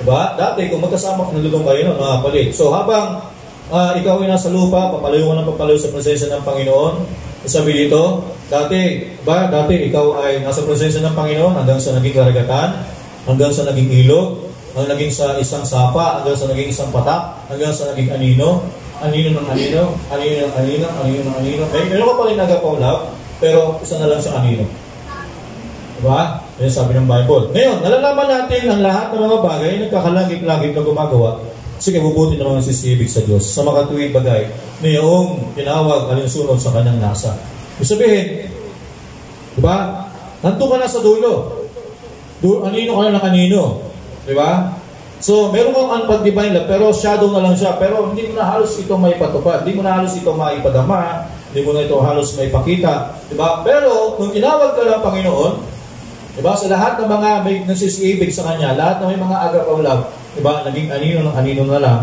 Diba? Dati, kung magkasama nalulong kayo, mga kapalit. So, habang ikaw ay nasa lupa, papalayo ka ng papalayo sa presensya ng Panginoon. Sabi dito, dati ikaw ay nasa presensya ng Panginoon hanggang sa naging karagatan, hanggang sa naging ilog, hanggang naging sa isang sapa, hanggang sa naging isang patak, hanggang sa naging anino ng anino. Meron ka pa rin nagapaw love, pero isa na lang sa anino. Diba? Yan sabi ng Bible. Ngayon, nalalaman natin ang lahat ng mga bagay nagkakalagip-lagip na gumagawa. Sige, bubuti na mga sisibig sa Diyos. Sa makatuwid bagay, mayroong tinawag alinsunod sa kanyang nasa. Ibig sabihin, diba? Nandun ka na sa dulo. Anino ka na ng anino. Diba? So, meron kang unpag-divine love, pero shadow na lang siya. Pero hindi mo na halos ito may patupad. Hindi mo na halos ito maipadama. Hindi mo na ito halos may pakita. Diba? Pero, kung tinawag ka ng Panginoon, diba? Sa lahat ng mga may nagsisibig sa Kanya, lahat ng may mga agapaw love, diba? Naging anino ng anino na lang.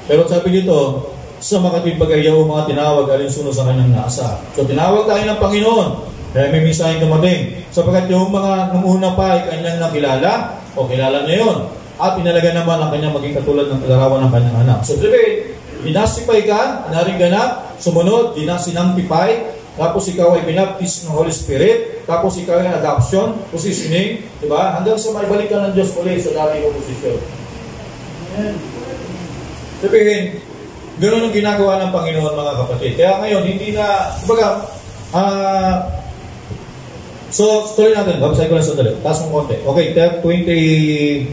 Pero sabi dito, sa makatwid pagayaw, mga tinawag alinsunod sa Kanyang nasa. So, tinawag tayo ng Panginoon. Kaya may mensahe dumating. Sapagkat yung mga nung una pa ay Kanyang nakilala, o kilala niya yun. At inalaga naman ang Kanyang maging katulad ng larawan ng Kanyang anak. So, sabihin, dinastify ka, naring ganap, sumunod, dinasinangtify, tapos ikaw ay binaptize ng Holy Spirit, tapos ikaw ay adoption, positioning, diba? Hanggang sa maibalik ka ng Diyos ulit sa dati mong posisyon. Sabihin, ganoon ang ginagawa ng Panginoon, mga kapatid. Kaya ngayon, hindi na, so, tuloy natin, babasay ko lang sa dali. Taas mong konti. Okay, 20:30.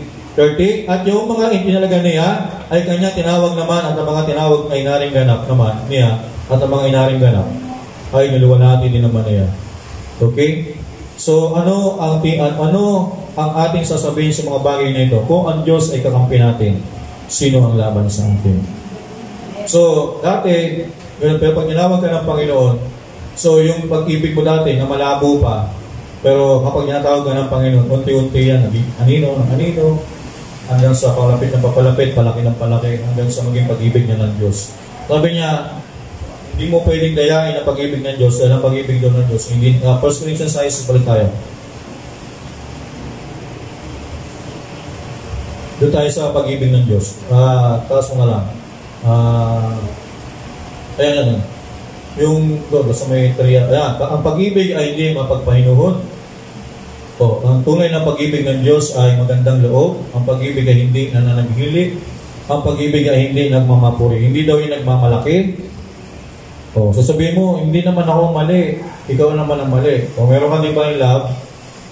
At yung mga inalaga niya ay kanya tinawag naman, at ang mga tinawag ay inaring ganap naman niya, at ang mga inaring ganap ay naluwalhati din naman niya. Okay? So, ano ang ating sasabihin sa mga bagay na ito? Kung ang Diyos ay kakampi natin, sino ang laban sa atin? So, dati, pero pag tinawag ka ng Panginoon, so yung pag-ibig mo dati na malabo pa, pero kapag tinatawag ka ng Panginoon, unti-unti yan, anino ng anino, hanggang sa palapit ng papalapit, palaki ng palaki, hanggang sa maging pag-ibig niya ng Diyos. Sabi niya, hindi mo pwedeng dayain ang pag-ibig ng Diyos dahil ang pag-ibig doon ng Diyos. Hindi, 1 Corinthians 6, balik tayo. Doon tayo sa pag-ibig ng Diyos. Taas mo na lang. Ayan. Yung doon, sa may triya. Ang pag-ibig ay hindi mapagpahinuhon. Ang tunay na pag-ibig ng Diyos ay magandang loob. Ang pag-ibig ay hindi nananaghili. Ang pag-ibig ay hindi nagmamapuri. Hindi daw yung nagmamalaki. Sasabihin mo, hindi naman ako mali. Ikaw naman ang mali. Kung meron kang divine love,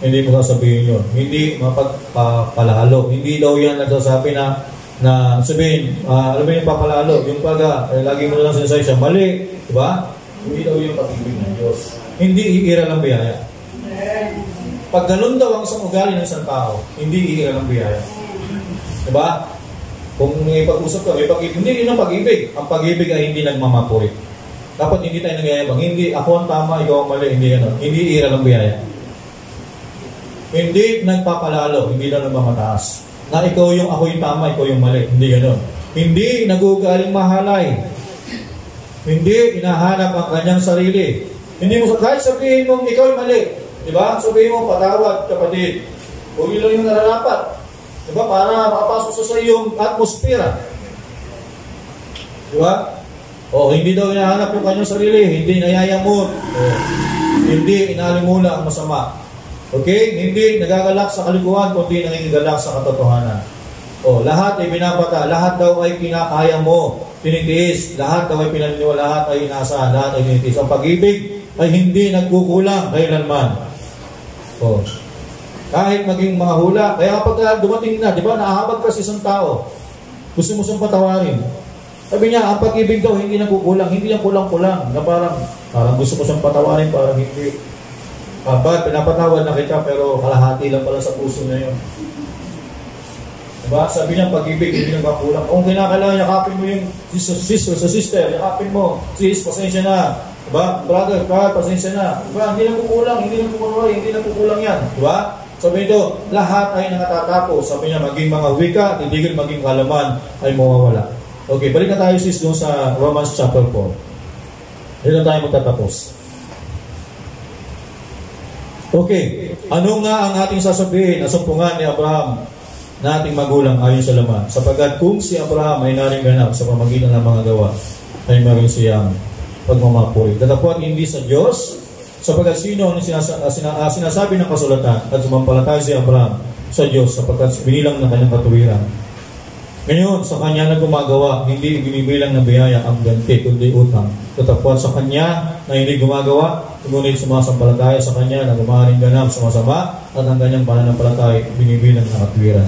hindi mo sasabihin yun. Hindi mapagpalalo. Hindi daw yan nagsasabi na sabihin, alam mo yung papalalo, yung lagi mo lang sinasabi siya, mali. Diba? Hindi daw yung pag-ibig ng Diyos. Hindi iira ng biyaya. Pag ganun daw ang isang ugali ng isang tao, hindi iira ng biyaya. Diba? Kung may pag-usap ka, may pag-ibig, hindi yun ang pag-ibig. Ang pag-ibig ay hindi nagmamapuri. Dapat hindi tayo nagyayabang. Hindi, ako ang tama, ikaw ang mali. Hindi gano'n. Hindi iira ng biyaya. Hindi nagpapalalo, hindi na nagmamataas. Na ikaw yung ako yung tama, ikaw yung mali. Hindi gano'n. Hindi nagugaling mahalay. Hindi inahanap ang kanyang sarili. Hindi mo kahit sabihin mong ikaw yung mali. Diba? Sabihin mo, patawad, kapatid. Huwag yun lang yung nararapat. Diba? Para makapasok sa iyong atmosfera. Diba? Hindi daw inahanap yung kanyang sarili. Hindi nayayamot. Hindi inalimula ang masama. Okay? Hindi nagagalak sa kalikuhan, kundi nangingigalak sa katotohanan. Lahat ay binabata. Lahat daw ay kinakaya mo. Tinitiis. Lahat daw ay pinaniniwala. Lahat ay inaasahan. Lahat ay tinitiis. Ang pag-ibig ay hindi nagkukulang kailanman. Kahit maging mga hula. Kaya kapag dumating na, di ba, naahabag ka sa isang tao. Gusto mo siyang patawarin. Sabi niya, ang pag-ibig daw hindi nagkukulang. Hindi yan kulang-kulang. Na parang gusto mo siyang patawarin, parang hindi. Pinapatawad na kita, pero kalahati lang pala sa puso niya yun. Diba? Sabi niya, pag-ibig hindi nagkukulang. Kung kinakailangan, yakapin mo yung sister, yakapin mo. Sis, pasensya na. Diba? Brother, pasensya na. Diba? Hindi nagkukulang yan. Diba? Sabi nito, lahat ay nakatatapos. Sabi niya, maging mga wika, titigil maging kalaman ay mawawala. Okay, balik na tayo sis doon sa Romans chapter 4. Dito tayo magtatapos. Okay, ano nga ang ating sasabihin na sumpungan ni Abraham na ating magulang ayon sa laman? Sapagkat kung si Abraham ay naringganap sa pamagitan ng mga gawa, ay meron siyang pagmamapuri. Datapwat hindi sa Diyos, sapagkat sino ang sinasabi ng kasulatan at sumampalataya si Abraham sa Diyos sapagkat binilang ng kanyang katuwiran. Ngayon, sa kanya na gumagawa, hindi binibilang na biyaya ang ganti, kundi utang. Tatapwat sa kanya na hindi gumagawa, ngunit sumasampalataya sa kanya na gumaring ganap sa masama at ang kanyang pananampalataya binibilang na katwiran.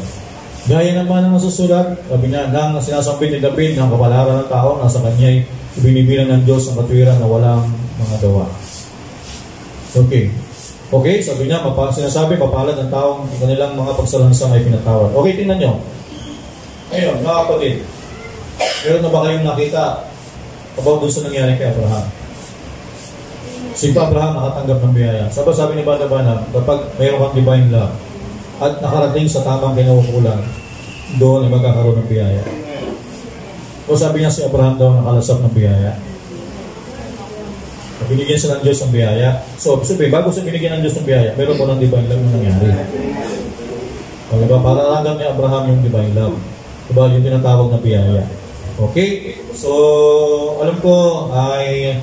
Gaya naman ang nasusulat, sabi niya, nang sinasambit ni David ng kapalaran ng tao, nasa kanya binibilang ng Diyos ang katwiran na walang mga gawa. Okay. Okay, sabi niya, sinasabi, mapalad ng taong kanilang mga pagsalansang ay pinatawad. Okay, tingnan nyo. Ngayon, mga kapatid, meron na ba kayong nakita about doon sa nangyari kay Abraham? Si Abraham nakatanggap ng biyaya. Sabi ni Bana, kapag mayroon kang divine love at nakarating sa tamang kinaukulan, doon ay magkakaroon ng biyaya. O sabi niya si Abraham daw nakalasap ng biyaya. Binigyan siya ng Diyos ng biyaya. So, bago siya binigyan ng Diyos ng biyaya, meron po ng divine love na nangyari. O, diba? Para langgam ni Abraham yung divine love. Diba? Yung tinatawag na biyaya. Okay? So, alam ko ay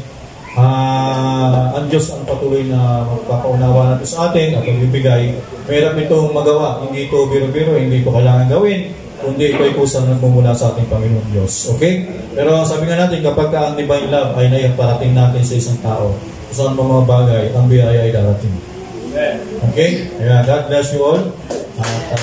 ang Diyos ang patuloy na magpapaunawa natin sa atin at magbibigay. Mahirap itong magawa. Hindi ito biro-biro, hindi ito kailangan gawin, kundi ito ay kusang nagmumula sa ating Panginoon Diyos. Okay? Pero sabi nga natin, kapag ang divine love ay naiparating natin sa isang tao, saan mga bagay, ang biyaya ay darating. Okay? Kaya God bless you all. At